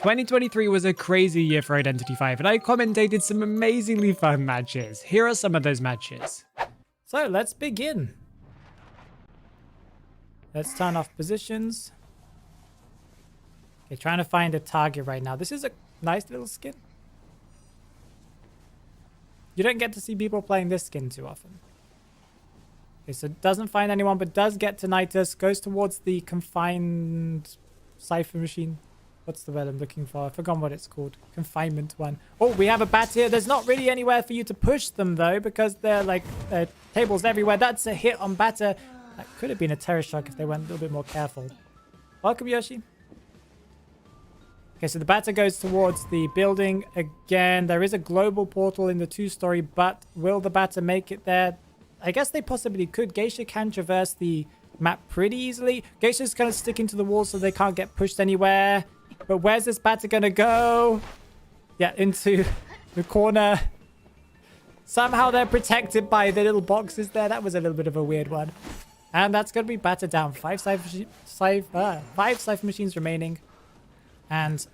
2023 was a crazy year for Identity 5, and I commentated some amazingly fun matches. Here are some of those matches. So let's begin. Let's turn off positions. Okay, trying to find a target right now. This is a nice little skin. You don't get to see people playing this skin too often. Okay, so it doesn't find anyone, but does get tinnitus. Goes towards the confined cipher machine. What's the word I'm looking for? I forgot what it's called. Confinement one. Oh, we have a bat here. There's not really anywhere for you to push them, though, because they're like tables everywhere. That's a hit on batter. That could have been a terror shock if they went a little bit more careful. Welcome, Yoshi. Okay, so the batter goes towards the building again. There is a global portal in the 2-story, but will the batter make it there? I guess they possibly could. Geisha can traverse the map pretty easily. Geisha's kind of sticking to the wall so they can't get pushed anywhere. But where's this batter gonna go? Yeah, into the corner. Somehow they're protected by the little boxes there. That was a little bit of a weird one. And that's gonna be batter down. Five cipher machines remaining. And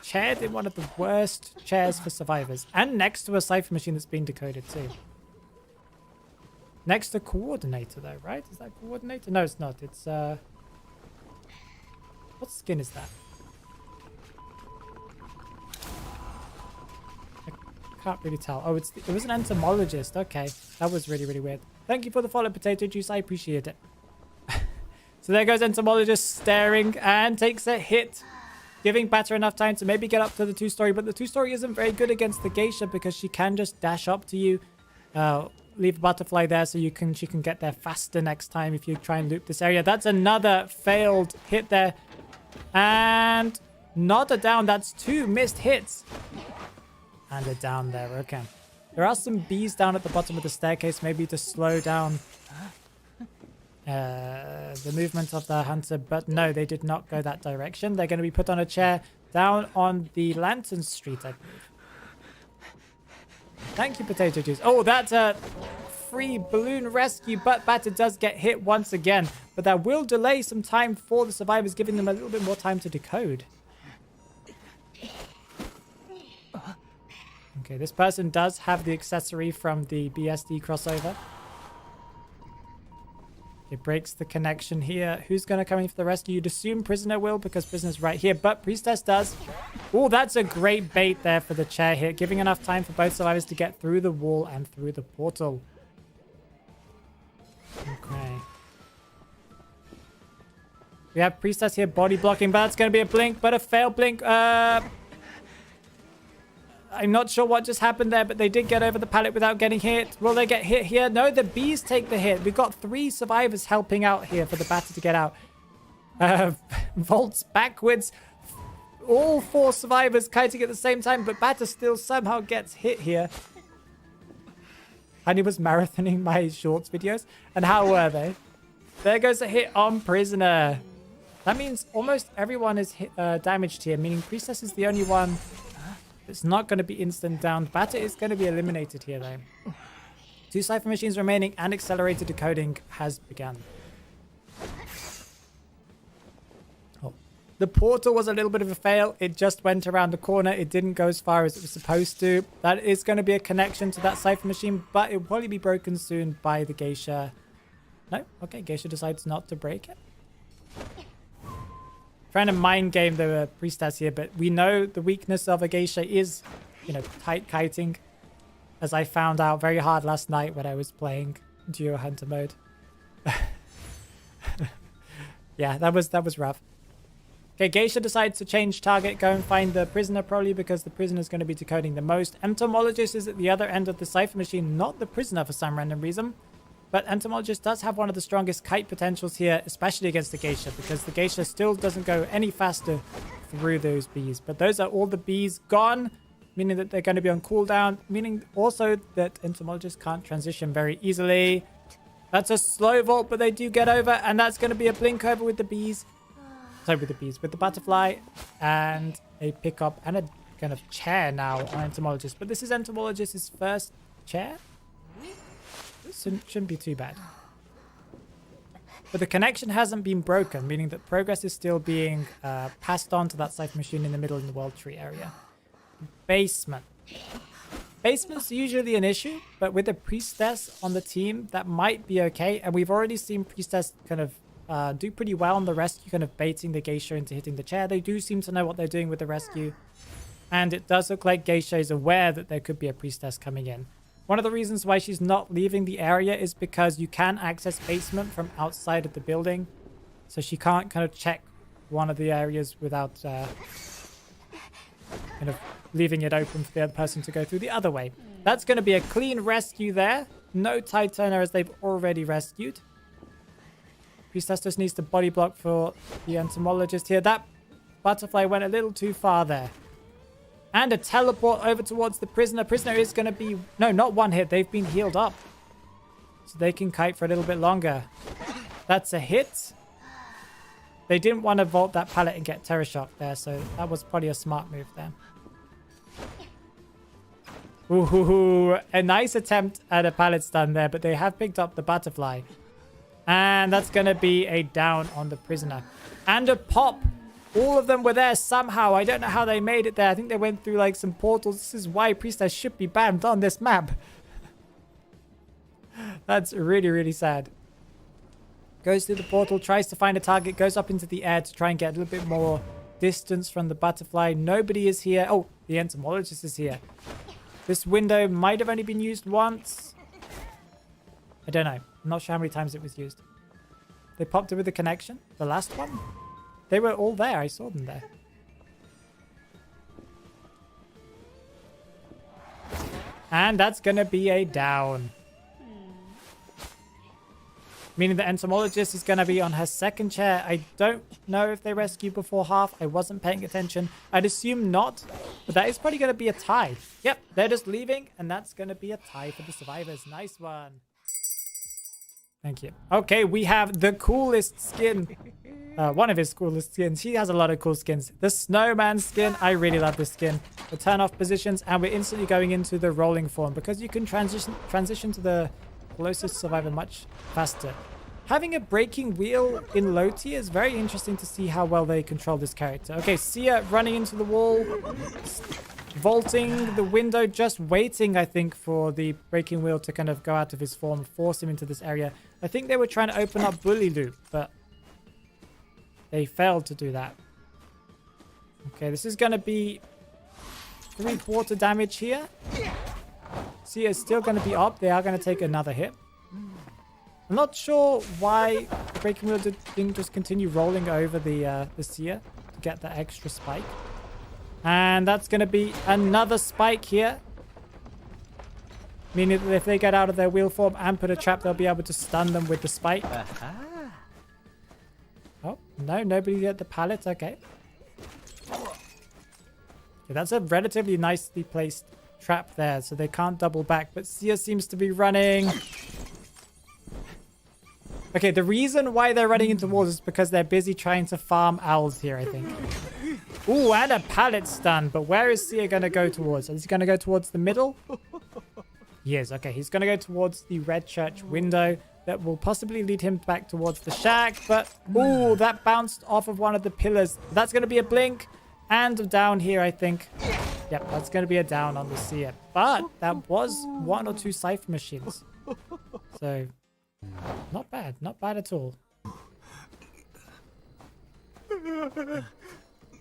chaired in one of the worst chairs for survivors. And next to a cipher machine that's being decoded too. Next to coordinator though, right? Is that coordinator? No, it's not. It's what skin is that? I can't really tell. Oh, it was an entomologist. Okay. That was really, really weird. Thank you for the follow, Potato Juice. I appreciate it. So there goes entomologist staring and takes a hit. Giving batter enough time to maybe get up to the 2-story, but the 2-story isn't very good against the geisha because she can just dash up to you. Leave a butterfly there so she can get there faster next time if you try and loop this area. That's another failed hit there. And not a down. That's 2 missed hits. And a down there. Okay. There are some bees down at the bottom of the staircase, maybe to slow down the movement of the hunter, but no, they did not go that direction. They're going to be put on a chair down on the Lantern Street, I believe. Thank you, Potato Juice. Oh, that's a free balloon rescue, but batter does get hit once again, but that will delay some time for the survivors, giving them a little bit more time to decode. Okay, this person does have the accessory from the BSD crossover. It breaks the connection here. Who's going to come in for the rescue? You'd assume Prisoner will because Prisoner's right here, but Priestess does. Oh, that's a great bait there for the chair here, giving enough time for both survivors to get through the wall and through the portal. Okay. We have Priestess here body blocking, but that's going to be a blink, but a failed blink. I'm not sure what just happened there, but they did get over the pallet without getting hit. Will they get hit here? No, the bees take the hit. We've got 3 survivors helping out here for the batter to get out. Vaults backwards. All 4 survivors kiting at the same time, but batter still somehow gets hit here. And he was marathoning my shorts videos. And how were they? There goes a hit on Prisoner. That means almost everyone is damaged here, meaning Priestess is the only one. It's not going to be instant down. Batter is going to be eliminated here, though. 2 cipher machines remaining and accelerated decoding has begun. Oh. The portal was a little bit of a fail. It just went around the corner. It didn't go as far as it was supposed to. That is going to be a connection to that cipher machine, but it will probably be broken soon by the geisha. No? Okay, geisha decides not to break it. Trying to mind game the priestess here, but we know the weakness of a geisha is, you know, tight kiting, as I found out very hard last night when I was playing duo hunter mode. Yeah, that was rough. Okay, geisha decides to change target, go and find the prisoner, probably because the prisoner is going to be decoding the most. Entomologist is at the other end of the cipher machine, not the prisoner for some random reason. But Entomologist does have one of the strongest kite potentials here, especially against the geisha, because the geisha still doesn't go any faster through those bees. But those are all the bees gone, meaning that they're going to be on cooldown, meaning also that Entomologist can't transition very easily. That's a slow vault, but they do get over, and that's going to be a blink over with the bees. Sorry, with the butterfly, and a pickup, and a kind of chair now on Entomologist. But this is Entomologist's first chair. Shouldn't be too bad. But the connection hasn't been broken, meaning that progress is still being passed on to that Cypher machine in the middle in the world tree area. Basement. Basement's usually an issue, but with a priestess on the team, that might be okay. And we've already seen priestess kind of do pretty well on the rescue, kind of baiting the geisha into hitting the chair. They do seem to know what they're doing with the rescue. And it does look like geisha is aware that there could be a priestess coming in. One of the reasons why she's not leaving the area is because you can access basement from outside of the building. So she can't kind of check one of the areas without kind of leaving it open for the other person to go through the other way. That's going to be a clean rescue there. No tide turner as they've already rescued. Priestess just needs to body block for the entomologist here. That butterfly went a little too far there. And a teleport over towards the prisoner. Prisoner is going to be... No, not one hit. They've been healed up. So they can kite for a little bit longer. That's a hit. They didn't want to vault that pallet and get Terror Shock there. So that was probably a smart move there. Ooh, a nice attempt at a pallet stun there. But they have picked up the butterfly. And that's going to be a down on the prisoner. And a pop. All of them were there somehow. I don't know how they made it there. I think they went through like some portals. This is why Priestess should be banned on this map. That's really, really sad. Goes through the portal, tries to find a target, goes up into the air to try and get a little bit more distance from the butterfly. Nobody is here. Oh, the entomologist is here. This window might have only been used once. I don't know. I'm not sure how many times it was used. They popped it with the connection. The last one? They were all there. I saw them there. And that's going to be a down. Meaning the entomologist is going to be on her second chair. I don't know if they rescue before half. I wasn't paying attention. I'd assume not. But that is probably going to be a tie. Yep, they're just leaving. And that's going to be a tie for the survivors. Nice one. Thank you. Okay, we have the coolest skin. One of his coolest skins. He has a lot of cool skins. The snowman skin. I really love this skin. The turn off positions. And we're instantly going into the rolling form. Because you can transition to the closest survivor much faster. Having a breaking wheel in low tier is very interesting to see how well they control this character. Okay, Sia running into the wall. Vaulting the window, just waiting, I think, for the breaking wheel to kind of go out of his form, force him into this area. I think they were trying to open up Bully Loop, but they failed to do that. Okay, this is going to be 3/4 damage here. Sia is still going to be up. They are going to take another hit. I'm not sure why the breaking wheel didn't just continue rolling over the Sia to get that extra spike. And that's going to be another spike here. Meaning that if they get out of their wheel form and put a trap, they'll be able to stun them with the spike. Oh, no, nobody at the pallet. Okay. That's a relatively nicely placed trap there, so they can't double back. But Sia seems to be running. Okay, the reason why they're running into walls is because they're busy trying to farm owls here, I think. Ooh, and a pallet stun. But where is Sia going to go towards? Is he going to go towards the middle? He is. Okay, he's going to go towards the red church window. That will possibly lead him back towards the shack. But, ooh, that bounced off of one of the pillars. That's going to be a blink. And down here, I think. Yep, that's going to be a down on the Sia. But that was 1 or 2 Cypher machines. So, not bad. Not bad at all.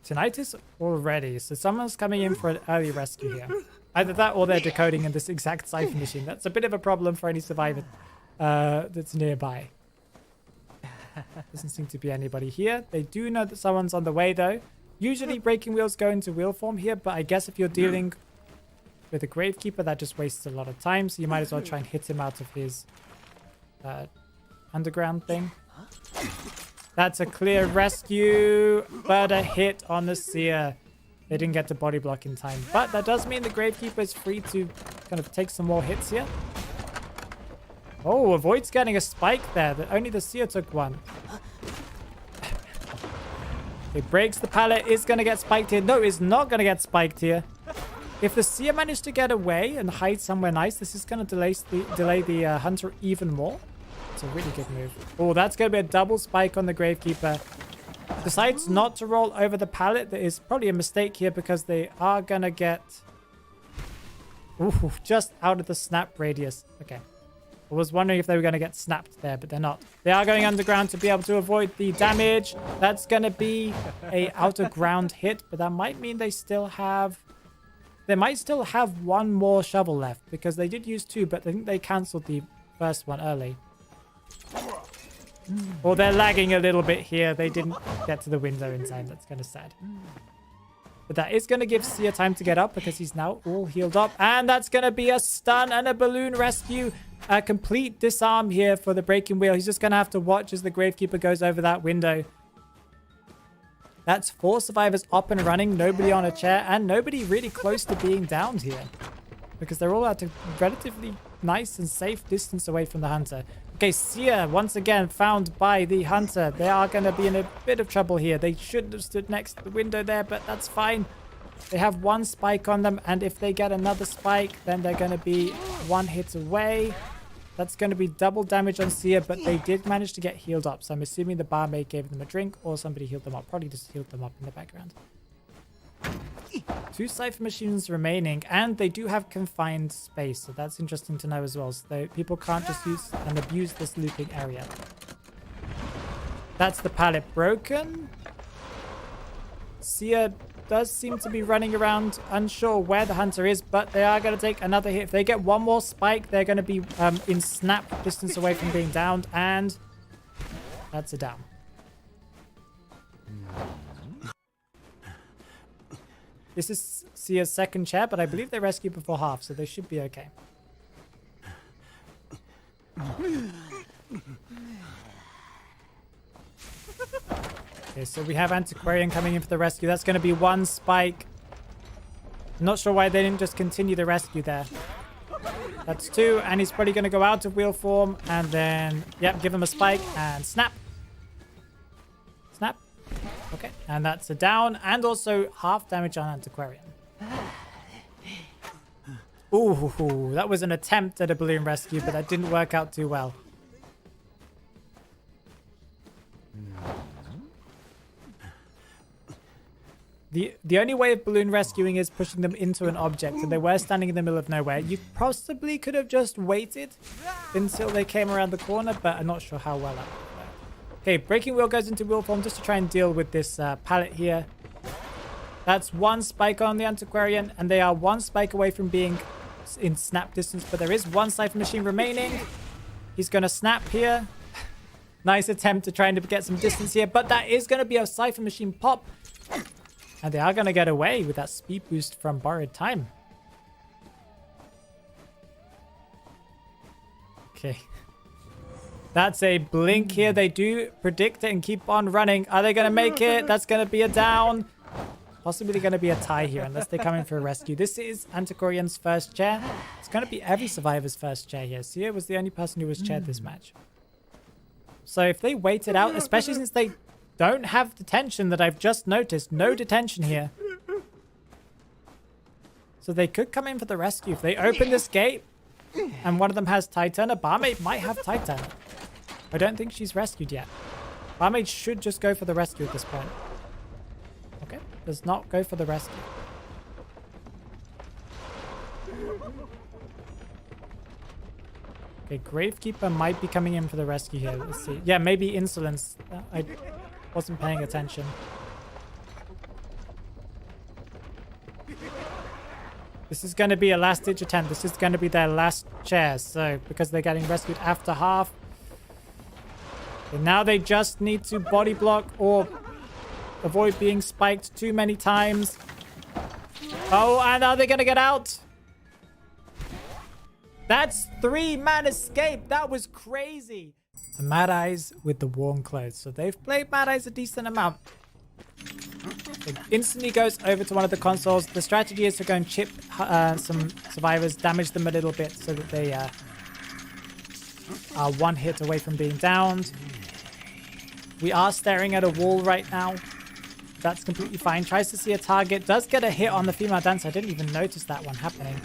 Tinnitus already. So someone's coming in for an early rescue here. Either that or they're decoding in this exact Cypher machine. That's a bit of a problem for any survivor that's nearby. Doesn't seem to be anybody here. They do know that someone's on the way though. Usually breaking wheels go into wheel form here, but I guess if you're dealing with a Gravekeeper, that just wastes a lot of time. So you might as well try and hit him out of his underground thing. That's a clear rescue, but a hit on the Sia. They didn't get to body block in time. But that does mean the Gravekeeper is free to kind of take some more hits here. Oh, avoids getting a spike there. Only the Sia took one. It breaks the pallet. Is going to get spiked here. No, it's not going to get spiked here. If the Sia managed to get away and hide somewhere nice, this is going to delay the Hunter even more. That's a really good move. Oh, that's going to be a double spike on the Gravekeeper. Decides not to roll over the pallet. That is probably a mistake here because they are going to get... Ooh, just out of the snap radius. Okay. I was wondering if they were going to get snapped there, but they're not. They are going underground to be able to avoid the damage. That's going to be a outer ground hit, but that might mean they still have... They might still have one more shovel left because they did use 2, but I think they cancelled the first one early. Or they're lagging a little bit here. They didn't get to the window in time. That's kind of sad. But that is going to give Sia time to get up because he's now all healed up. And that's going to be a stun and a balloon rescue. A complete disarm here for the breaking wheel. He's just going to have to watch as the Gravekeeper goes over that window. That's 4 survivors up and running. Nobody on a chair and nobody really close to being downed here. Because they're all at a relatively nice and safe distance away from the hunter. Okay, Sia once again found by the hunter. They are going to be in a bit of trouble here. They shouldn't have stood next to the window there, but that's fine. They have 1 spike on them, and if they get another spike, then they're going to be 1 hit away. That's going to be double damage on Sia, but they did manage to get healed up. So I'm assuming the barmaid gave them a drink or somebody healed them up. Probably just healed them up in the background. 2 Cypher machines remaining, and they do have confined space, so that's interesting to know as well. So people can't just use and abuse this looping area. That's the pallet broken. Sia does seem to be running around, unsure where the hunter is, but they are going to take another hit. If they get 1 more spike, they're going to be in snap distance away from being downed, and that's a down. This is Sia's second chair, but I believe they rescued before half, so they should be okay. Okay, so we have Antiquarian coming in for the rescue. That's going to be 1 spike. Not sure why they didn't just continue the rescue there. That's 2, and he's probably going to go out of wheel form, and then, yep, give him a spike, and snap. Snap. Okay, and that's a down, and also half damage on Antiquarian. Ooh, that was an attempt at a balloon rescue, but that didn't work out too well. The only way of balloon rescuing is pushing them into an object, and they were standing in the middle of nowhere. You possibly could have just waited until they came around the corner, but I'm not sure how well that would work. Okay, breaking wheel goes into wheel form just to try and deal with this pallet here. That's 1 spike on the Antiquarian, and they are 1 spike away from being in snap distance, but there is 1 Cypher machine remaining. He's going to snap here. Nice attempt to try and get some distance here, but that is going to be a Cypher machine pop. And they are going to get away with that speed boost from borrowed time. Okay. That's a blink here. They do predict it and keep on running. Are they going to make it? That's going to be a down. Possibly going to be a tie here unless they come in for a rescue. This is Antiquarian's first chair. It's going to be every survivor's first chair here. Sia was the only person who was chaired this match. So if they wait it out, especially since they don't have detention that I've just noticed. No detention here. So they could come in for the rescue. If they open this gate and one of them has Titan, a barmaid might have Titan. I don't think she's rescued yet. Barmaid should just go for the rescue at this point. Okay, does not go for the rescue. Okay, Gravekeeper might be coming in for the rescue here. Let's see. Yeah, maybe Insolence. I wasn't paying attention. This is going to be a last-ditch attempt. This is going to be their last chair. So, because they're getting rescued after half. And now they just need to body block or avoid being spiked too many times. Oh, and are they going to get out? That's 3-man escape. That was crazy. The Mad Eyes with the warm clothes. So they've played Mad Eyes a decent amount. It instantly goes over to one of the consoles. The strategy is to go and chip some survivors, damage them a little bit so that they are 1 hit away from being downed. We are staring at a wall right now. That's completely fine. Tries to see a target. Does get a hit on the female dancer. I didn't even notice that one happening.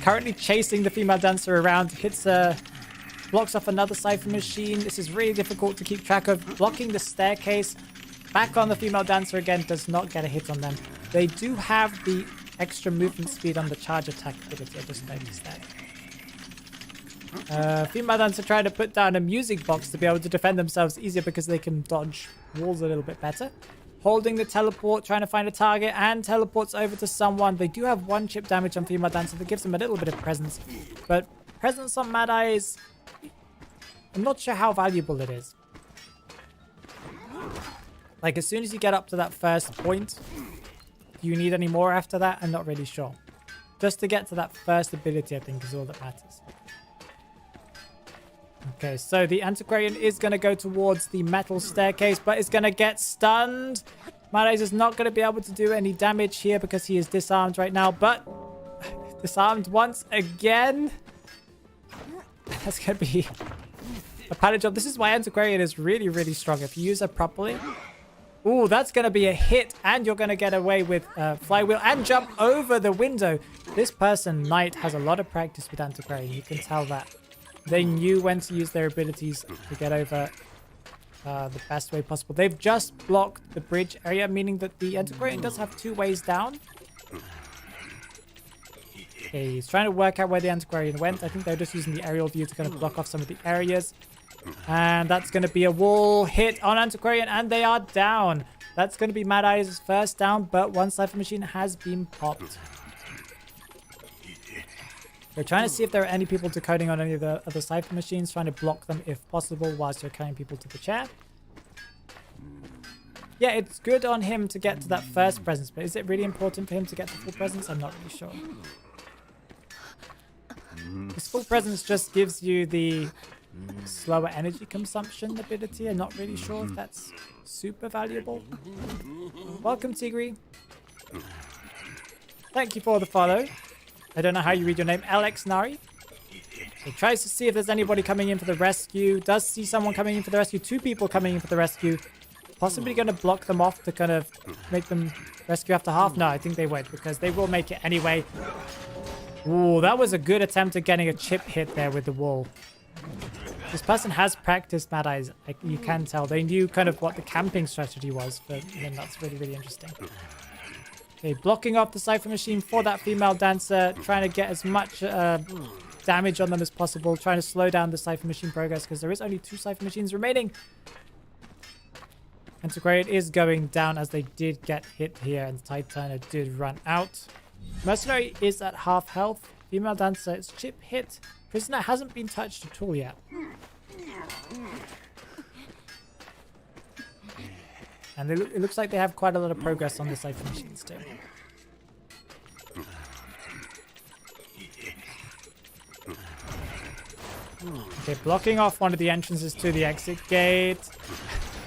Currently chasing the female dancer around. Hits a blocks off another Cypher machine. This is really difficult to keep track of. Blocking the staircase. Back on the female dancer again. Does not get a hit on them. They do have the extra movement speed on the charge attack ability. I just noticed that. Female dancer trying to put down a music box to be able to defend themselves easier because they can dodge walls a little bit better. Holding the teleport, trying to find a target, and teleports over to someone. They do have 1 chip damage on female dancer that gives them a little bit of presence. But presence on Mad Eye is... I'm not sure how valuable it is. Like, as soon as you get up to that first point, do you need any more after that? I'm not really sure. Just to get to that first ability, I think, is all that matters. Okay, so the Antiquarian is going to go towards the metal staircase, but is going to get stunned. Mad Eye is not going to be able to do any damage here because he is disarmed right now, but disarmed once again. That's going to be a pallet job. This is why Antiquarian is really, really strong. If you use her properly. Ooh, that's going to be a hit, and you're going to get away with flywheel and jump over the window. This person, Knight, has a lot of practice with Antiquarian. You can tell that. They knew when to use their abilities to get over the best way possible. They've just blocked the bridge area, meaning that the Antiquarian does have 2 ways down. Okay, he's trying to work out where the Antiquarian went. I think they're just using the aerial view to kind of block off some of the areas. And that's going to be a wall hit on Antiquarian, and they are down. That's going to be Mad Eye's first down, but 1 Cypher machine has been popped. We're trying to see if there are any people decoding on any of the other Cypher machines, trying to block them if possible whilst you're carrying people to the chair. Yeah, it's good on him to get to that first presence, but is it really important for him to get to full presence? I'm not really sure. This full presence just gives you the slower energy consumption ability. I'm not really sure if that's super valuable. Welcome, Tigri. Thank you for the follow. I don't know how you read your name. LX Nari. He tries to see if there's anybody coming in for the rescue. Does see someone coming in for the rescue. 2 people coming in for the rescue. Possibly going to block them off to kind of make them rescue after half. No, I think they won't because they will make it anyway. Ooh, that was a good attempt at getting a chip hit there with the wall. This person has practiced Mad Eyes. Like, you can tell. They knew kind of what the camping strategy was. But then that's really, really interesting. Okay, blocking off the Cypher machine for that female dancer. Trying to get as much damage on them as possible. Trying to slow down the Cypher machine progress because there is only 2 Cypher machines remaining. Antiquarian is going down as they did get hit here. And Tide Turner did run out. Mercenary is at half health. Female dancer is chip hit. Prisoner hasn't been touched at all yet. And it looks like they have quite a lot of progress on the Cypher machines too. Okay, blocking off one of the entrances to the exit gate.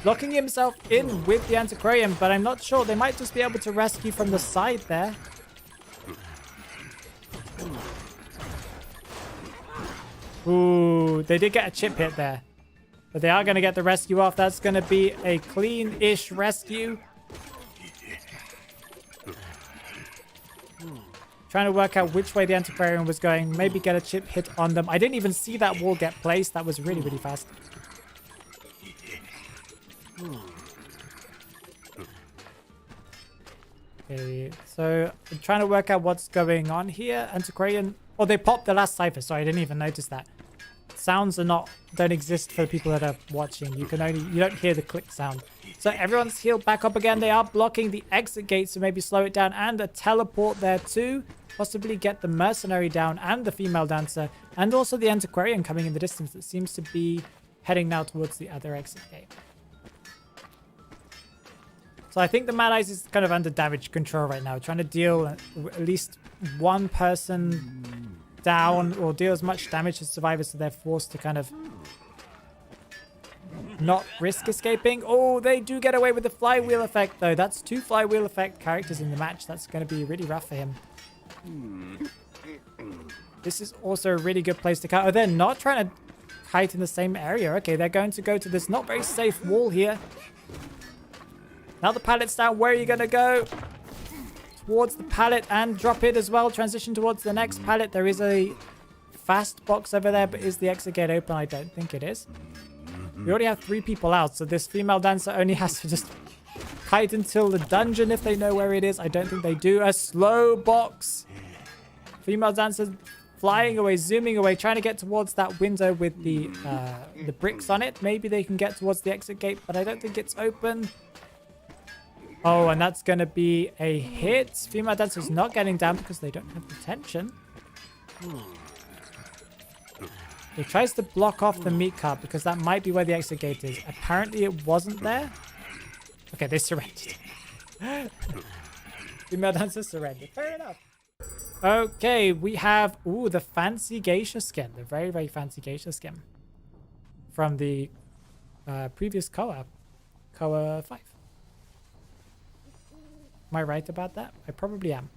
Locking himself in with the Antiquarian, but I'm not sure. They might just be able to rescue from the side there. Ooh, they did get a chip hit there. But they are going to get the rescue off. That's going to be a clean-ish rescue. Trying to work out which way the Antiquarian was going. Maybe get a chip hit on them. I didn't even see that wall get placed. That was really, really fast. Okay, so I'm trying to work out what's going on here. Antiquarian... Oh, they popped the last Cypher. Sorry, I didn't even notice that. Sounds don't exist for the people that are watching. You don't hear the click sound. So everyone's healed back up again. They are blocking the exit gate, so maybe slow it down, and a teleport there too. Possibly get the mercenary down and the female dancer, and also the Antiquarian coming in the distance that seems to be heading now towards the other exit gate. So I think the Mad Eyes is kind of under damage control right now, trying to deal at least 1 person down or deal as much damage to survivors so they're forced to kind of not risk escaping. Oh, they do get away with the flywheel effect though. That's 2 flywheel effect characters in the match. That's going to be really rough for him. This is also a really good place to cut. Oh, they're not trying to kite in the same area. Okay, they're going to go to this not very safe wall here. Now the pallet's down. Where are you going to go? Towards the pallet and drop it as well. Transition towards the next pallet. There is a fast box over there, but is the exit gate open? I don't think it is. We already have 3 people out, so this female dancer only has to just kite until the dungeon if they know where it is. I don't think they do. A slow box. Female dancer flying away, zooming away, trying to get towards that window with the bricks on it. Maybe they can get towards the exit gate, but I don't think it's open. Oh, and that's going to be a hit. Female dancer's not getting down because they don't have the tension. He tries to block off the meat cart because that might be where the exit gate is. Apparently it wasn't there. Okay, they surrendered. Female dancer surrendered. Fair enough. Okay, we have, ooh, the fancy geisha skin. The very, very fancy geisha skin. From the previous Koa 5. Am I right about that? I probably am.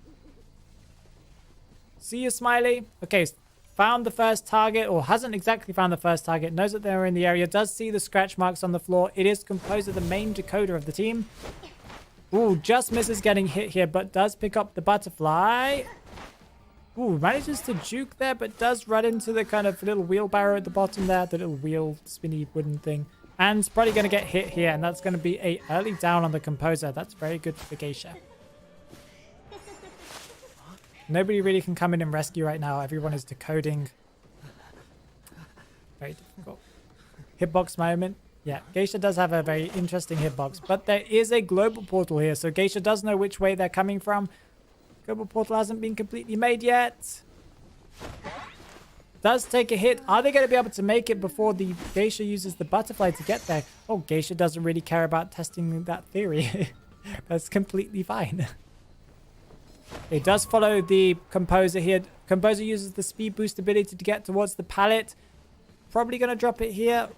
See you, Smiley. Okay, found the first target, or hasn't exactly found the first target. Knows that they're in the area. Does see the scratch marks on the floor. It is Composer, the main decoder of the team. Ooh, just misses getting hit here, but does pick up the butterfly. Ooh, manages to juke there, but does run into the kind of little wheelbarrow at the bottom there. The little wheel, spinny wooden thing. And it's probably going to get hit here, and that's going to be a early down on the Composer. That's very good for the geisha. Nobody really can come in and rescue right now. Everyone is decoding. Very difficult. Hitbox moment. Yeah, geisha does have a very interesting hitbox, but there is a global portal here, so geisha does know which way they're coming from. Global portal hasn't been completely made yet. Does take a hit. Are they going to be able to make it before the geisha uses the butterfly to get there? Oh, geisha doesn't really care about testing that theory. That's completely fine. It does follow the Composer here. Composer uses the speed boost ability to get towards the pallet. Probably going to drop it here.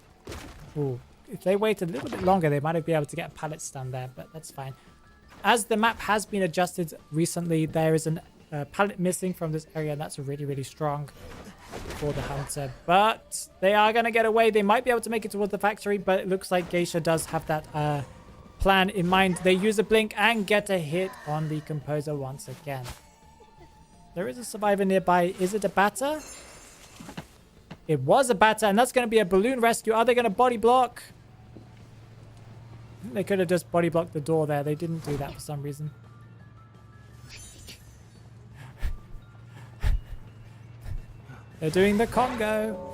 Ooh, if they wait a little bit longer, they might be able to get a pallet stand there, but that's fine. As the map has been adjusted recently, there is a pallet missing from this area, and that's really, really strong for the hunter. But they are going to get away. They might be able to make it towards the factory, but it looks like geisha does have that plan in mind. They use a blink and get a hit on the Composer once again. There is a survivor nearby. Is it a batter? It was a batter, and that's going to be a balloon rescue. Are they going to body block? They could have just body blocked the door there. They didn't do that for some reason. They're doing the Congo.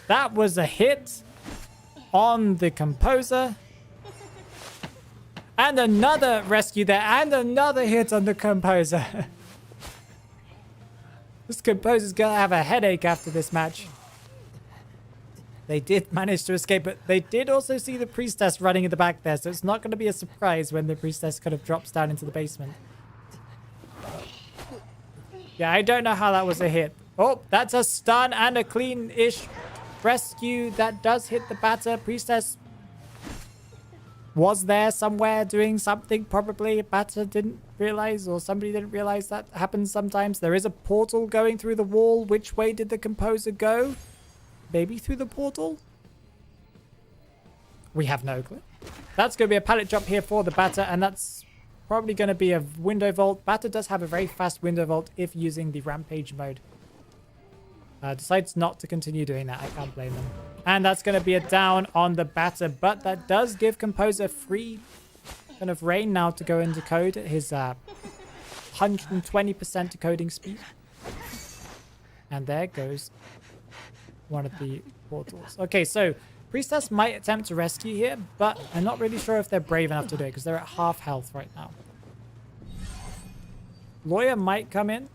That was a hit on the Composer. And another rescue there. And another hit on the Composer. This Composer's going to have a headache after this match. They did manage to escape, but they did also see the Priestess running in the back there, so it's not going to be a surprise when the Priestess kind of drops down into the basement. Yeah, I don't know how that was a hit. Oh, that's a stun and a clean-ish rescue. That does hit the batter. Priestess was there somewhere doing something, probably. Batter didn't realize, or somebody didn't realize that happens sometimes. There is a portal going through the wall. Which way did the Composer go? Maybe through the portal? We have no clue. That's going to be a pallet drop here for the batter, and that's probably going to be a window vault. Batter does have a very fast window vault if using the rampage mode. Decides not to continue doing that. I can't blame them. And that's going to be a down on the batter, but that does give Composer free kind of reign now to go and decode his 120% decoding speed. And there goes one of the portals. Okay, so Priestess might attempt to rescue here, but I'm not really sure if they're brave enough to do it because they're at half health right now. Lawyer might come in.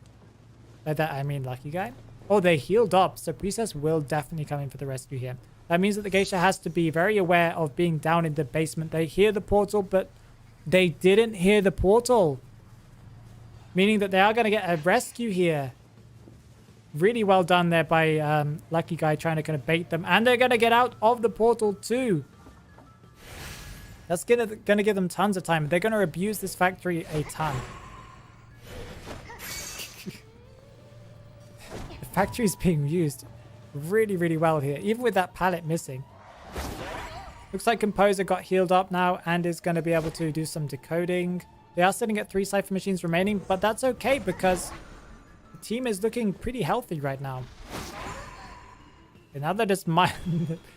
By that I mean Lucky Guy. Oh, they healed up, so Priestess will definitely come in for the rescue here. That means that the geisha has to be very aware of being down in the basement. They hear the portal, but they didn't hear the portal. Meaning that they are going to get a rescue here. Really well done there by Lucky Guy trying to kind of bait them. And they're going to get out of the portal too. That's going to give them tons of time. They're going to abuse this factory a ton. The factory's being used really, really well here. Even with that pallet missing. Looks like Composer got healed up now and is going to be able to do some decoding. They are sitting at 3 cipher machines remaining, but that's okay because The team is looking pretty healthy right now. And now they're just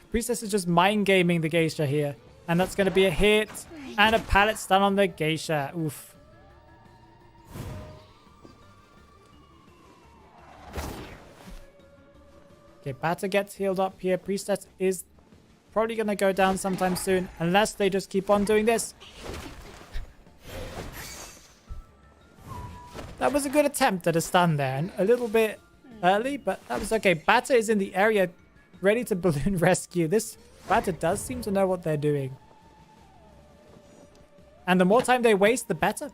Priestess is just mind gaming the Geisha here. And that's going to be a hit. And a pallet stun on the Geisha. Oof. Okay, Bata gets healed up here. Priestess is probably going to go down sometime soon. Unless they just keep on doing this. That was a good attempt at a stun there. And a little bit early, but that was okay. Bata is in the area ready to balloon rescue. This Bata does seem to know what they're doing. And the more time they waste, the better.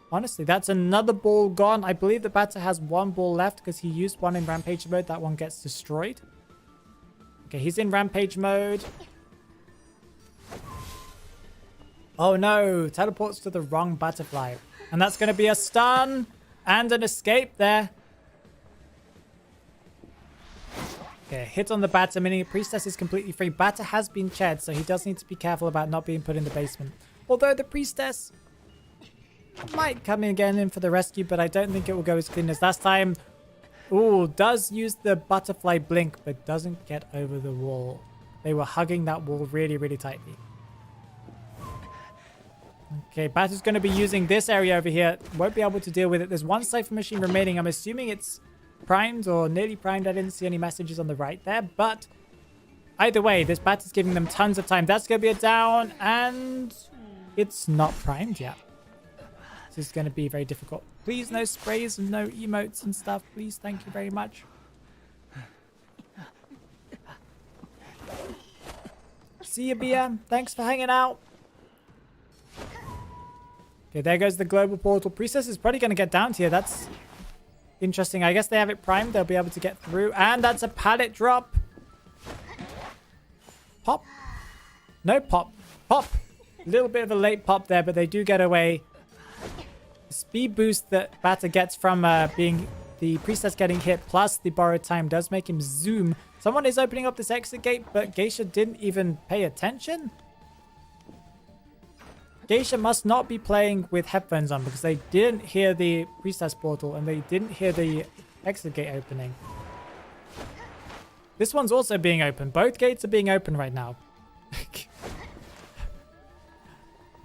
Honestly, that's another ball gone. I believe the Bata has one ball left because he used one in Rampage mode. That one gets destroyed. Okay, he's in Rampage mode. Oh no, teleports to the wrong butterfly. And that's going to be a stun and an escape there. Okay, hit on the Bata, meaning Priestess is completely free. Bata has been chaired, so he does need to be careful about not being put in the basement. Although the Priestess might come in again in for the rescue, but I don't think it will go as clean as last time. Ooh, does use the butterfly blink, but doesn't get over the wall. They were hugging that wall really, really tightly. Okay, Bata's going to be using this area over here. Won't be able to deal with it. There's one Cypher machine remaining. I'm assuming it's primed or nearly primed. I didn't see any messages on the right there, but either way, this Bata's giving them tons of time. That's going to be a down, and it's not primed yet. This is going to be very difficult. Please, no sprays and no emotes and stuff. Please, thank you very much. See you, BM. Thanks for hanging out. Okay, there goes the global portal. Priestess is probably going to get down here. That's interesting. I guess they have it primed. They'll be able to get through. And that's a pallet drop. Pop. No pop. Pop. A little bit of a late pop there, but they do get away. The speed boost that Bata gets from being the Priestess getting hit, plus the borrowed time, does make him zoom. Someone is opening up this exit gate, but Geisha didn't even pay attention. Geisha must not be playing with headphones on because they didn't hear the Priestess portal and they didn't hear the exit gate opening. This one's also being open. Both gates are being open right now.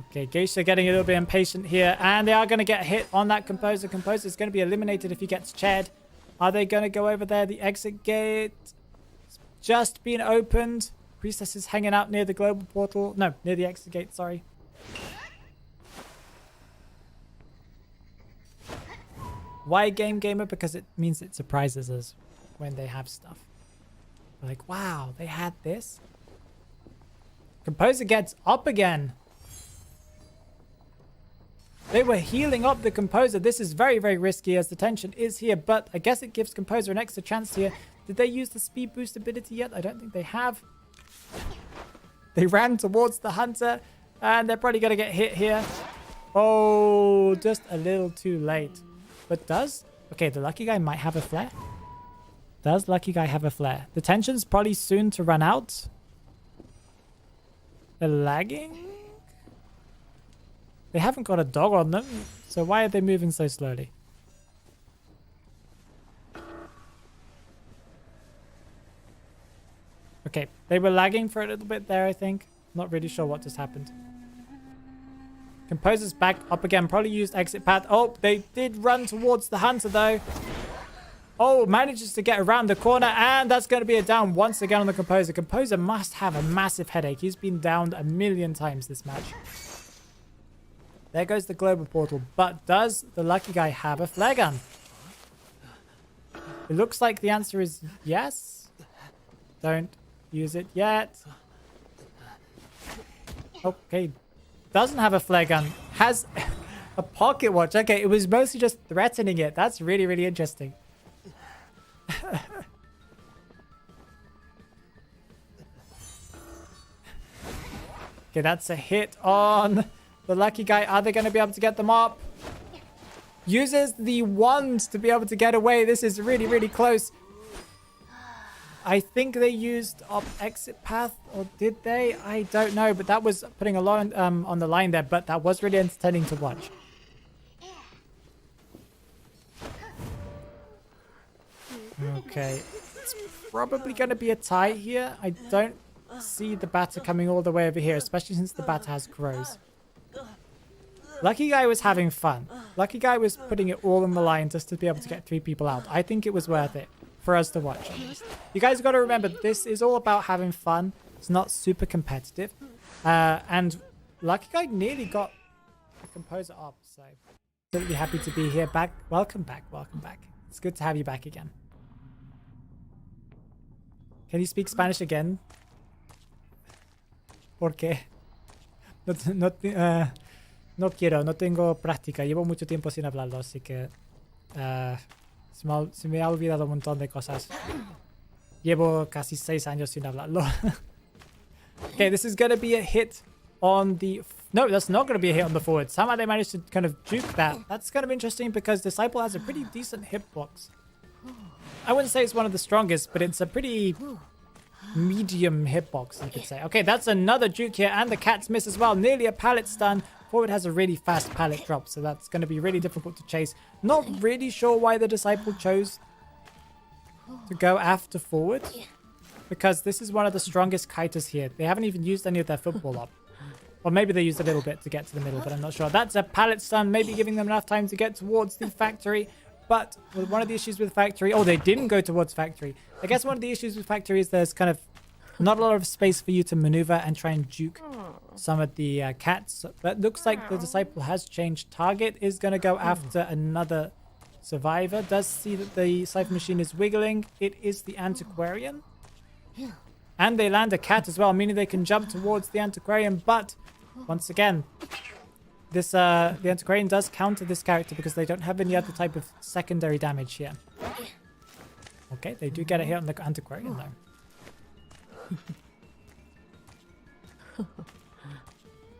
Okay, Geisha getting a little bit impatient here. And they are going to get hit on that Composer. Composer is going to be eliminated if he gets chaired. Are they going to go over there? The exit gate it's just been opened. Priestess is hanging out near the global portal. No, near the exit gate, sorry. Why Game Gamer? Because it means it surprises us when they have stuff. We're like, wow, they had this? Composer gets up again. They were healing up the Composer. This is very, very risky as the tension is here, but I guess it gives Composer an extra chance here. Did they use the speed boost ability yet? I don't think they have. They ran towards the Hunter, and they're probably going to get hit here. Oh, just a little too late. But does... Okay, the Lucky Guy might have a flare. Does Lucky Guy have a flare? The tension's probably soon to run out. They're lagging? They haven't got a dog on them, so why are they moving so slowly? Okay, they were lagging for a little bit there, I think. Not really sure what just happened. Composer's back up again. Probably used exit path. Oh, they did run towards the Hunter, though. Oh, manages to get around the corner, and that's going to be a down once again on the Composer. Composer must have a massive headache. He's been downed a million times this match. There goes the global portal. But does the Lucky Guy have a flare gun? It looks like the answer is yes. Don't use it yet. Okay. Doesn't have a flare gun. Has a pocket watch. Okay, it was mostly just threatening it. That's really, really interesting. Okay, that's a hit on the Lucky Guy. Are they going to be able to get them up? Uses the wand to be able to get away. This is really, really close. I think they used up exit path, or did they? I don't know, but that was putting a lot on the line there, but that was really entertaining to watch. Okay. It's probably going to be a tie here. I don't see the batter coming all the way over here, especially since the batter has crows. Lucky Guy was having fun. Lucky Guy was putting it all on the line just to be able to get 3 people out. I think it was worth it for us to watch. You guys got to remember, this is all about having fun. It's not super competitive. And Lucky Guy nearly got a composer up, so absolutely happy to be here. Welcome back. It's good to have you back again. Can you speak Spanish again? ¿Por qué? No quiero, no tengo práctica. Llevo mucho tiempo sin hablarlo, así que se me ha olvidado un montón de cosas. Llevo casi 6 años sin hablarlo. Okay, this is going to be a hit on the... No, that's not going to be a hit on the forward. Somehow they managed to kind of juke that. That's kind of interesting because Disciple has a pretty decent hitbox. I wouldn't say it's one of the strongest, but it's a pretty medium hitbox, you could say. Okay, that's another juke here, and the cats miss as well. Nearly a pallet stun. Forward has a really fast pallet drop, so that's going to be really difficult to chase. Not really sure why the Disciple chose to go after forward, because this is one of the strongest kiters here. They haven't even used any of their football up. Or maybe they used a little bit to get to the middle, but I'm not sure. That's a pallet stun, maybe giving them enough time to get towards the factory. But one of the issues with factory... Oh, they didn't go towards factory. I guess one of the issues with factory is there's kind of not a lot of space for you to maneuver and try and juke some of the cats. But looks like the Disciple has changed target. Is going to go after another survivor. Does see that the Cypher Machine is wiggling. It is the Antiquarian. And they land a cat as well, meaning they can jump towards the Antiquarian. But once again, this the Antiquarian does counter this character because they don't have any other type of secondary damage here. Okay, they do get a hit on the Antiquarian though.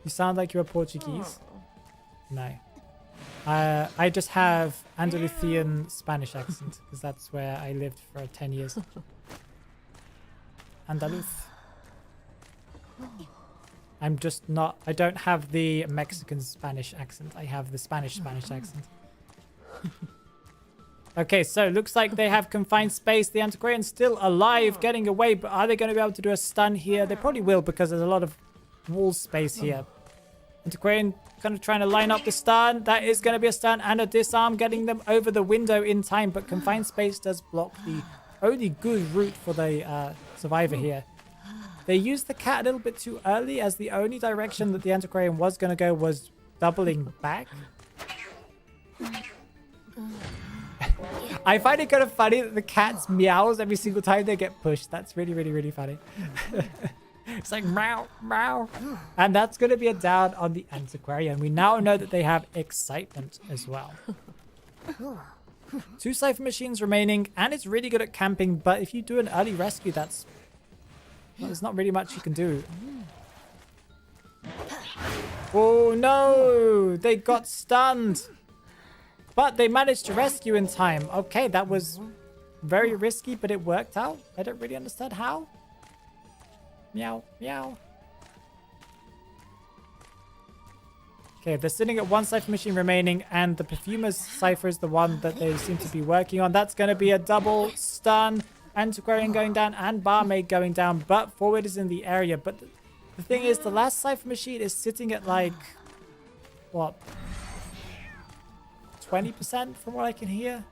You sound like you're Portuguese. No. I just have Andalusian Spanish accent because that's where I lived for 10 years. Andaluz. I'm just not... I don't have the Mexican Spanish accent. I have the Spanish accent. Okay, so looks like they have confined space. The Antiquarian's still alive, getting away, but are they going to be able to do a stun here? They probably will because there's a lot of wall space here. Antiquarian kind of trying to line up the stun. That is going to be a stun and a disarm, getting them over the window in time, but confined space does block the only good route for the survivor here. They used the cat a little bit too early, as the only direction that the Antiquarian was going to go was doubling back. I find it kind of funny that the cats meows every single time they get pushed. That's really, really, really funny. It's like meow, meow. And that's going to be a down on the Antiquarian. We now know that they have excitement as well. 2 Cypher Machines remaining, and it's really good at camping, but if you do an early rescue, that's... Well, there's not really much you can do. Oh no! They got stunned! But they managed to rescue in time. Okay, that was very risky, but it worked out. I don't really understand how. Meow, meow. Okay, they're sitting at 1 Cypher Machine remaining, and the Perfumer's Cypher is the one that they seem to be working on. That's going to be a double stun. Antiquarian going down and Barmaid going down, but forward is in the area. But the thing is, the last Cypher Machine is sitting at like, what, 20% from what I can hear?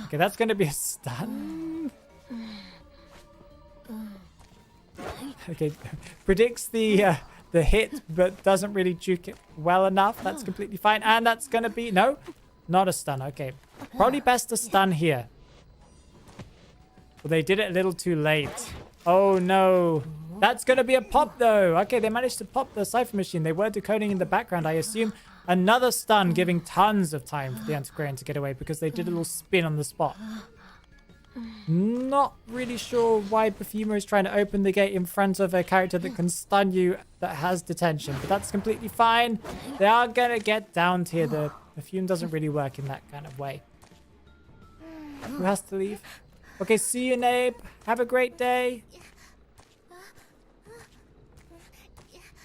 Okay, that's going to be a stun. Okay, predicts the hit, but doesn't really juke it well enough. That's completely fine. And that's going to be... No, not a stun. Okay, probably best to stun here. Well, they did it a little too late. Oh, no. That's going to be a pop, though. Okay, they managed to pop the Cypher Machine. They were decoding in the background, I assume. Another stun, giving tons of time for the Antiquarian to get away because they did a little spin on the spot. Not really sure why Perfumer is trying to open the gate in front of a character that can stun you that has detention, but that's completely fine. They are going to get downed here. The Perfume doesn't really work in that kind of way. Who has to leave? Okay, see you, Nabe. Have a great day.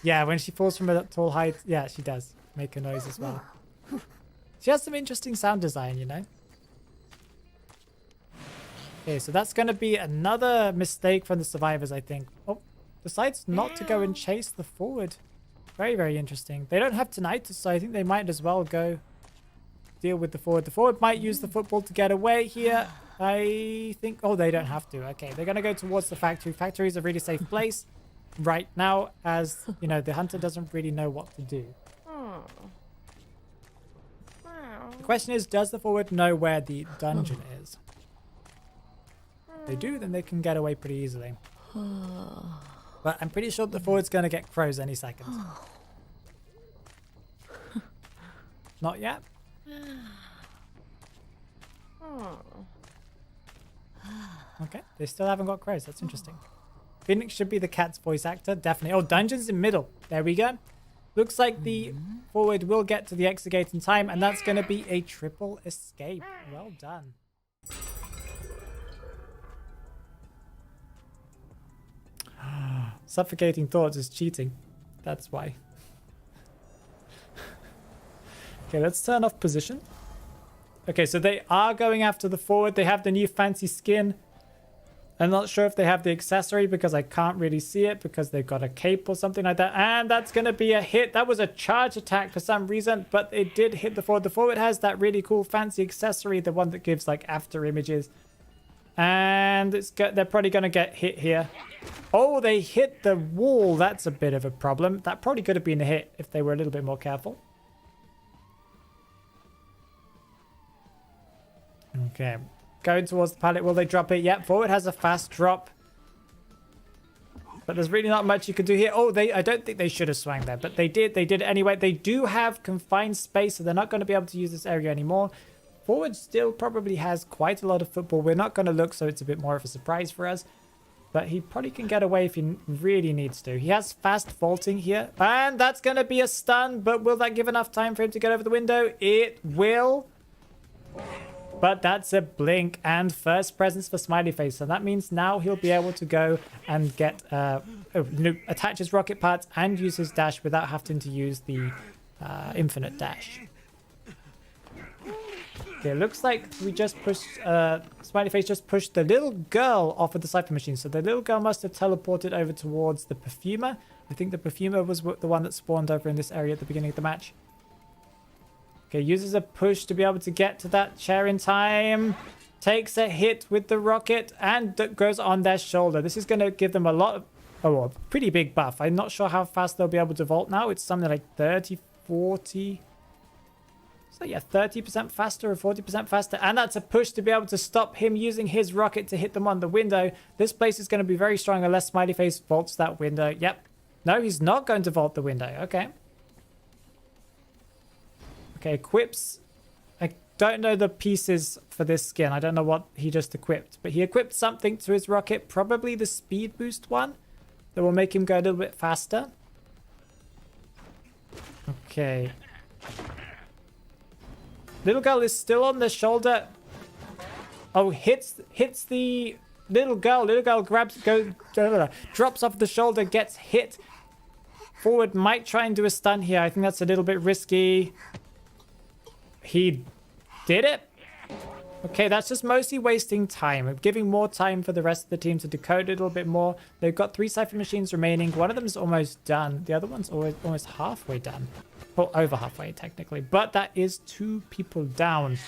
Yeah, when she falls from a tall height, yeah, she does make a noise as well. She has some interesting sound design, you know? Okay, so that's going to be another mistake from the survivors, I think. Oh, decides not to go and chase the forward. Very, very interesting. They don't have Tinnitus, so I think they might as well go deal with the forward. The forward might use the football to get away here. I think... Oh, they don't have to. Okay, they're going to go towards the factory. Factory is a really safe place right now, as, you know, the hunter doesn't really know what to do. The question is, does the forward know where the dungeon is? If they do, then they can get away pretty easily. But I'm pretty sure the forward's going to get crows any second. Not yet? Okay, they still haven't got crows. That's interesting. Phoenix should be the cat's voice actor. Definitely. Oh, dungeon's in middle. There we go. Looks like the forward will get to the exit gate in time, and that's going to be a triple escape. Well done. Suffocating thoughts is cheating. That's why. Okay, let's turn off position. Okay, so they are going after the forward. They have the new fancy skin. I'm not sure if they have the accessory because I can't really see it because they've got a cape or something like that. And that's going to be a hit. That was a charge attack for some reason, but it did hit the forward. The forward has that really cool fancy accessory, the one that gives like after images. And they're probably going to get hit here. Oh, they hit the wall. That's a bit of a problem. That probably could have been a hit if they were a little bit more careful. Okay. Going towards the pallet. Will they drop it? Yep. Forward has a fast drop. But there's really not much you can do here. Oh, I don't think they should have swung there. But they did. They did it anyway. They do have confined space, so they're not going to be able to use this area anymore. Forward still probably has quite a lot of football. We're not going to look, so it's a bit more of a surprise for us. But he probably can get away if he really needs to. He has fast vaulting here. And that's going to be a stun. But will that give enough time for him to get over the window? It will. But that's a blink and first presence for Smiley Face. So that means now he'll be able to go and get attach his rocket parts and use his dash without having to use the infinite dash. Okay, looks like we just pushed Smiley Face just pushed the little girl off of the cipher machine. So the little girl must have teleported over towards the perfumer. I think the perfumer was the one that spawned over in this area at the beginning of the match. Okay, uses a push to be able to get to that chair in time. Takes a hit with the rocket and goes on their shoulder. This is going to give them a lot of, a pretty big buff. I'm not sure how fast they'll be able to vault now. It's something like 30, 40. So yeah, 30% faster or 40% faster. And that's a push to be able to stop him using his rocket to hit them on the window. This place is going to be very strong unless Smiley Face vaults that window. Yep. No, he's not going to vault the window. Okay. Okay, equips. I don't know the pieces for this skin. I don't know what he just equipped. But he equipped something to his rocket. Probably the speed boost one. That will make him go a little bit faster. Okay. Little girl is still on the shoulder. Oh, hits the little girl. Little girl drops off the shoulder, gets hit. Forward might try and do a stun here. I think that's a little bit risky. He did it. Okay, that's just mostly wasting time. Giving more time for the rest of the team to decode a little bit more. They've got 3 cipher machines remaining. One of them is almost done. The other one's almost halfway done. Well, over halfway, technically. But that is 2 people down.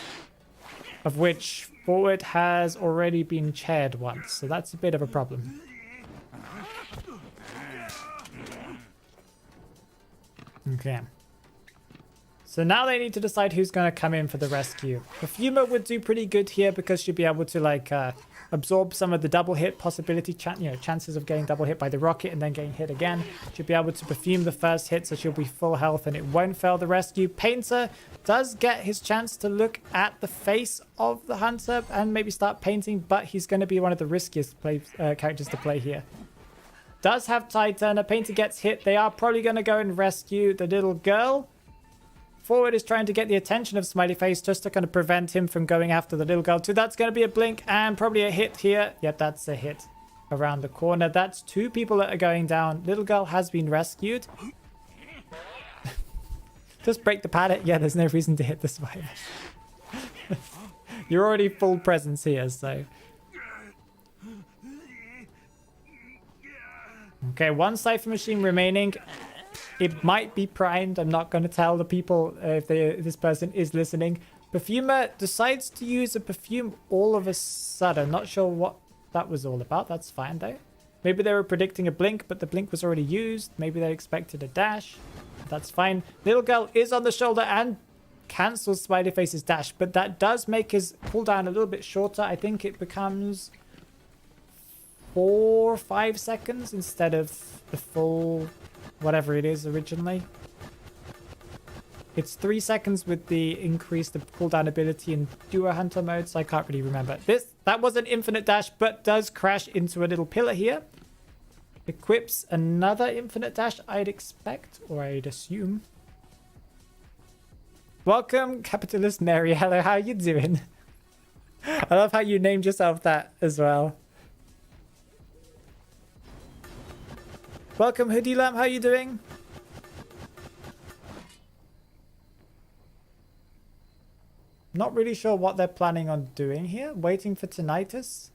Of which forward has already been chaired once. So that's a bit of a problem. Okay. So now they need to decide who's going to come in for the rescue. Perfumer would do pretty good here because she'd be able to like absorb some of the double hit possibility, chances of getting double hit by the rocket and then getting hit again. She'll be able to perfume the first hit so she'll be full health and it won't fail the rescue. Painter does get his chance to look at the face of the hunter and maybe start painting, but he's going to be one of the riskiest characters to play here. Does have Tide Turner. Painter gets hit. They are probably going to go and rescue the little girl. Forward is trying to get the attention of Smiley Face just to kind of prevent him from going after the little girl too. That's going to be a blink and probably a hit here. Yep, that's a hit around the corner. That's 2 people that are going down. Little girl has been rescued. Just break the pallet. Yeah, there's no reason to hit the spider. You're already full presence here, so Okay, one Cypher machine remaining. It might be primed. I'm not going to tell the people if this person is listening. Perfumer decides to use a perfume all of a sudden. Not sure what that was all about. That's fine though. Maybe they were predicting a blink, but the blink was already used. Maybe they expected a dash. That's fine. Little girl is on the shoulder and cancels Smiley Face's dash, but that does make his cooldown a little bit shorter. I think it becomes 4 or 5 seconds instead of the full whatever it is originally. It's 3 seconds with the increased cooldown ability in duo hunter mode, so I can't really remember. That was an infinite dash, but does crash into a little pillar here. Equips another infinite dash, I'd expect, or I'd assume. Welcome, Capitalist Mary. Hello, how you doing? I love how you named yourself that as well. Welcome, Hoodie Lamp. How you doing? Not really sure what they're planning on doing here. Waiting for tinnitus.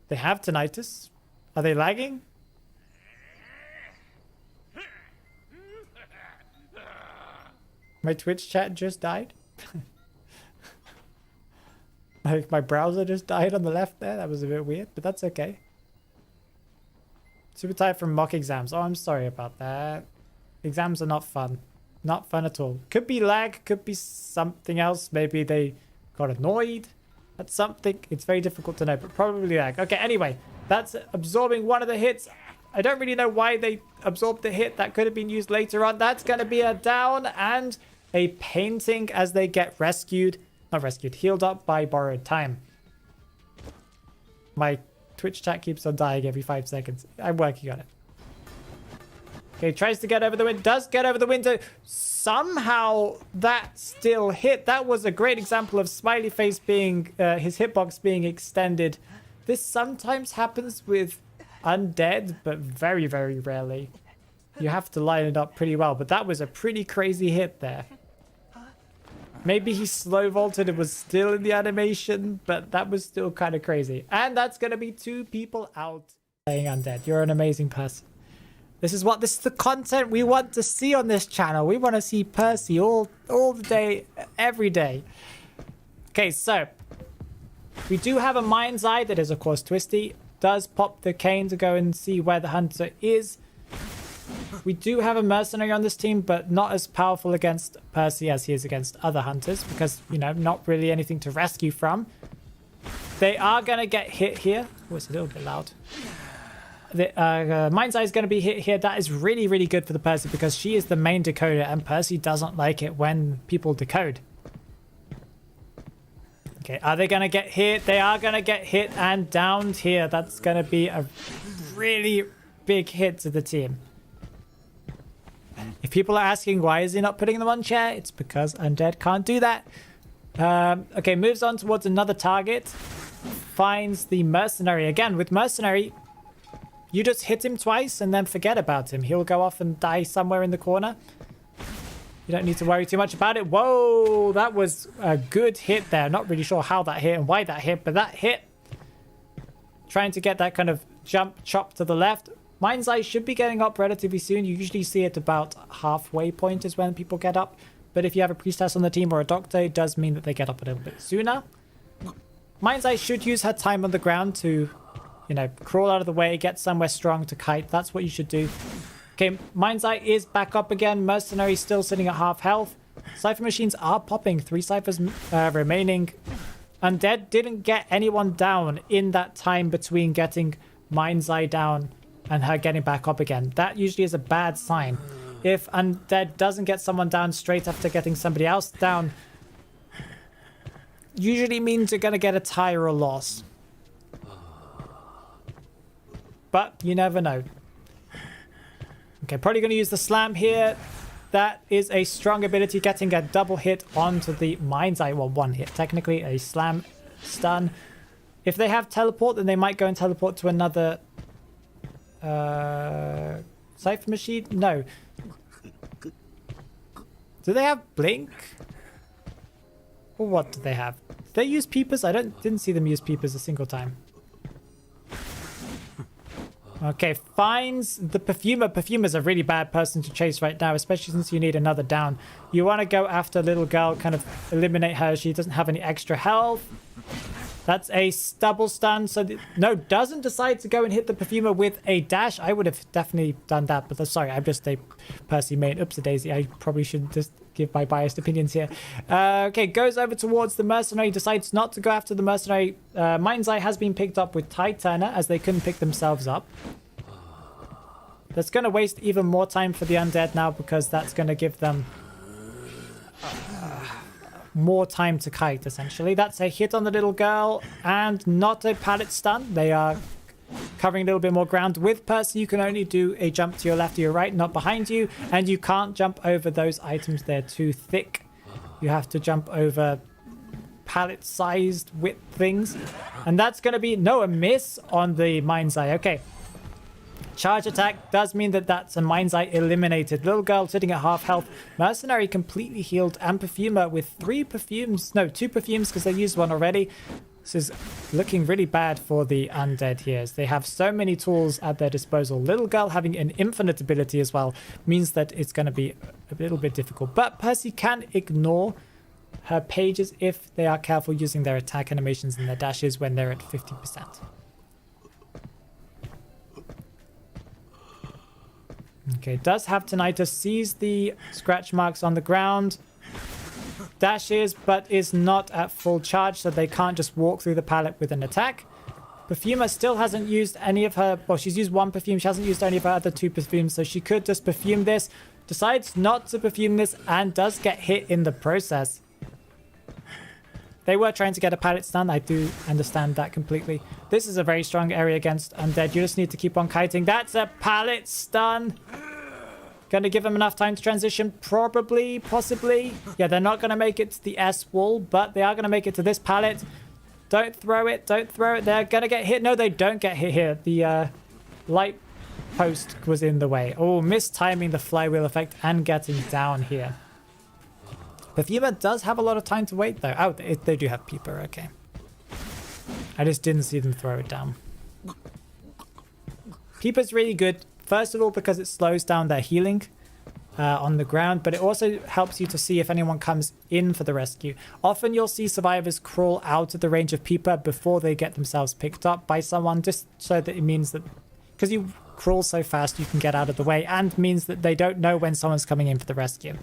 They have tinnitus. Are they lagging? My Twitch chat just died. Like my browser just died on the left there. That was a bit weird, but that's okay. Super tired from mock exams. Oh, I'm sorry about that. Exams are not fun. Not fun at all. Could be lag, could be something else. Maybe they got annoyed at something. It's very difficult to know, but probably lag. Okay, anyway, that's absorbing one of the hits. I don't really know why they absorbed the hit. That could have been used later on. That's going to be a down and a painting as they get rescued. Not rescued, healed up by borrowed time. My Twitch chat keeps on dying every 5 seconds. I'm working on it. Okay, tries to get over the window. Does get over the window. Somehow that still hit. That was a great example of Smiley Face being, his hitbox being extended. This sometimes happens with undead, but very, very rarely. You have to line it up pretty well, but that was a pretty crazy hit there. Maybe he slow vaulted and was still in the animation, but that was still kind of crazy. And that's going to be 2 people out playing undead. You're an amazing person. This is the content we want to see on this channel. We want to see Percy all the day, every day. Okay, so we do have a mind's eye that is, of course, Twisty. Does pop the cane to go and see where the hunter is. We do have a mercenary on this team, but not as powerful against Percy as he is against other hunters because, you know, not really anything to rescue from. They are going to get hit here. Oh, it's a little bit loud. The Mind's Eye is going to be hit here. That is really, really good for the Percy because she is the main decoder and Percy doesn't like it when people decode. Okay, are they going to get hit? They are going to get hit and downed here. That's going to be a really big hit to the team. If people are asking why is he not putting them on chair, it's because Undead can't do that. Okay, moves on towards another target. Finds the Mercenary. Again, with Mercenary, you just hit him twice and then forget about him. He'll go off and die somewhere in the corner. You don't need to worry too much about it. Whoa, that was a good hit there. Not really sure how that hit and why that hit, but that hit. Trying to get that kind of jump chop to the left. Mind's Eye should be getting up relatively soon. You usually see it about halfway point is when people get up. But if you have a priestess on the team or a doctor, it does mean that they get up a little bit sooner. Mind's Eye should use her time on the ground to, you know, crawl out of the way, get somewhere strong to kite. That's what you should do. Okay, Mind's Eye is back up again. Mercenary still sitting at half health. Cypher machines are popping. 3 ciphers remaining. Undead didn't get anyone down in that time between getting Mind's Eye down and her getting back up again. That usually is a bad sign. If Undead doesn't get someone down straight after getting somebody else down, usually means you're going to get a tie or a loss. But you never know. Okay, probably going to use the slam here. That is a strong ability, getting a double hit onto the Mind's Eye. Well, 1 hit. Technically, a slam stun. If they have teleport, then they might go and teleport to another Cypher machine? No. Do they have blink? Or what do they have? Did they use peepers? I didn't see them use peepers a single time. Okay, finds the Perfumer. Perfumer's a really bad person to chase right now, especially since you need another down. You want to go after little girl, kind of eliminate her. She doesn't have any extra health. That's a double stun. So, no, doesn't decide to go and hit the Perfumer with a dash. I would have definitely done that, but sorry, I'm just a Percy main. Oops, a daisy. I probably should just give my biased opinions here. Okay, goes over towards the Mercenary, decides not to go after the Mercenary. Mind's Eye has been picked up with Tide Turner, as they couldn't pick themselves up. That's going to waste even more time for the Undead now, because that's going to give them more time to kite, essentially. That's a hit on the little girl, and not a pallet stun. They are covering a little bit more ground. With Percy, you can only do a jump to your left or your right, not behind you, and you can't jump over those items. They're too thick. You have to jump over pallet-sized width things, and that's going to be a miss on the Mind's Eye. Okay. Charge attack does mean that that's a Mind's Eye eliminated. Little girl sitting at half health. Mercenary completely healed, and Perfumer with 2 perfumes because they used one already. This is looking really bad for the Undead here, as they have so many tools at their disposal. Little girl having an infinite ability as well means that it's going to be a little bit difficult. But Percy can ignore her pages if they are careful using their attack animations and their dashes when they're at 50%. Okay, does have Tinnitus, sees the scratch marks on the ground, dashes, but is not at full charge, so they can't just walk through the pallet with an attack. Perfumer still hasn't used any of her, well, she's used 1 perfume, she hasn't used any of her other 2 perfumes, so she could just perfume this, decides not to perfume this, and does get hit in the process. They were trying to get a pallet stun, I do understand that completely. This is a very strong area against Undead, you just need to keep on kiting. That's a pallet stun! Gonna give them enough time to transition? Probably, possibly. Yeah, they're not gonna make it to the S wall, but they are gonna make it to this pallet. Don't throw it, don't throw it. They're gonna get hit. No, they don't get hit here. The light post was in the way. Oh, mistiming the flywheel effect and getting down here. Perfumer does have a lot of time to wait, though. Oh, they do have Peeper, okay. I just didn't see them throw it down. Peeper's really good. First of all, because it slows down their healing on the ground, but it also helps you to see if anyone comes in for the rescue. Often you'll see survivors crawl out of the range of Peeper before they get themselves picked up by someone, just so that it means that, because you crawl so fast, you can get out of the way, and means that they don't know when someone's coming in for the rescue.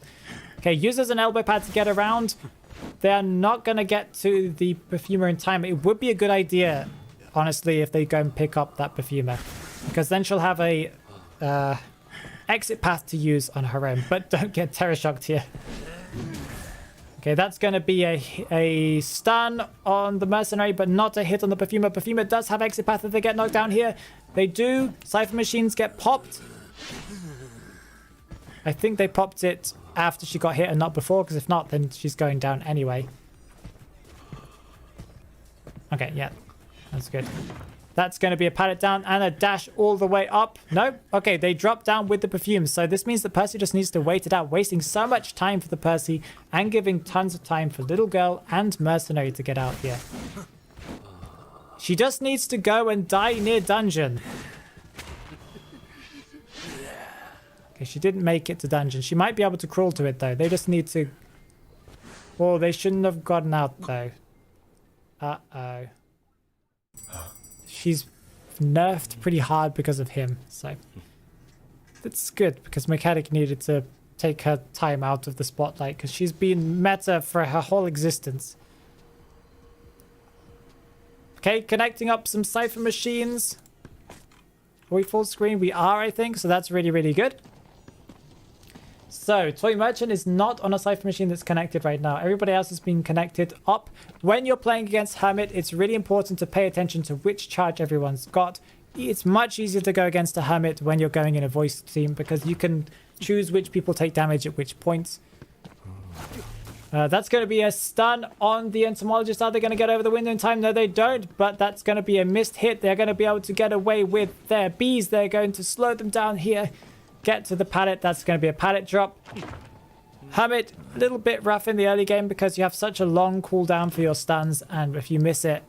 Okay, uses an elbow pad to get around. They're not going to get to the Perfumer in time. It would be a good idea, honestly, if they go and pick up that Perfumer, because then she'll have a exit path to use on her own, but don't get terror shocked here. Okay, that's going to be a stun on the Mercenary, but not a hit on the Perfumer. Perfumer does have exit path if they get knocked down here. They do. Cypher machines get popped. I think they popped it after she got hit and not before, because if not, then she's going down anyway. Okay, yeah, that's good. That's going to be a pallet down and a dash all the way up. No? Okay, they drop down with the perfume. So this means that Percy just needs to wait it out, wasting so much time for the Percy and giving tons of time for little girl and Mercenary to get out here. She just needs to go and die near dungeon. Okay, she didn't make it to dungeon. She might be able to crawl to it, though. They just need to... Well, they shouldn't have gotten out, though. Uh-oh. She's nerfed pretty hard because of him, so... That's good, because Mechanic needed to take her time out of the spotlight, because she's been meta for her whole existence. Okay, connecting up some Cypher machines. Are we full screen? We are, I think, so that's really, really good. So, Toy Merchant is not on a Cypher machine that's connected right now. Everybody else has been connected up. When you're playing against Hermit, it's really important to pay attention to which charge everyone's got. It's much easier to go against a Hermit when you're going in a voice team, because you can choose which people take damage at which points. That's going to be a stun on the Entomologist. Are they going to get over the window in time? No, they don't, but that's going to be a missed hit. They're going to be able to get away with their bees. They're going to slow them down here. Get to the pallet. That's going to be a pallet drop. Hermit, a little bit rough in the early game because you have such a long cooldown for your stuns, and if you miss it,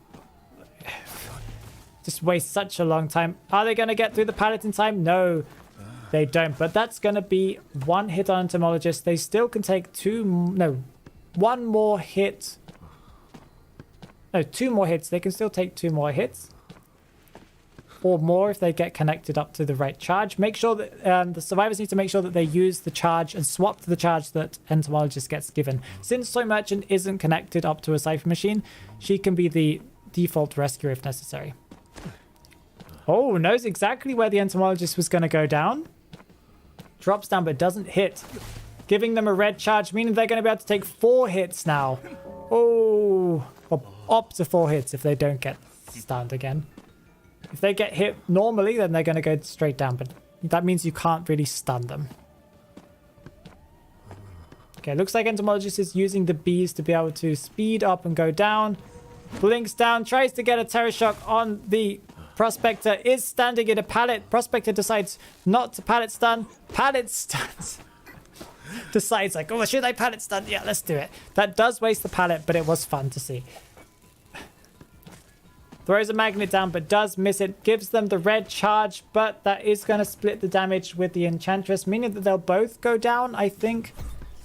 Just waste such a long time. Are they going to get through the pallet in time? No, they don't. But that's going to be one hit on Entomologist. They still can take one more hit. No, 2 more hits. They can still take 2 more hits. Or more if they get connected up to the right charge. Make sure that the survivors need to make sure that they use the charge and swap to the charge that Entomologist gets given. Since Soy Merchant isn't connected up to a Cypher machine, she can be the default rescuer if necessary. Oh, knows exactly where the Entomologist was going to go down. Drops down but doesn't hit. Giving them a red charge, meaning they're going to be able to take 4 hits now. Oh, or up to 4 hits if they don't get stunned again. If they get hit normally, then they're going to go straight down, but that means you can't really stun them. Okay, looks like Entomologist is using the bees to be able to speed up and go down. Blinks down, tries to get a Terror Shock on the Prospector, is standing in a pallet. Prospector decides not to pallet stun. Pallet stuns. Decides like, oh, should I pallet stun? Yeah, let's do it. That does waste the pallet, but it was fun to see. Throws a magnet down, but does miss it. Gives them the red charge, but that is going to split the damage with the Enchantress, meaning that they'll both go down, I think.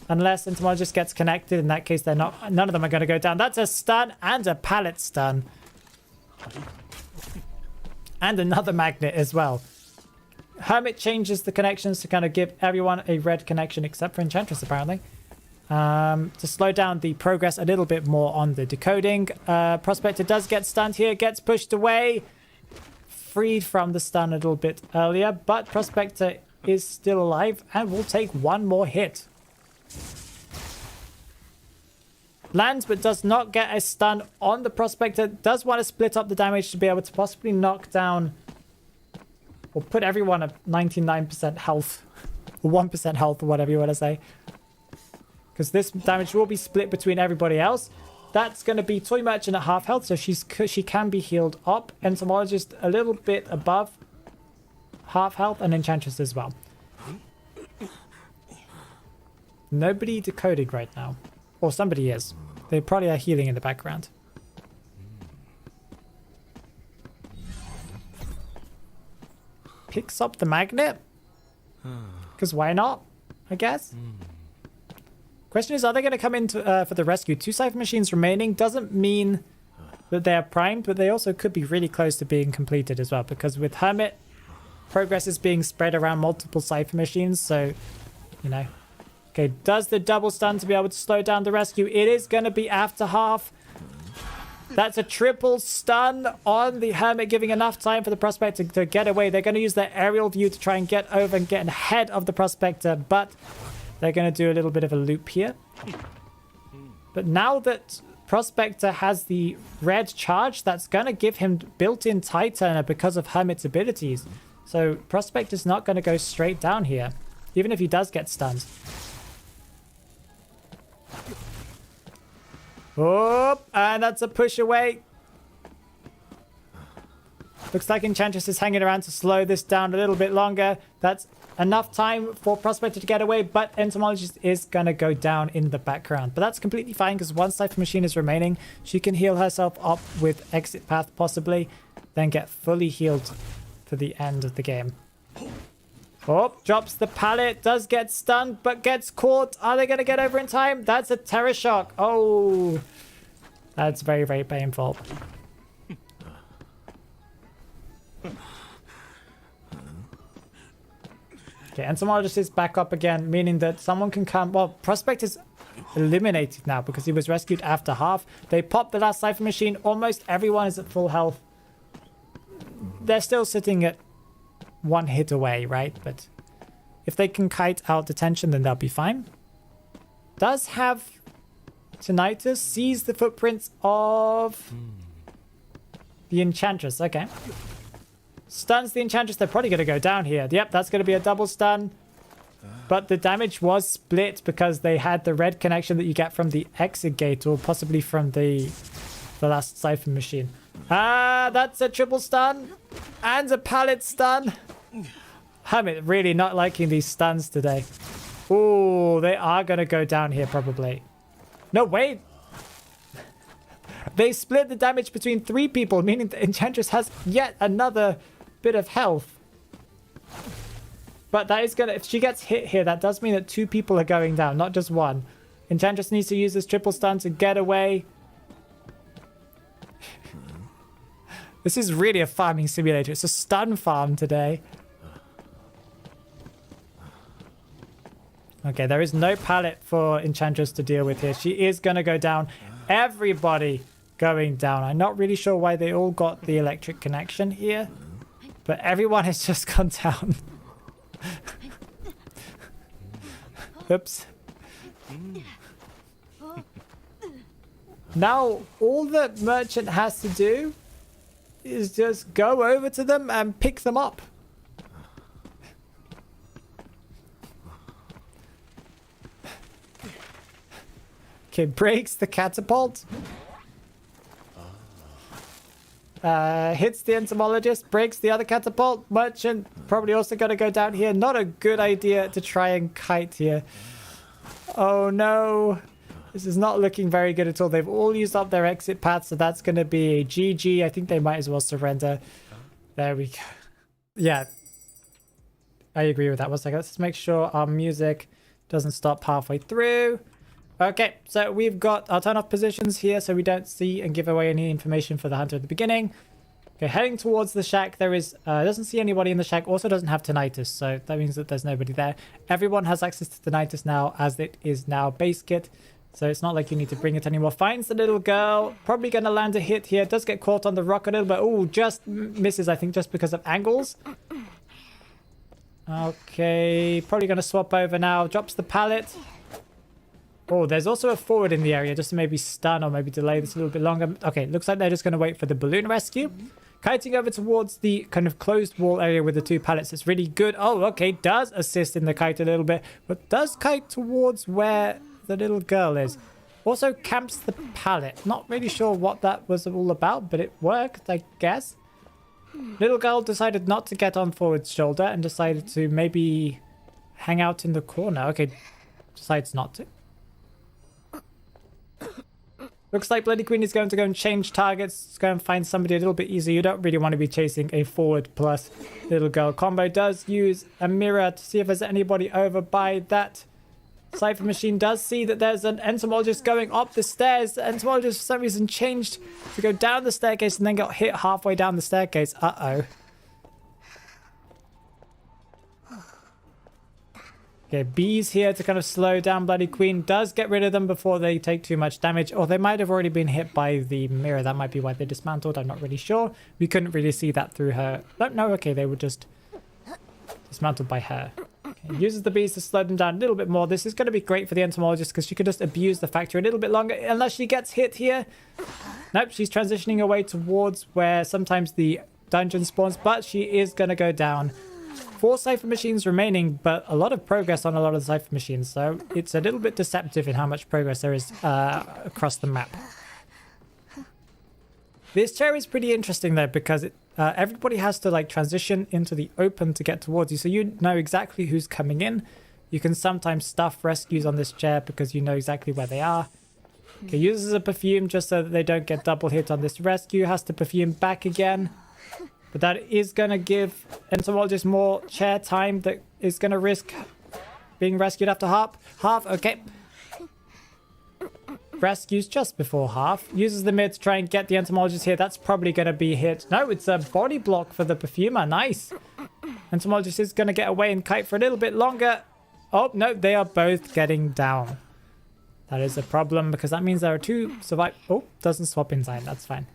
Unless Entomologist gets connected. In that case, they're not. None of them are going to go down. That's a stun and a pallet stun. And another magnet as well. Hermit changes the connections to kind of give everyone a red connection, except for Enchantress, apparently. To slow down the progress a little bit more on the decoding. Prospector does get stunned here, gets pushed away. Freed from the stun a little bit earlier, but Prospector is still alive and will take 1 more hit. Lands but does not get a stun on the Prospector. Does want to split up the damage to be able to possibly knock down or put everyone at 99% health. Or 1% health or whatever you want to say. Because this damage will be split between everybody else. That's going to be Toy Merchant at half health, so she can be healed up. Entomologist a little bit above half health, and Enchantress as well. Nobody decoding right now. Or somebody is. They probably are healing in the background. Picks up the magnet. Because why not? I guess. Question is, are they going to come in for the rescue? 2 Cypher machines remaining doesn't mean that they are primed, but they also could be really close to being completed as well. Because with Hermit, progress is being spread around multiple Cypher machines, so, you know. Okay, does the double stun to be able to slow down the rescue? It is going to be after half. That's a triple stun on the Hermit, giving enough time for the Prospector to get away. They're going to use their aerial view to try and get over and get ahead of the Prospector, but they're going to do a little bit of a loop here. But now that Prospector has the red charge, that's going to give him built-in Tide Turner because of Hermit's abilities. So Prospector's not going to go straight down here, even if he does get stunned. Oh, and that's a push away. Looks like Enchantress is hanging around to slow this down a little bit longer. That's enough time for Prospector to get away, but Entomologist is going to go down in the background. But that's completely fine because one Cypher machine is remaining. She can heal herself up with Exit Path possibly, then get fully healed for the end of the game. Oh, drops the pallet, does get stunned, but gets caught. Are they going to get over in time? That's a Terror Shock. Oh, that's very, very painful. Okay, Entomologist is back up again, meaning that someone can come. Well, Prospect is eliminated now because he was rescued after half. They popped the last Cypher machine. Almost everyone is at full health. They're still sitting at 1 hit away, right? But if they can kite out detention, then they'll be fine. Does have Tinnitus, sees the footprints of the Enchantress. Okay. Stuns the Enchantress. They're probably going to go down here. Yep, that's going to be a double stun. But the damage was split because they had the red connection that you get from the exit gate, or possibly from the last Cypher machine. That's a triple stun and a pallet stun. Hermit really not liking these stuns today. Ooh, they are going to go down here probably. No, wait. They split the damage between 3 people, meaning the Enchantress has yet another bit of health. But that is gonna, if she gets hit here, that does mean that 2 people are going down, not just 1. Enchantress needs to use this triple stun to get away. This is really a farming simulator. It's a stun farm today. Okay, there is no pallet for Enchantress to deal with here. She is going to go down. Everybody going down. I'm not really sure why they all got the electric connection here, but everyone has just gone down. Oops. Now, all the merchant has to do is just go over to them and pick them up. Okay, breaks the catapult. Hits the entomologist, breaks the other catapult. Merchant probably also going to go down here. Not a good idea to try and kite here. Oh no. This is not looking very good at all. They've all used up their exit path, so that's going to be a GG. I think they might as well surrender. There we go. Yeah, I agree with that. One second. Let's make sure our music doesn't stop halfway through. Okay, so we've got our turn off positions here so we don't see and give away any information for the hunter at the beginning. Okay, heading towards the shack. There is, doesn't see anybody in the shack. Also doesn't have tinnitus, so that means that there's nobody there. Everyone has access to tinnitus now as it is now base kit. So it's not like you need to bring it anymore. Finds the little girl. Probably going to land a hit here. Does get caught on the rock a little bit. Oh, just misses, I think, just because of angles. Okay, probably going to swap over now. Drops the pallet. Oh, there's also a forward in the area just to maybe stun or maybe delay this a little bit longer. Okay, looks like they're just going to wait for the balloon rescue. Kiting over towards the kind of closed wall area with the 2 pallets. It's really good. Oh, okay, does assist in the kite a little bit, but does kite towards where the little girl is. Also camps the pallet. Not really sure what that was all about, but it worked, I guess. Little girl decided not to get on forward's shoulder and decided to maybe hang out in the corner. Okay, decides not to. Looks like Bloody Queen is going to go and change targets. Let's go and find somebody a little bit easier. You don't really want to be chasing a forward plus little girl combo. Does use a mirror to see if there's anybody over by that Cypher machine. Does see that there's an entomologist going up the stairs. The entomologist for some reason changed to go down the staircase and then got hit halfway down the staircase. Uh-oh. Okay, bees here to kind of slow down Bloody Queen. Does get rid of them before they take too much damage. Or they might have already been hit by the mirror. That might be why they dismantled. I'm not really sure. We couldn't really see that through her. No, okay, they were just dismantled by her. Okay, uses the bees to slow them down a little bit more. This is going to be great for the entomologist because she could just abuse the factory a little bit longer. Unless she gets hit here. Nope, she's transitioning away towards where sometimes the dungeon spawns. But she is going to go down. 4 Cypher machines remaining, but a lot of progress on a lot of the Cypher machines, so it's a little bit deceptive in how much progress there is across the map. This chair is pretty interesting though, because everybody has to like transition into the open to get towards you, so you know exactly who's coming in. You can sometimes stuff rescues on this chair because you know exactly where they are. Okay, uses a perfume just so that they don't get double hit on this rescue. Has to perfume back again. But that is going to give entomologists more chair time that is going to risk being rescued after half. Okay. Rescues just before half. Uses the mid to try and get the entomologist here. That's probably going to be hit. No, it's a body block for the perfumer. Nice. Entomologist is going to get away and kite for a little bit longer. Oh, no, they are both getting down. That is a problem because that means there are 2 survive. Oh, doesn't swap inside. That's fine.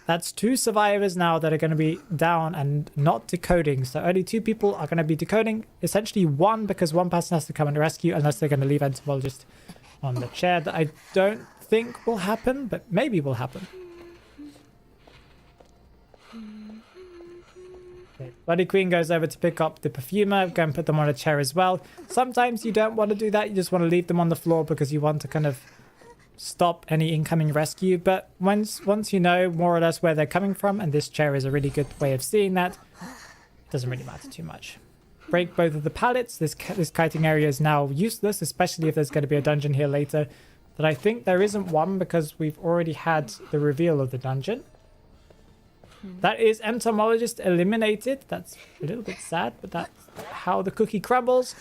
That's 2 survivors now that are going to be down and not decoding. So only 2 people are going to be decoding. Essentially 1 because 1 person has to come and rescue unless they're going to leave entomologist on the chair. That I don't think will happen, but maybe will happen. Okay, Bloody Queen goes over to pick up the perfumer. Go and put them on a chair as well. Sometimes you don't want to do that. You just want to leave them on the floor because you want to kind of stop any incoming rescue, but once you know more or less where they're coming from, and this chair is a really good way of seeing that, it doesn't really matter too much. Break both of the pallets. This kiting area is now useless, especially if there's going to be a dungeon here later. that I think there isn't one because we've already had the reveal of the dungeon. That is entomologist eliminated. That's a little bit sad, but that's how the cookie crumbles.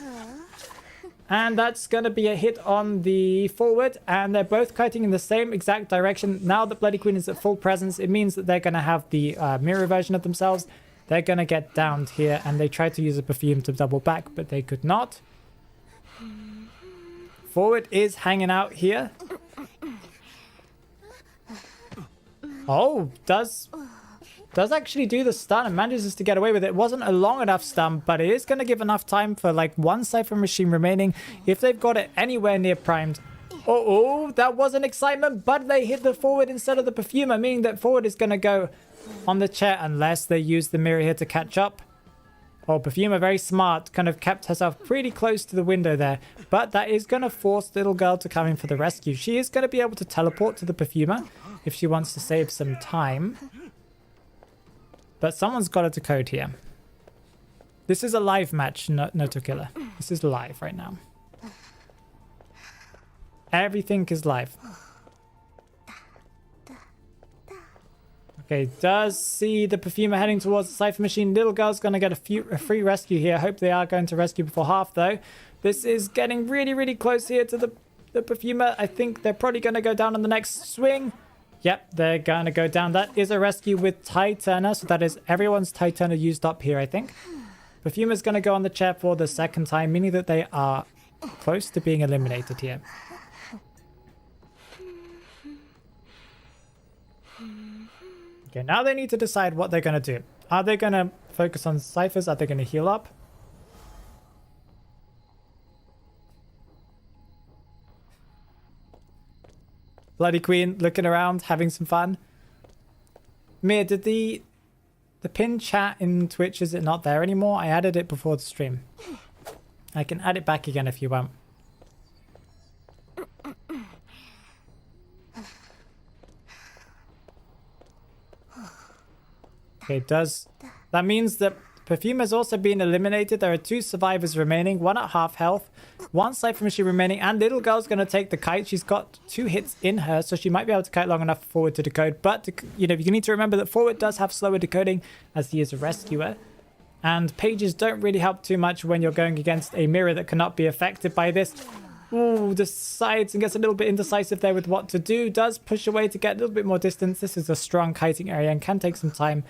And that's going to be a hit on the forward, and they're both kiting in the same exact direction. Now that Bloody Queen is at full presence, it means that they're going to have the mirror version of themselves. They're going to get downed here, and they tried to use a perfume to double back, but they could not. Forward is hanging out here. Oh, does actually do the stun and manages to get away with it. It wasn't a long enough stun, but it is going to give enough time for like one Cypher machine remaining if they've got it anywhere near primed. Oh, that was an excitement, but they hit the forward instead of the perfumer, meaning that forward is going to go on the chair unless they use the mirror here to catch up. Oh, perfumer, very smart, kind of kept herself pretty close to the window there, but that is going to force little girl to come in for the rescue. She is going to be able to teleport to the perfumer if she wants to save some time. But someone's got to decode here. This is a live match, no to killer. This is live right now. Everything is live. Okay, does see the perfumer heading towards the Cypher machine. Little girl's going to get a free rescue here. Hope they are going to rescue before half, though. This is getting really, really close here to the perfumer. I think they're probably going to go down on the next swing. Yep, they're going to go down. That is a rescue with Tie Turner. So that is everyone's Tie Turner used up here, I think. Perfumer's going to go on the chair for the second time, meaning that they are close to being eliminated here. Okay, now they need to decide what they're going to do. Are they going to focus on Cyphers? Are they going to heal up? Bloody Queen looking around, having some fun. Mia, did the pin chat in Twitch, is it not there anymore? I added it before the stream. I can add it back again if you want. Okay, that means that Perfume has also been eliminated. There are 2 survivors remaining, 1 at half health, 1 Cypher machine remaining, and little girl's going to take the kite. She's got 2 hits in her, so she might be able to kite long enough for forward to decode. But, you need to remember that forward does have slower decoding as he is a rescuer. And pages don't really help too much when you're going against a mirror that cannot be affected by this. Ooh, decides and gets a little bit indecisive there with what to do. Does push away to get a little bit more distance. This is a strong kiting area and can take some time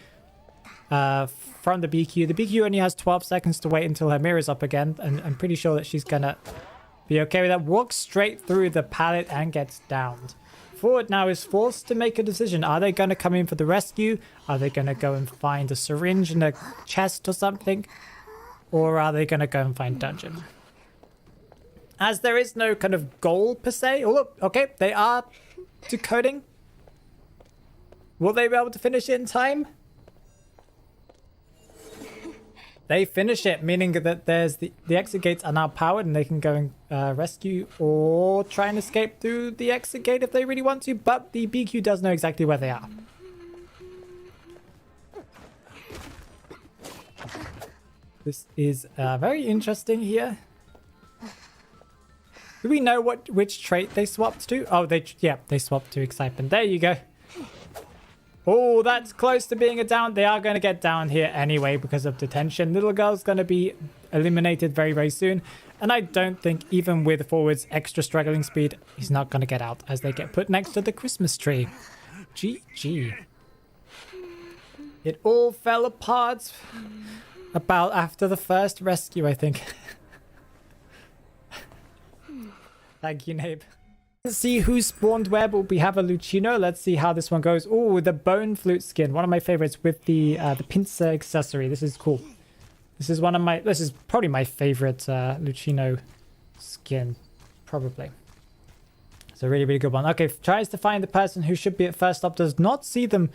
from the BQ. The BQ only has 12 seconds to wait until her mirror's up again, and I'm pretty sure that she's gonna be okay with that. Walks straight through the pallet and gets downed. Forward now is forced to make a decision. Are they gonna come in for the rescue? Are they gonna go and find a syringe in a chest or something? Or are they gonna go and find dungeon? As there is no kind of goal per se. Oh, look, okay, they are decoding. Will they be able to finish it in time? They finish it, meaning that there's the exit gates are now powered and they can go and rescue or try and escape through the exit gate if they really want to, but the BQ does know exactly where they are. This is very interesting here. Do we know which trait they swapped to? Oh, they swapped to excitement. There you go. Oh, that's close to being a down. They are going to get down here anyway because of detention. Little girl's going to be eliminated very, very soon. And I don't think even with forward's extra struggling speed, he's not going to get out as they get put next to the Christmas tree. GG. It all fell apart about after the first rescue, I think. Thank you, Nabe. Let's see who spawned where, but we have a Lucino. Let's see how this one goes. Oh, the bone flute skin, one of my favorites with the pincer accessory. This is cool. This is probably my favorite Lucino skin, probably. It's a really, really good one. Okay, tries to find the person who should be at first stop. Does not see them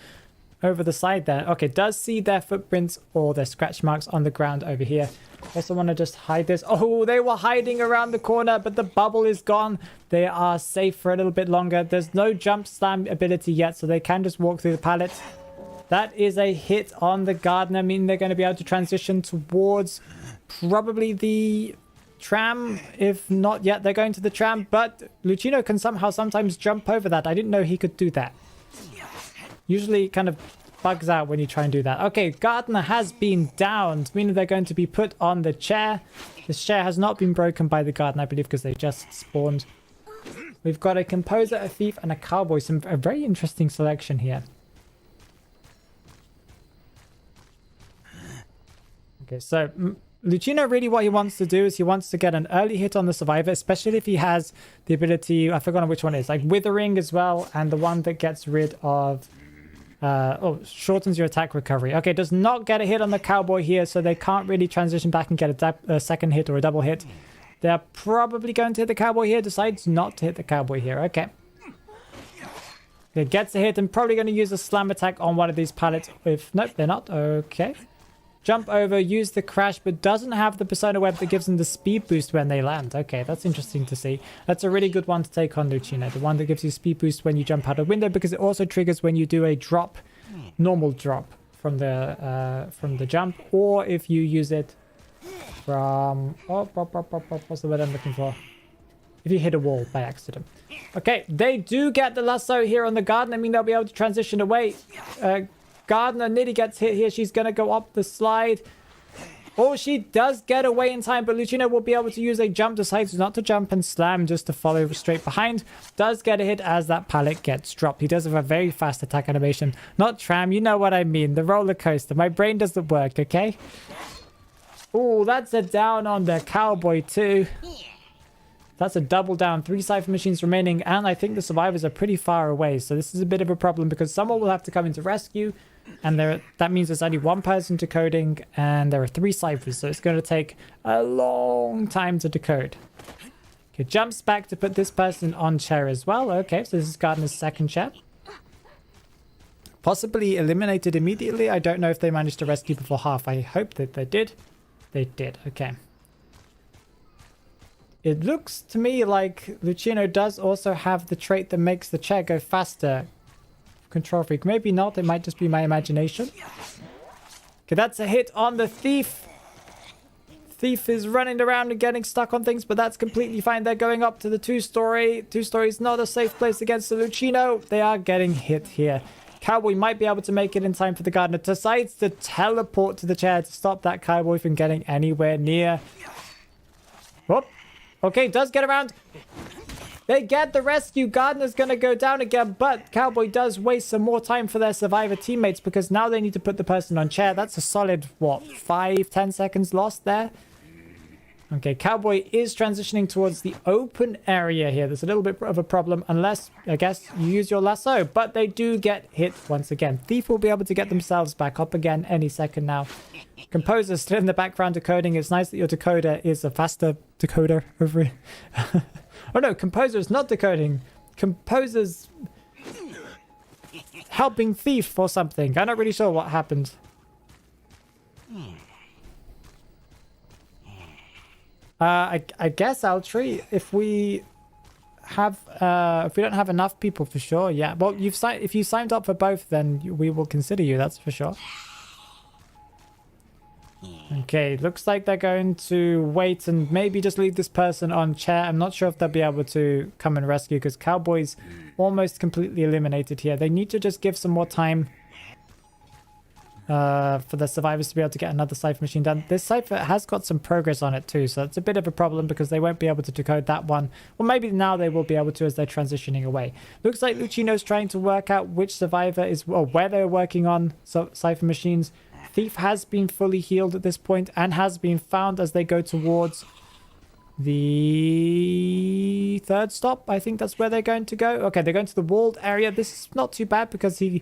over the side there. Okay, does see their footprints or their scratch marks on the ground over here. Also want to just hide this. Oh, they were hiding around the corner, but the bubble is gone. They are safe for a little bit longer. There's no jump slam ability yet, so they can just walk through the pallet. That is a hit on the gardener, meaning they're going to be able to transition towards probably the tram. If not yet, they're going to the tram. But Lucino can somehow sometimes jump over that. I didn't know he could do that. Usually it kind of bugs out when you try and do that. Okay, Gardener has been downed, meaning they're going to be put on the chair. This chair has not been broken by the Gardener, I believe, because they just spawned. We've got a Composer, a Thief, and a Cowboy. A very interesting selection here. Okay, so Lucino, really what he wants to do is he wants to get an early hit on the Survivor, especially if he has the ability, I forgot which one it is, like Withering as well, and the one that gets rid of, shortens your attack recovery. Okay, does not get a hit on the Cowboy here, so they can't really transition back and get a second hit or a double hit. They're probably going to hit the Cowboy here, decides not to hit the Cowboy here. Okay. It gets a hit and probably going to use a slam attack on one of these pallets. If nope, they're not. Okay. Jump over, use the crash, but doesn't have the Persona Web that gives them the speed boost when they land. Okay, that's interesting to see. That's a really good one to take on Lucino. The one that gives you speed boost when you jump out a window, because it also triggers when you do a drop, normal drop from the jump, or if you use it from what's the word I'm looking for? If you hit a wall by accident. Okay, they do get the lasso here on the Garden. I mean, they'll be able to transition away. Gardener nearly gets hit here. She's going to go up the slide. Oh, she does get away in time, but Lucino will be able to use a jump. Decides not to jump and slam, just to follow straight behind. Does get a hit as that pallet gets dropped. He does have a very fast attack animation. Not tram, you know what I mean. The roller coaster. My brain doesn't work, okay? Oh, that's a down on the Cowboy too. That's a double down. 3 Cypher machines remaining, and I think the survivors are pretty far away. So this is a bit of a problem because someone will have to come in to rescue. And that means there's only 1 person decoding, and there are 3 ciphers, so it's going to take a long time to decode. Okay, jumps back to put this person on chair as well. Okay, so this is Gardener's second chair. Possibly eliminated immediately. I don't know if they managed to rescue before half. I hope that they did. They did. Okay. It looks to me like Lucino does also have the trait that makes the chair go faster. Control freak. Maybe not. It might just be my imagination. Okay, that's a hit on the Thief. Thief is running around and getting stuck on things, but that's completely fine. They're going up to the 2-story. 2-story is not a safe place against the Lucino. They are getting hit here. Cowboy might be able to make it in time for the Gardener. Decides to teleport to the chair to stop that Cowboy from getting anywhere near. Whoop. Okay, does get around. They get the rescue. Gardener's going to go down again, but Cowboy does waste some more time for their survivor teammates because now they need to put the person on chair. That's a solid, what, 5-10 seconds lost there? Okay, Cowboy is transitioning towards the open area here. There's a little bit of a problem unless, I guess, you use your lasso, but they do get hit once again. Thief will be able to get themselves back up again any second now. Composer's still in the background decoding. It's nice that your decoder is a faster decoder over here. Oh no, Composer is not decoding. Composer's helping Thief or something. I'm not really sure what happened. I guess Altry, if we don't have enough people for sure, yeah. Well, if you signed up for both, then we will consider you, that's for sure. Okay, looks like they're going to wait and maybe just leave this person on chair. I'm not sure if they'll be able to come and rescue because Cowboy's almost completely eliminated here. They need to just give some more time for the survivors to be able to get another Cypher machine done. This Cypher has got some progress on it too, so it's a bit of a problem because they won't be able to decode that one. Well, maybe now they will be able to as they're transitioning away. Looks like Lucino's trying to work out which survivor is, or where they're working on Cypher machines. Thief has been fully healed at this point and has been found as they go towards the 3rd stop. I think that's where they're going to go. Okay, they're going to the walled area. This is not too bad because he,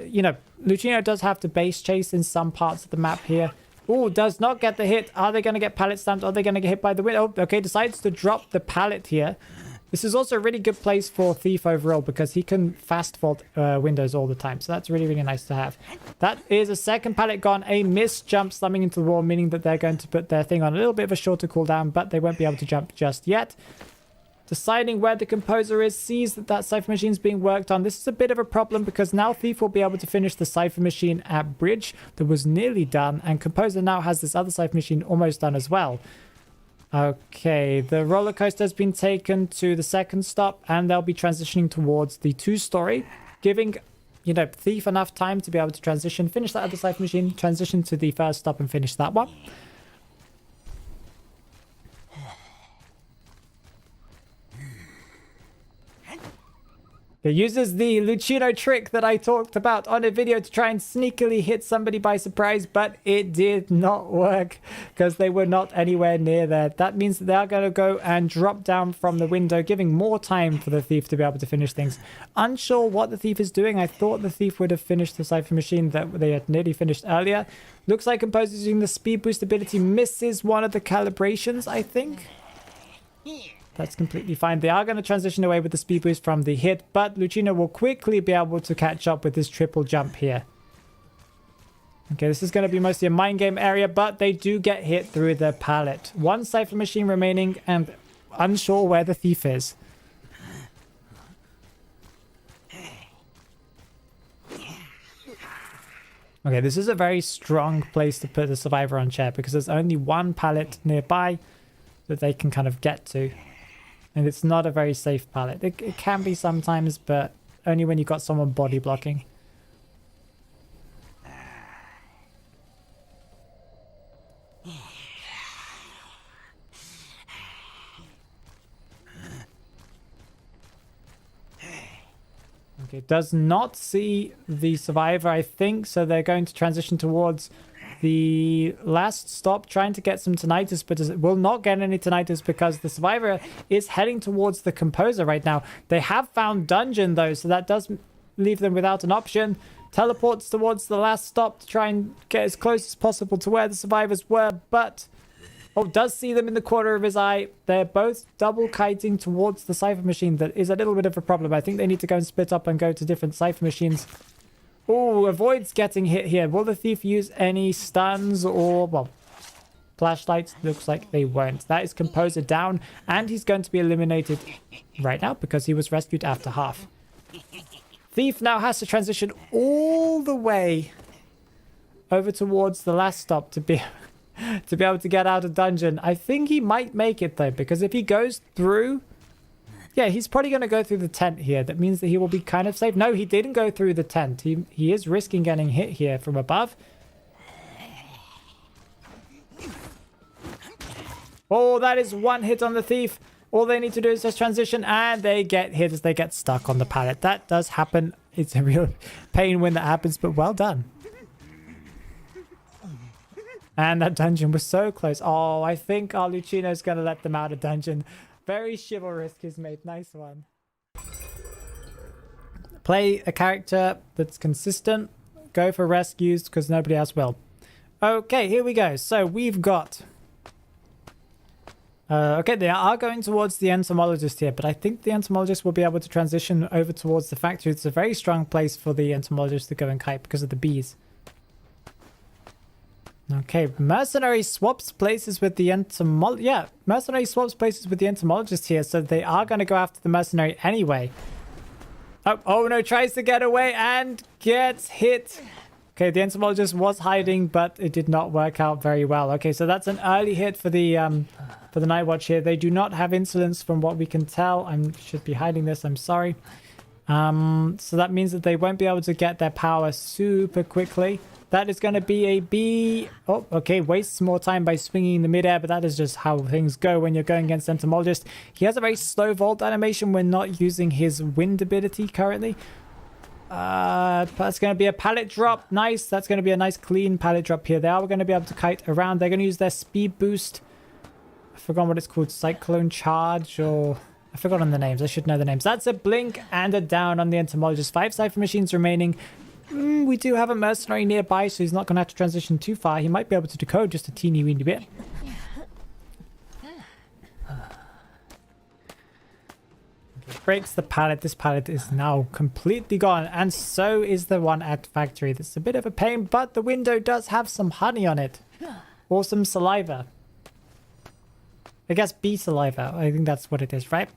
you know, Lucino does have to base chase in some parts of the map here. Oh, does not get the hit. Are they going to get pallet stamped? Are they going to get hit by the wind? Oh, okay, decides to drop the pallet here. This is also a really good place for Thief overall because he can fast vault windows all the time. So that's really, really nice to have. That is a second pallet gone. A missed jump slamming into the wall, meaning that they're going to put their thing on a little bit of a shorter cooldown, but they won't be able to jump just yet. Deciding where the Composer is, sees that Cypher machine is being worked on. This is a bit of a problem because now Thief will be able to finish the Cypher machine at Bridge that was nearly done, and Composer now has this other Cypher machine almost done as well. Okay, the roller coaster has been taken to the second stop, and they'll be transitioning towards the 2-story, giving, you know, Thief enough time to be able to transition, finish that other Cypher machine, transition to the first stop and finish that one. It uses the Lucino trick that I talked about on a video to try and sneakily hit somebody by surprise, but it did not work because they were not anywhere near there. That means that they are going to go and drop down from the window, giving more time for the Thief to be able to finish things. Unsure what the Thief is doing. I thought the Thief would have finished the Cypher machine that they had nearly finished earlier. Looks like Composer using the speed boost ability misses one of the calibrations, I think. That's completely fine. They are going to transition away with the speed boost from the hit, but Lucino will quickly be able to catch up with this triple jump here. Okay, this is going to be mostly a mind game area, but they do get hit through the pallet. One Cypher machine remaining and unsure where the Thief is. Okay, this is a very strong place to put the Survivor on chair because there's only one pallet nearby that they can kind of get to. And it's not a very safe pallet. It can be sometimes, but only when you've got someone body blocking. Okay, does not see the Survivor, I think, so they're going to transition towards the last stop, trying to get some tinnitus, but will not get any tinnitus because the Survivor is heading towards the Composer right now. They have found Dungeon, though, so that does leave them without an option. Teleports towards the last stop to try and get as close as possible to where the Survivors were, but... Oh, does see them in the corner of his eye. They're both double kiting towards the Cypher machine. That is a little bit of a problem. I think they need to go and split up and go to different Cypher machines. Oh, avoids getting hit here. Will the Thief use any stuns or, well, flashlights? Looks like they won't. That is Composer down, and he's going to be eliminated right now because he was rescued after half. Thief now has to transition all the way over towards the last stop to be able to get out of dungeon. I think he might make it, though, because if he goes through... Yeah, he's probably going to go through the tent here. That means that he will be kind of safe. No, he didn't go through the tent. He is risking getting hit here from above. Oh, that is one hit on the Thief. All they need to do is just transition, and they get hit as they get stuck on the pallet. That does happen. It's a real pain when that happens, but well done. And that dungeon was so close. Oh, I think our Lucino's going to let them out of dungeon. Very chivalrous, his mate. Nice one. Play a character that's consistent. Go for rescues because nobody else will. Okay, here we go. So we've got... okay, they are going towards the entomologist here, but I think the entomologist will be able to transition over towards the factory. It's a very strong place for the entomologist to go and kite because of the bees. Okay, Mercenary swaps places with the entomologist. Yeah, Mercenary swaps places with the entomologist here, so they are going to go after the Mercenary anyway. Oh no, tries to get away and gets hit. Okay, the entomologist was hiding, but it did not work out very well. Okay, so that's an early hit for the Night Watch here. They do not have insolence from what we can tell. I should be hiding this, I'm sorry. So that means that they won't be able to get their power super quickly. That is going to be a B. Oh, okay. Wastes more time by swinging in the midair, but that is just how things go when you're going against Entomologist. He has a very slow vault animation when not using his wind ability currently. That's going to be a pallet drop. Nice. That's going to be a nice clean pallet drop here. They are going to be able to kite around. They're going to use their speed boost. I forgot what it's called. Cyclone charge or... I forgot on the names. I should know the names. That's a blink and a down on the Entomologist. 5 Cypher machines remaining. We do have a Mercenary nearby, so he's not going to have to transition too far. He might be able to decode just a teeny weeny bit. Breaks the pallet. This pallet is now completely gone, and so is the one at factory. This is a bit of a pain, but the window does have some honey on it. Or some saliva. I guess bee saliva. I think that's what it is, right?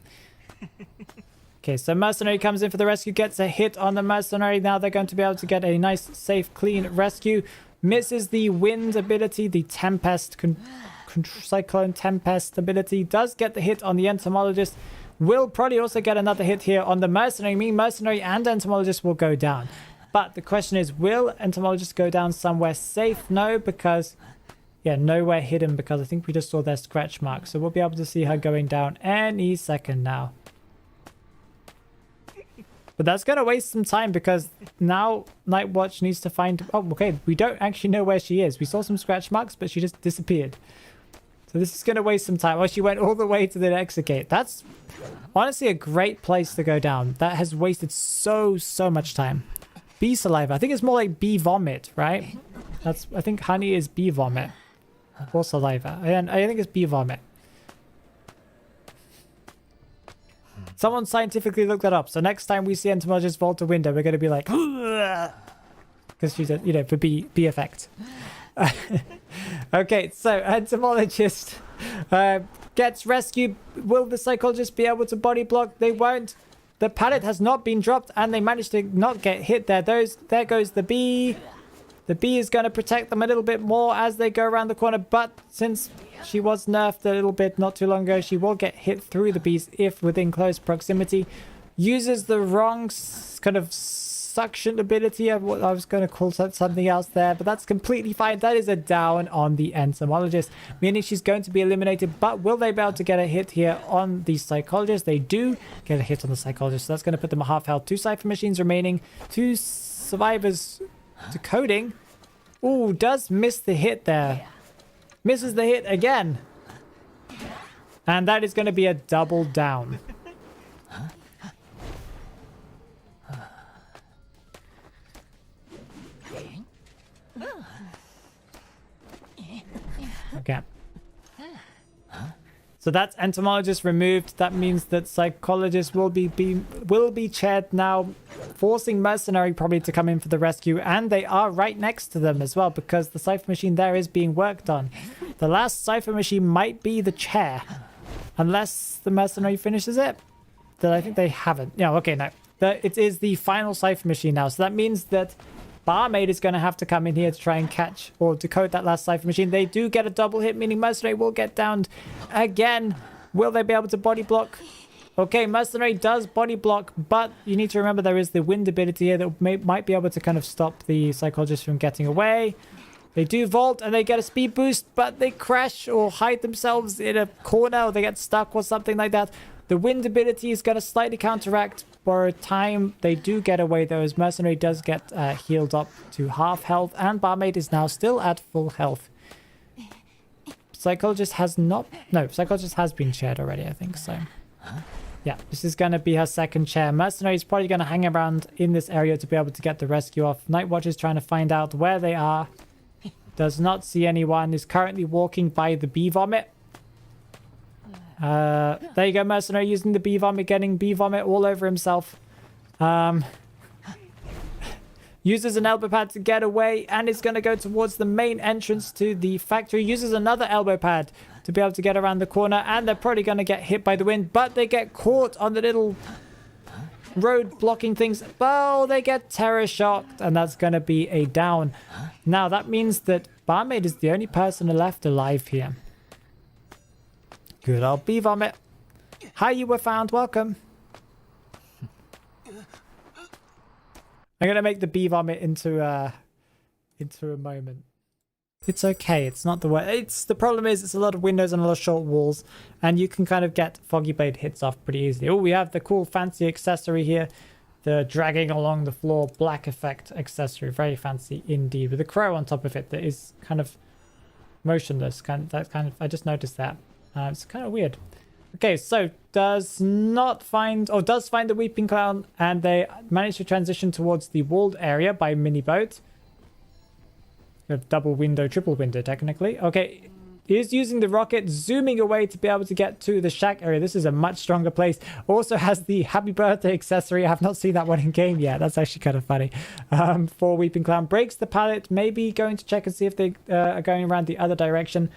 Okay, so Mercenary comes in for the rescue, gets a hit on the Mercenary. Now they're going to be able to get a nice, safe, clean rescue. Misses the wind ability, the Tempest Cyclone Tempest ability does get the hit on the entomologist. Will probably also get another hit here on the mercenary. Mercenary and entomologist will go down. But the question is, will entomologist go down somewhere safe? No, because... yeah, nowhere hidden, because I think we just saw their scratch mark. So we'll be able to see her going down any second now. But that's going to waste some time, because now Nightwatch needs to find... oh, okay, we don't actually know where she is. We saw some scratch marks, but she just disappeared. So this is going to waste some time. Oh, she went all the way to the Execate. That's honestly a great place to go down. That has wasted so much time. Bee saliva. I think it's more like bee vomit, right? That's... I think honey is bee vomit. Or saliva. And I think it's bee vomit. Someone scientifically looked that up. So next time we see entomologist vault a window, we're going to be like... because she's a, you know, for bee effect. Okay, so entomologist gets rescued. Will the psychologist be able to body block? They won't. The pallet has not been dropped, and they managed to not get hit there. There goes the bee. The bee is going to protect them a little bit more as they go around the corner, but since she was nerfed a little bit not too long ago, she will get hit through the bees if within close proximity. Uses the wrong kind of suction ability. I was going to call something else there, but that's completely fine. That is a down on the entomologist, meaning she's going to be eliminated. But will they be able to get a hit here on the psychologist? They do get a hit on the psychologist, so that's going to put them at half health. 2 cipher machines remaining, 2 survivors decoding. Ooh, does miss the hit there. Misses the hit again. And that is going to be a double down. Okay. So that's entomologist removed. That means that psychologist will be chaired now, forcing mercenary probably to come in for the rescue. And they are right next to them as well, because the cipher machine there is being worked on. The last cipher machine might be the chair, unless the mercenary finishes it. That I think they haven't. Yeah, okay, no. It is the final cipher machine now. So that means that Barmaid is going to have to come in here to try and catch or decode that last cipher machine. They do get a double hit, meaning mercenary will get downed again. Will they be able to body block? Okay, mercenary does body block, but you need to remember there is the wind ability here that might be able to kind of stop the psychologist from getting away. They do vault and they get a speed boost, but they crash or hide themselves in a corner, or they get stuck or something like that. The wind ability is going to slightly counteract. For a time, they do get away though, as mercenary does get healed up to half health, and Barmaid is now still at full health. Psychologist has not... no, psychologist has been chaired already, I think so. Yeah, this is going to be her second chair. Mercenary is probably going to hang around in this area to be able to get the rescue off. Nightwatch is trying to find out where they are. Does not see anyone. Is currently walking by the bee vomit. There you go, mercenary using the bee vomit, getting bee vomit all over himself. Uses an elbow pad to get away, and is going to go towards the main entrance to the factory. Uses another elbow pad to be able to get around the corner, and they're probably going to get hit by the wind, but they get caught on the little road blocking things. Oh, they get terror shocked, and that's going to be a down. Now that means that Barmaid is the only person left alive here. Good old bee vomit. Hi, you were found. Welcome. I'm gonna make the bee vomit into a moment. It's okay. It's not the way. The problem is it's a lot of windows and a lot of short walls, and you can kind of get foggy blade hits off pretty easily. Oh, we have the cool fancy accessory here, the dragging along the floor black effect accessory. Very fancy indeed, with a crow on top of it that is kind of motionless. I just noticed that. It's kind of weird. Okay, so does find the Weeping Clown, and they manage to transition towards the walled area by mini boat. Double window, triple window, technically. Okay, he is using the rocket, zooming away to be able to get to the shack area. This is a much stronger place. Also has the happy birthday accessory. I have not seen that one in game yet. That's actually kind of funny. For Weeping Clown, breaks the pallet. Maybe going to check and see if they are going around the other direction.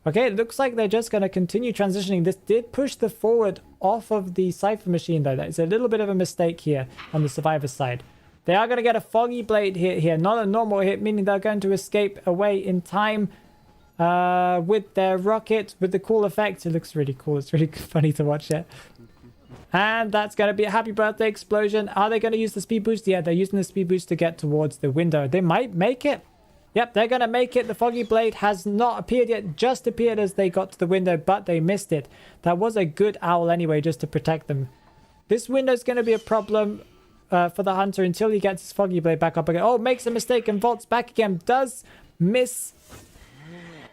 Okay, it looks like they're just going to continue transitioning. This did push the forward off of the cipher machine, though. That is a little bit of a mistake here on the survivor side. They are going to get a foggy blade hit here, not a normal hit, meaning they're going to escape away in time. with their rocket, with the cool effects. It looks really cool. It's really funny to watch it. And that's going to be a happy birthday explosion. Are they going to use the speed boost? Yeah, they're using the speed boost to get towards the window. They might make it. Yep, they're going to make it. The foggy blade has not appeared yet, just appeared as they got to the window, but they missed it. That was a good owl anyway, just to protect them. This window is going to be a problem for the hunter until he gets his foggy blade back up again. Oh, makes a mistake and vaults back again. Does miss.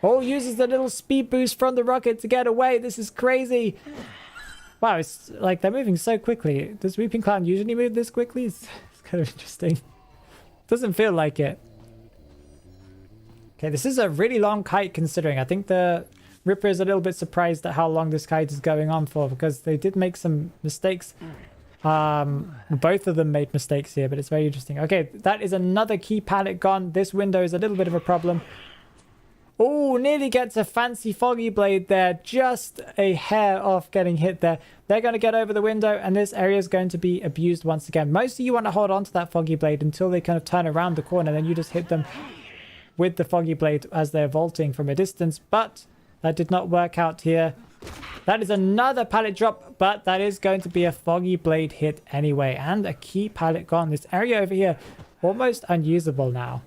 Oh, uses the little speed boost from the rocket to get away. This is crazy. Wow, it's like they're moving so quickly. Does Weeping Clown usually move this quickly? It's kind of interesting. Doesn't feel like it. Okay, this is a really long kite considering. I think the Ripper is a little bit surprised at how long this kite is going on for because they did make some mistakes. Both of them made mistakes here, but it's very interesting. Okay, that is another key pallet gone. This window is a little bit of a problem. Oh, nearly gets a fancy foggy blade there. Just a hair off getting hit there. They're going to get over the window, and this area is going to be abused once again. Most of you want to hold on to that foggy blade until they kind of turn around the corner, then you just hit them with the foggy blade as they're vaulting from a distance, but that did not work out here. That is another pallet drop, but that is going to be a foggy blade hit anyway, and a key pallet gone. This area over here almost unusable now.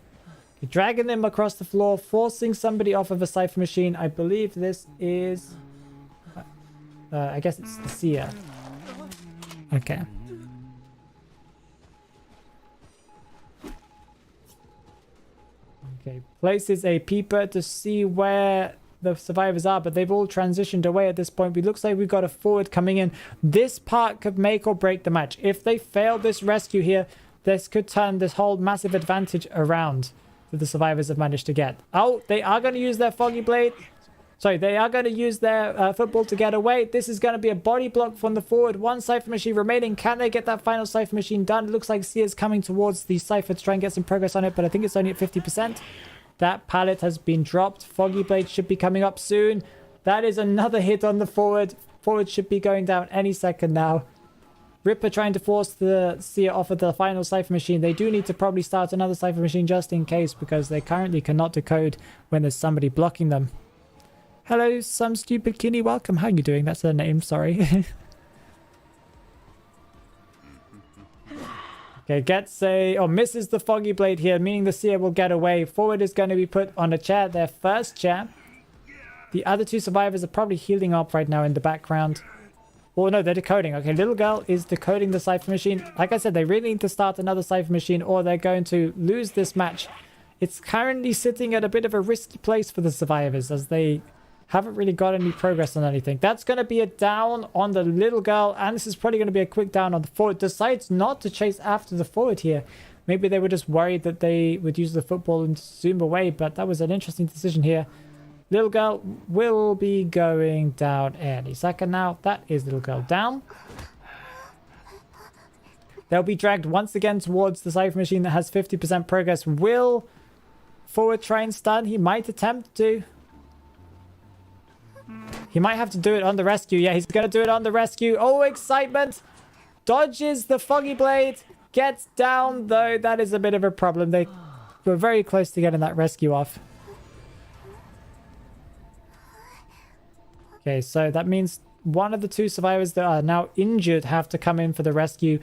You're dragging them across the floor, forcing somebody off of a cipher machine. I believe this is I guess it's the seer. Okay. Okay, places a peeper to see where the survivors are, but they've all transitioned away at this point. It looks like we've got a forward coming in. This part could make or break the match. If they fail this rescue here, this could turn this whole massive advantage around that the survivors have managed to get. Oh, they are going to use their foggy blade. Sorry, they are going to use their football to get away. This is going to be a body block from the forward. One cipher machine remaining. Can they get that final cipher machine done? It looks like Seer's coming towards the cipher to try and get some progress on it, but I think it's only at 50%. That pallet has been dropped. Foggy blade should be coming up soon. That is another hit on the forward. Forward should be going down any second now. Ripper trying to force the Seer off of the final cipher machine. They do need to probably start another cipher machine just in case, because they currently cannot decode when there's somebody blocking them. Hello, some stupid Kinney. Welcome. How are you doing? That's their name. Sorry. Okay, gets a... or misses the foggy blade here, meaning the Seer will get away. Forward is going to be put on a chair, their first chair. The other two survivors are probably healing up right now in the background. Oh, no, they're decoding. Okay, little girl is decoding the cipher machine. Like I said, they really need to start another cipher machine or they're going to lose this match. It's currently sitting at a bit of a risky place for the survivors as they haven't really got any progress on anything. That's going to be a down on the little girl, and this is probably going to be a quick down on the forward. Decides not to chase after the forward here. Maybe they were just worried that they would use the football and zoom away, but that was an interesting decision here. Little girl will be going down any second now. That is little girl down. They'll be dragged once again towards the cipher machine that has 50% progress. Will forward try and stun? He might attempt to. He might have to do it on the rescue. Yeah, he's going to do it on the rescue. Oh, excitement. Dodges the foggy blade. Gets down, though. That is a bit of a problem. They were very close to getting that rescue off. Okay, so that means one of the two survivors that are now injured have to come in for the rescue.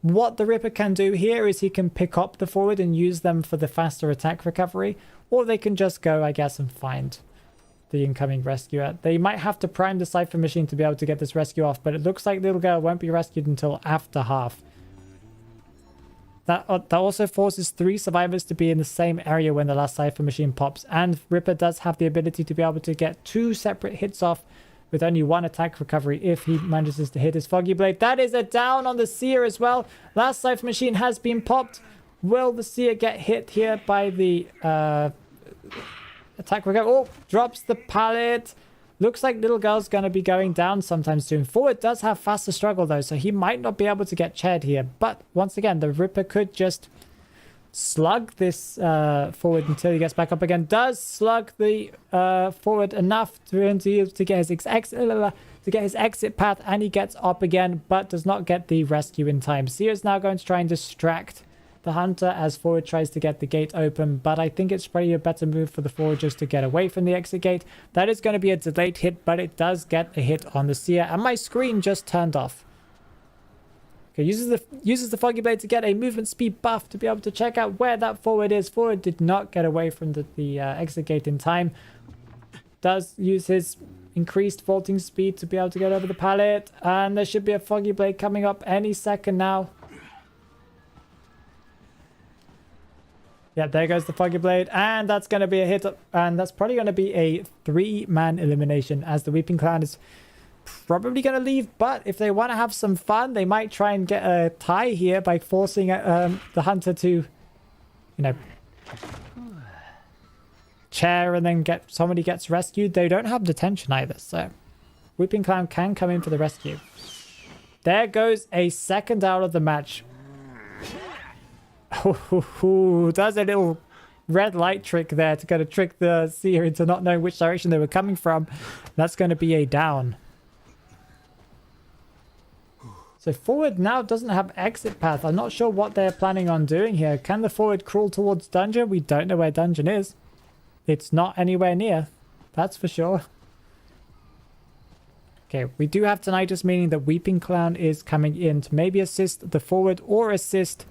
What the Ripper can do here is he can pick up the forward and use them for the faster attack recovery. Or they can just go, I guess, and find the incoming rescuer. They might have to prime the cipher machine to be able to get this rescue off, but it looks like little girl won't be rescued until after half. That also forces 3 survivors to be in the same area when the last cipher machine pops, and Ripper does have the ability to be able to get 2 separate hits off with only 1 attack recovery if he manages to hit his foggy blade. That is a down on the Seer as well. Last cipher machine has been popped. Will the Seer get hit here by the attack recovery? Oh, drops the pallet. Looks like little girl's going to be going down sometime soon. Forward does have faster struggle though, so he might not be able to get chaired here. But once again, the Ripper could just slug this forward until he gets back up again. Does slug the forward enough to get his exit path, and he gets up again, but does not get the rescue in time. Seer is now going to try and distract the hunter as forward tries to get the gate open, but I think it's probably a better move for the forward just to get away from the exit gate. That is going to be a delayed hit, but it does get a hit on the seer, and my screen just turned off. Okay, uses the foggy blade to get a movement speed buff to be able to check out where that forward is. Forward did not get away from the exit gate in time. Does use his increased vaulting speed to be able to get over the pallet, and there should be a foggy blade coming up any second now. Yeah, there goes the foggy blade, and that's going to be a hit, and that's probably going to be a 3-man elimination, as the Weeping Clown is probably going to leave. But if they want to have some fun, they might try and get a tie here by forcing the hunter to, you know, chair, and then somebody gets rescued. They don't have detention either, so Weeping Clown can come in for the rescue. There goes a second out of the match. Does a little red light trick there to kind of trick the seer into not knowing which direction they were coming from. That's going to be a down. So forward now doesn't have exit path. I'm not sure what they're planning on doing here. Can the forward crawl towards dungeon? We don't know where dungeon is. It's not anywhere near. That's for sure. Okay, we do have tinnitus, meaning that Weeping Clown is coming in to maybe assist the forward or assist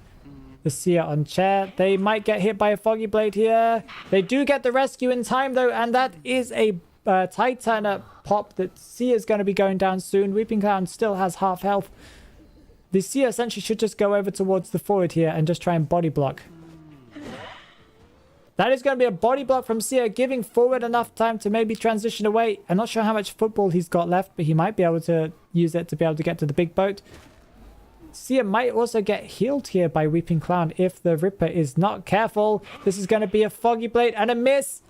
the seer on chair. They might get hit by a foggy blade here. They do get the rescue in time though, and that is a tide turner pop. That seer is going to be going down soon. Weeping Clown still has half health. The seer essentially should just go over towards the forward here and just try and body block. That is going to be a body block from seer, giving forward enough time to maybe transition away. I'm not sure how much football he's got left, but he might be able to use it to be able to get to the big boat. Seer might also get healed here by Weeping Clown if the Ripper is not careful. This is going to be a foggy blade and a miss.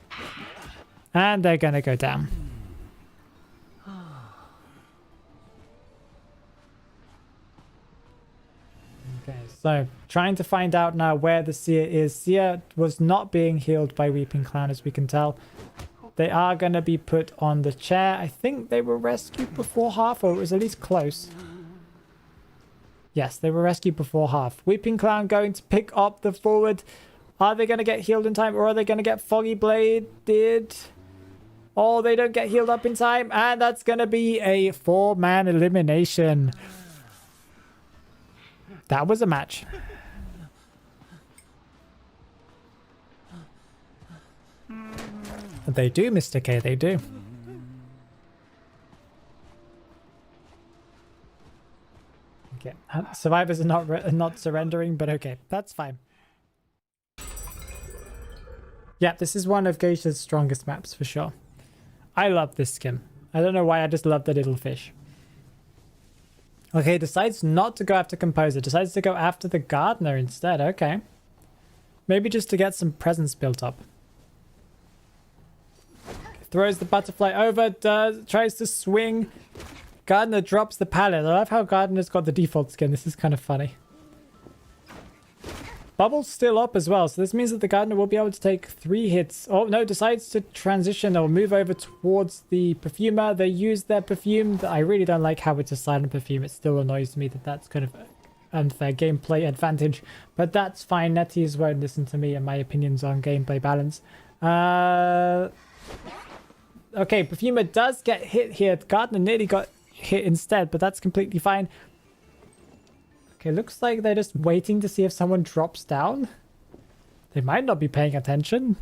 And they're going to go down. Okay, so trying to find out now where the seer is. Seer was not being healed by Weeping Clown, as we can tell. They are going to be put on the chair. I think they were rescued before half, or it was at least close. Yes, they were rescued before half. Weeping Clown going to pick up the forward. Are they going to get healed in time, or are they going to get foggy bladed? Oh, they don't get healed up in time, and that's going to be a 4-man elimination. That was a match. They do, Mr. K, they do. Okay, survivors are not surrendering, but okay, that's fine. Yeah, this is one of Geisha's strongest maps for sure. I love this skin. I don't know why, I just love the little fish. Okay, decides not to go after Composer. Decides to go after the Gardener instead. Okay. Maybe just to get some presence built up. Throws the butterfly over. Tries to swing. Gardener drops the pallet. I love how Gardener's got the default skin. This is kind of funny. Bubble's still up as well, so this means that the Gardener will be able to take 3 hits. Oh, no, decides to transition or move over towards the Perfumer. They use their Perfume. I really don't like how it's a silent Perfume. It still annoys me that that's kind of unfair gameplay advantage. But that's fine. Netties won't listen to me and my opinions on gameplay balance. Okay, Perfumer does get hit here. Gardener nearly got hit instead, but that's completely fine. Okay, looks like they're just waiting to see if someone drops down. They might not be paying attention.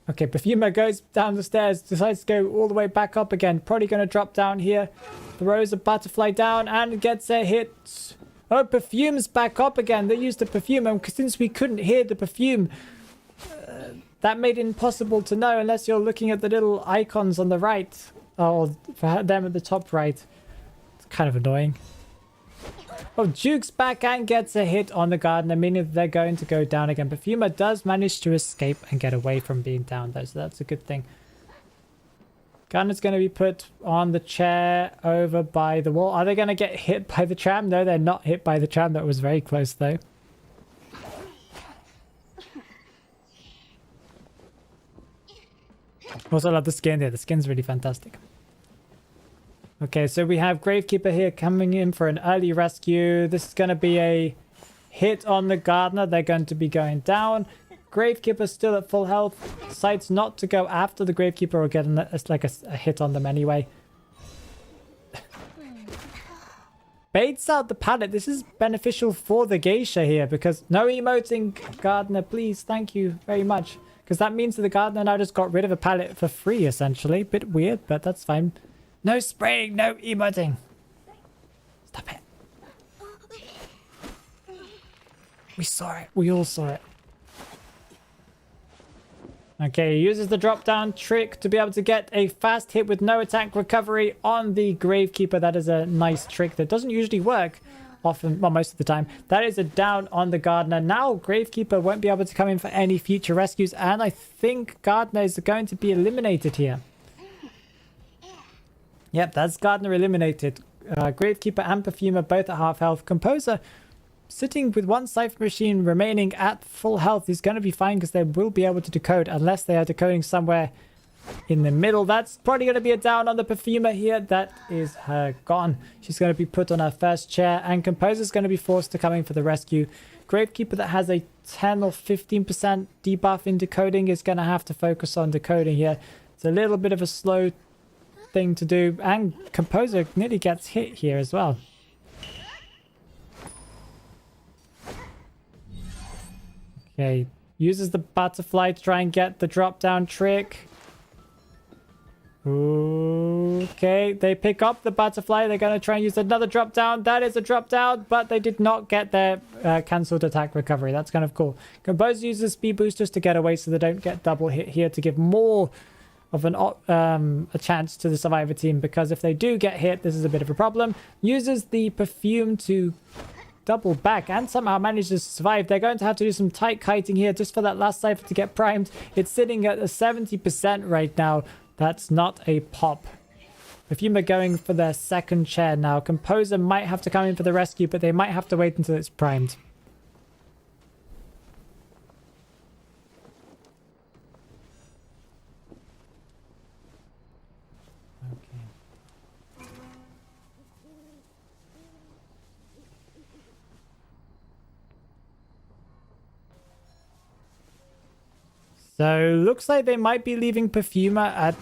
Okay, Perfumer goes down the stairs, decides to go all the way back up again. Probably going to drop down here. Throws a butterfly down and gets a hit. Oh, Perfume's back up again. They used the Perfume, and since we couldn't hear the Perfume, that made it impossible to know unless you're looking at the little icons on the right. Or for them at the top right. It's kind of annoying. Oh, Duke's back and gets a hit on the Gardener, meaning that they're going to go down again. Perfumer does manage to escape and get away from being down though, so that's a good thing. Gardener's going to be put on the chair over by the wall. Are they going to get hit by the tram? No, they're not hit by the tram. That was very close though. Also love the skin here. The skin's really fantastic. Okay, so we have Gravekeeper here coming in for an early rescue. This is going to be a hit on the gardener, they're going to be going down. Gravekeeper still at full health. Decides not to go after the Gravekeeper or get a hit on them anyway. Baits out the pallet. This is beneficial for the geisha here because no emoting, gardener, please. Thank you very much. Because that means that the gardener now just got rid of a pallet for free, essentially. Bit weird, but that's fine. No spraying, no emoting. Stop it. We saw it. We all saw it. Okay, he uses the drop down trick to be able to get a fast hit with no attack recovery on the Gravekeeper. That is a nice trick that doesn't usually work often, well, most of the time. That is a down on the Gardener. Now Gravekeeper won't be able to come in for any future rescues, and I think Gardener is going to be eliminated here. Yep, that's Gardener eliminated. Gravekeeper and Perfumer both at half health. Composer sitting with one Cypher machine remaining at full health is going to be fine because they will be able to decode unless they are decoding somewhere in the middle. That's probably going to be a down on the Perfumer here. That is her gone. She's going to be put on her first chair, and Composer's going to be forced to come in for the rescue. Gravekeeper that has a 10 or 15% debuff in decoding is going to have to focus on decoding here. It's a little bit of a slow thing to do, and Composer nearly gets hit here as well. Okay, uses the butterfly to try and get the drop down trick. Okay, they pick up the butterfly. They're going to try and use another drop down. That is a drop down, but they did not get their cancelled attack recovery. That's kind of cool. Composer uses speed boosters to get away so they don't get double hit here to give more of a chance to the survivor team, because if they do get hit, this is a bit of a problem. Uses the perfume to double back and somehow manages to survive. They're going to have to do some tight kiting here just for that last Cypher to get primed. It's sitting at a 70% right now. That's not a pop. Perfume are going for their second chair now. Composer might have to come in for the rescue, but they might have to wait until it's primed. So looks like they might be leaving Perfumer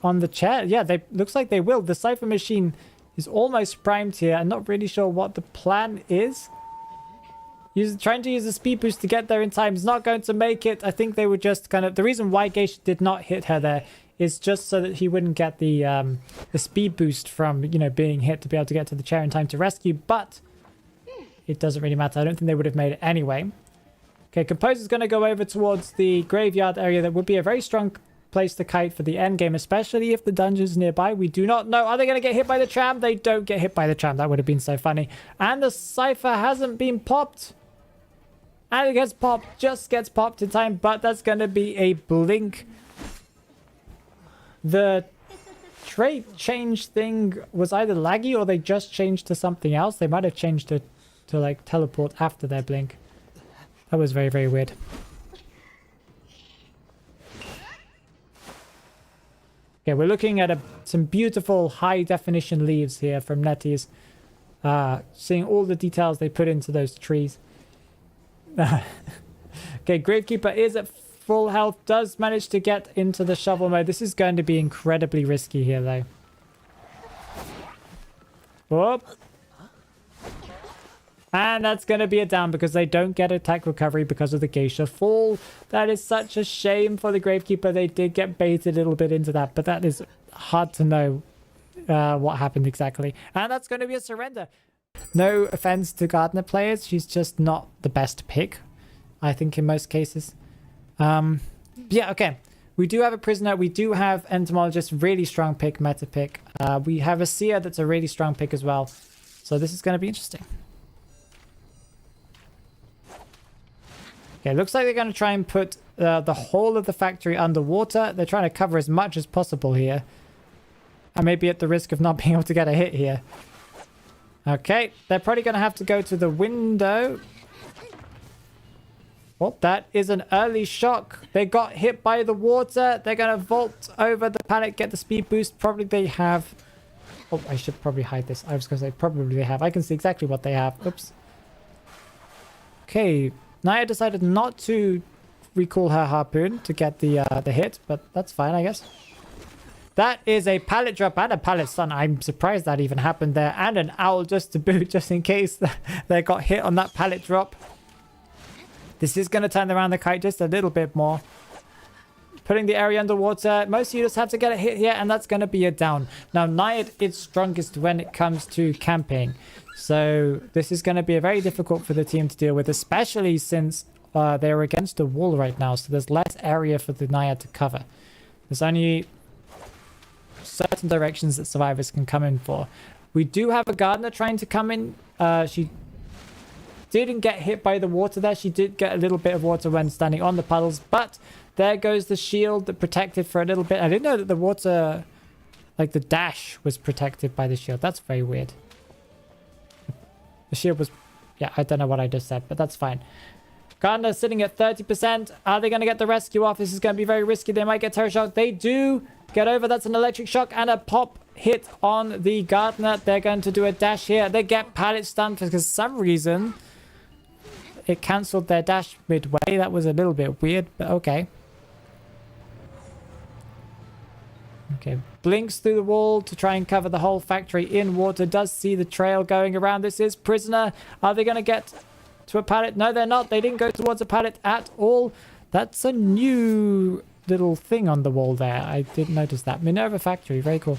on the chair. Yeah, looks like they will. The Cypher machine is almost primed here. I'm not really sure what the plan is. Trying to use a speed boost to get there in time is not going to make it. I think they were just kind of... The reason why Geisha did not hit her there is just so that he wouldn't get the speed boost from, you know, being hit to be able to get to the chair in time to rescue. But it doesn't really matter. I don't think they would have made it anyway. Okay, Composer's going to go over towards the graveyard area. That would be a very strong place to kite for the end game, especially if the dungeon's nearby. We do not know. Are they going to get hit by the tram? They don't get hit by the tram. That would have been so funny. And the Cypher hasn't been popped. And it gets popped. Just gets popped in time, but that's going to be a blink. The trait change thing was either laggy or they just changed to something else. They might have changed it to like teleport after their blink. That was very, very weird. Okay, we're looking at some beautiful high-definition leaves here from NetEase. Seeing all the details they put into those trees. Okay, Gravekeeper is at full health. Does manage to get into the shovel mode. This is going to be incredibly risky here, though. Whoop. And that's going to be a down because they don't get attack recovery because of the Geisha fall. That is such a shame for the Gravekeeper. They did get baited a little bit into that, but that is hard to know what happened exactly. And that's going to be a surrender. No offense to Gardener players. She's just not the best pick, I think, in most cases. Yeah, okay. We do have a Prisoner. We do have Entomologist, really strong pick, meta pick. We have a Seer that's a really strong pick as well. So this is going to be interesting. Okay, looks like they're going to try and put the whole of the factory underwater. They're trying to cover as much as possible here. And maybe at the risk of not being able to get a hit here. Okay, they're probably going to have to go to the window. Well, that is an early shock. They got hit by the water. They're going to vault over the pallet, get the speed boost. Probably they have... Oh, I should probably hide this. I was going to say probably they have. I can see exactly what they have. Oops. Okay, Naya decided not to recall her harpoon to get the hit, but that's fine, I guess. That is a pallet drop and a pallet stun. I'm surprised that even happened there. And an owl just to boot, just in case they got hit on that pallet drop. This is going to turn around the kite just a little bit more. Putting the area underwater. Most of you just have to get a hit here, and that's going to be a down. Now, Naiad is strongest when it comes to camping. So this is going to be very difficult for the team to deal with, especially since they're against a wall right now. So there's less area for the Naiad to cover. There's only certain directions that survivors can come in for. We do have a gardener trying to come in. She didn't get hit by the water there. She did get a little bit of water when standing on the puddles, but there goes the shield that protected for a little bit. I didn't know that the water, like the dash, was protected by the shield. That's very weird. The shield was, yeah, I don't know what I just said, but that's fine. Gardener sitting at 30%. Are they going to get the rescue off? This is going to be very risky. They might get terror shock. They do get over. That's an electric shock and a pop hit on the gardener. They're going to do a dash here. They get pallet stunned because for some reason it cancelled their dash midway. That was a little bit weird, but okay. Okay, blinks through the wall to try and cover the whole factory in water. Does see the trail going around. This is prisoner. Are they going to get to a pallet? No, they're not. They didn't go towards a pallet at all. That's a new little thing on the wall there. I didn't notice that. Minerva factory. Very cool.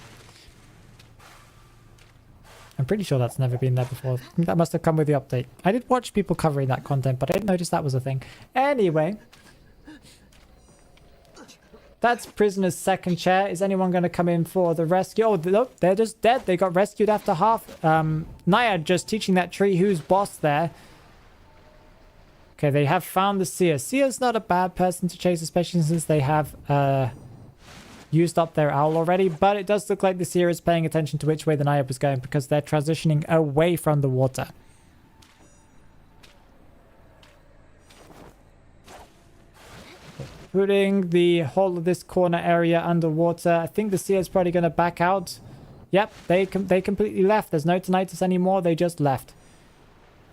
I'm pretty sure that's never been there before. I think that must have come with the update. I did watch people covering that content, but I didn't notice that was a thing. Anyway. That's prisoner's second chair. Is anyone going to come in for the rescue? Oh, look, they're just dead. They got rescued after half. Naiad just teaching that tree who's boss there. Okay, they have found the seer. Seer's not a bad person to chase, especially since they have used up their owl already. But it does look like the seer is paying attention to which way the Naiad was going because they're transitioning away from the water. Putting the whole of this corner area underwater. I think the seer is probably going to back out. Yep, they completely left. There's no tinnitus anymore. They just left.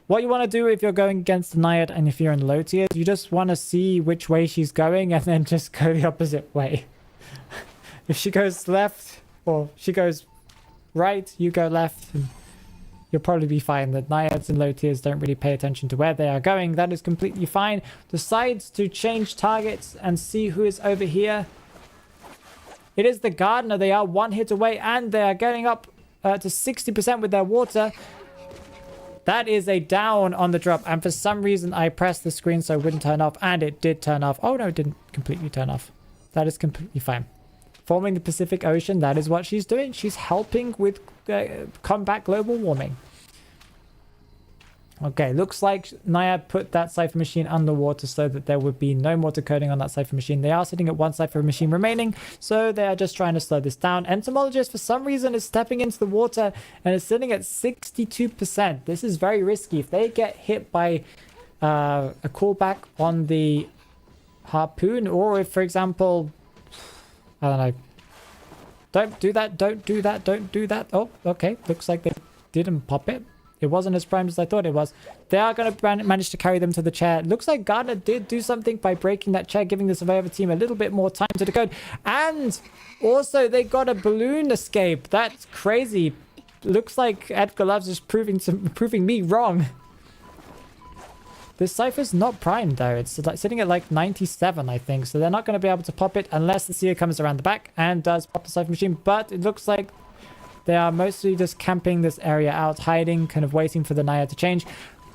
What you want to do if you're going against the Naiad and if you're in low tiers, you just want to see which way she's going and then just go the opposite way. If she goes left or she goes right, you go left. And you'll probably be fine. The Naiads and low tiers don't really pay attention to where they are going. That is completely fine. Decides to change targets and see who is over here. It is the gardener. They are one hit away and they are getting up to 60% with their water. That is a down on the drop. And for some reason, I pressed the screen so it wouldn't turn off. And it did turn off. Oh, no, it didn't completely turn off. That is completely fine. Forming the Pacific Ocean, that is what she's doing. She's helping with combat global warming. Okay, looks like Naiad put that cipher machine underwater so that there would be no more decoding on that cipher machine. They are sitting at one cipher machine remaining, so they are just trying to slow this down. Entomologist, for some reason, is stepping into the water and is sitting at 62%. This is very risky. If they get hit by a callback on the harpoon, or if, for example, I don't know. Don't do that. Don't do that. Don't do that. Oh, okay. Looks like they didn't pop it. It wasn't as primed as I thought it was. They are going to manage to carry them to the chair. Looks like Gardner did do something by breaking that chair, giving the Survivor team a little bit more time to decode. And also, they got a balloon escape. That's crazy. Looks like Edgar Loves is proving me wrong. This cipher's not primed though. It's like sitting at like 97, I think. So they're not going to be able to pop it unless the seer comes around the back and does pop the cipher machine. But it looks like they are mostly just camping this area out, hiding, kind of waiting for the Naiad to change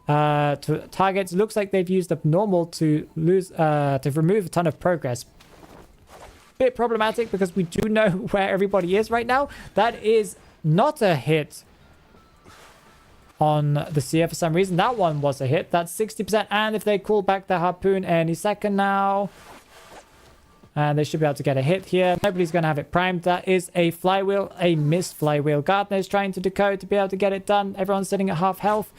to targets. It looks like they've used up normal to remove a ton of progress. Bit problematic because we do know where everybody is right now. That is not a hit on the seer for some reason. That one was a hit. That's 60%. And if they call back the harpoon any second now, and they should be able to get a hit here. Nobody's going to have it primed. That is a flywheel, a missed flywheel. Gardner is trying to decode to be able to get it done. Everyone's sitting at half health.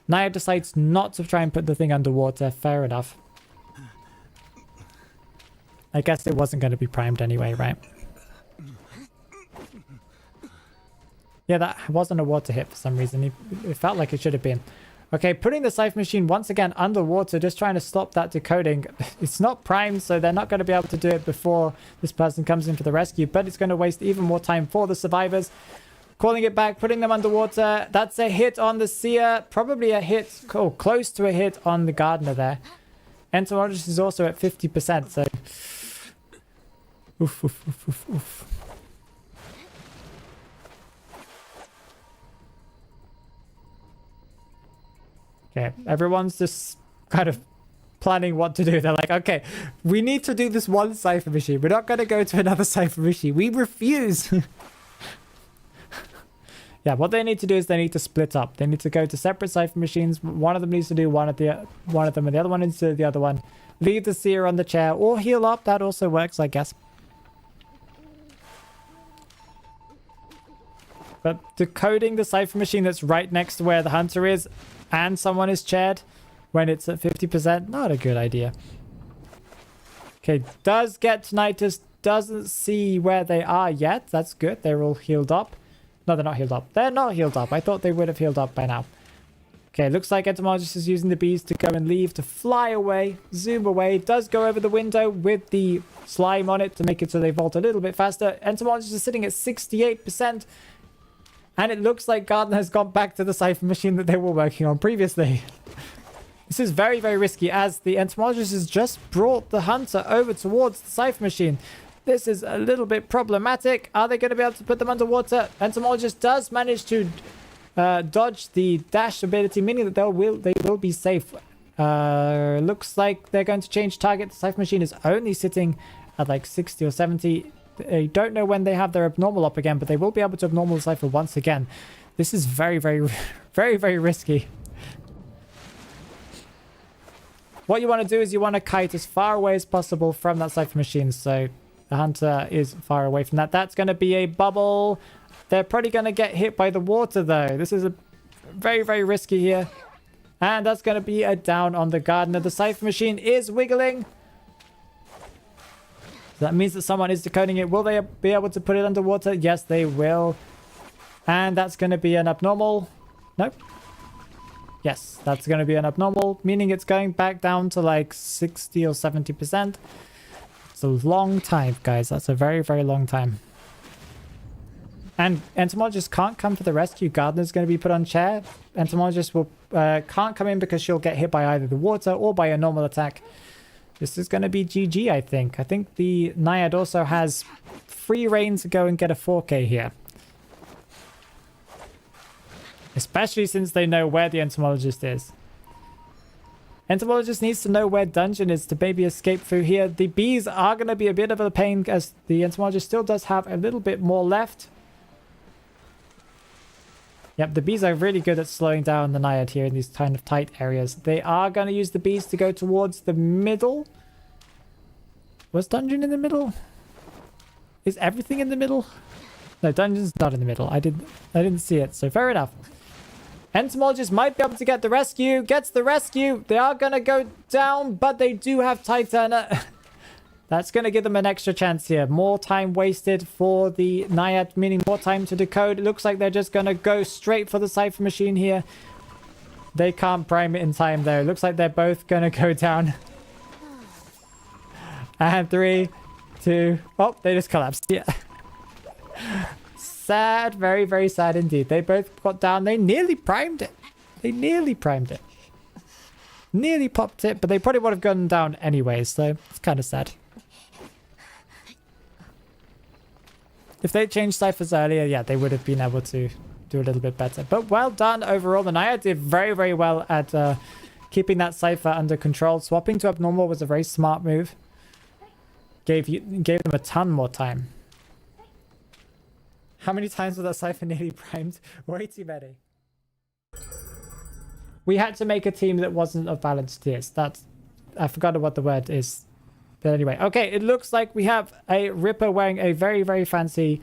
Naya decides not to try and put the thing underwater. Fair enough. I guess it wasn't going to be primed anyway, right? Yeah, that wasn't a water hit for some reason. It felt like it should have been. Okay, putting the Scythe machine once again underwater, just trying to stop that decoding. It's not primed, so they're not going to be able to do it before this person comes in for the rescue, but it's going to waste even more time for the survivors. Calling it back, putting them underwater. That's a hit on the seer. Probably a hit, oh, close to a hit on the gardener there. Entomologist is also at 50%, so... Oof, oof, oof, oof, oof. Okay, everyone's just kind of planning what to do. They're like, okay, we need to do this one cipher machine. We're not going to go to another cipher machine. We refuse. Yeah, what they need to do is they need to split up. They need to go to separate cipher machines. One of them needs to do one of them, and the other one needs to do the other one. Leave the seer on the chair or heal up. That also works, I guess. But decoding the cipher machine that's right next to where the hunter is and someone is chaired when it's at 50%, not a good idea. Okay, does get tinnitus, doesn't see where they are yet. That's good. They're all healed up. No, they're not healed up. They're not healed up. I thought they would have healed up by now. Okay, looks like Entomologist is using the bees to go and leave, to fly away, zoom away. Does go over the window with the slime on it to make it so they vault a little bit faster. Entomologist is sitting at 68%. And it looks like Gardener has gone back to the cipher machine that they were working on previously. This is very, very risky as the Entomologist has just brought the hunter over towards the cipher machine. This is a little bit problematic. Are they going to be able to put them underwater? Entomologist does manage to dodge the dash ability, meaning that they will be safe. Looks like they're going to change target. The cipher machine is only sitting at like 60 or 70. I don't know when they have their abnormal up again, but they will be able to abnormal the cipher once again. This is very, very, very, very risky. What you want to do is you want to kite as far away as possible from that cipher machine. So the hunter is far away from that. That's going to be a bubble. They're probably going to get hit by the water, though. This is a very, very risky here. And that's going to be a down on the gardener. The cipher machine is wiggling. That means that someone is decoding it. Will they be able to put it underwater? Yes, they will. And that's going to be an abnormal. Nope. Yes, that's going to be an abnormal, meaning it's going back down to like 60 or 70%. It's a long time, guys. That's a very, very long time. And Entomologist can't come for the rescue. Gardener's going to be put on chair. Entomologist will can't come in because she'll get hit by either the water or by a normal attack. This is going to be GG, I think. I think the Naiad also has free reign to go and get a 4K here. Especially since they know where the Entomologist is. Entomologist needs to know where dungeon is to maybe escape through here. The bees are going to be a bit of a pain as the Entomologist still does have a little bit more left. Yep, the bees are really good at slowing down the Naiad here in these kind of tight areas. They are going to use the bees to go towards the middle. Was dungeon in the middle? Is everything in the middle? No, dungeon's not in the middle. I didn't see it, so fair enough. Entomologist might be able to get the rescue. Gets the rescue. They are going to go down, but they do have Titan. That's going to give them an extra chance here. More time wasted for the Naiad, meaning more time to decode. It looks like they're just going to go straight for the cipher machine here. They can't prime it in time, though. It looks like they're both going to go down. And 3, 2... Oh, they just collapsed. Yeah. Sad. Very, very sad indeed. They both got down. They nearly primed it. They nearly primed it. Nearly popped it, but they probably would have gone down anyway, so it's kind of sad. If they changed ciphers earlier, yeah, they would have been able to do a little bit better. But well done overall. The Naiad did very, very well at keeping that cipher under control. Swapping to abnormal was a very smart move. Gave them a ton more time. How many times was that cipher nearly primed? Way too many. We had to make a team that wasn't of balanced tiers. I forgot what the word is. But anyway, okay, it looks like we have a Ripper wearing a very, very fancy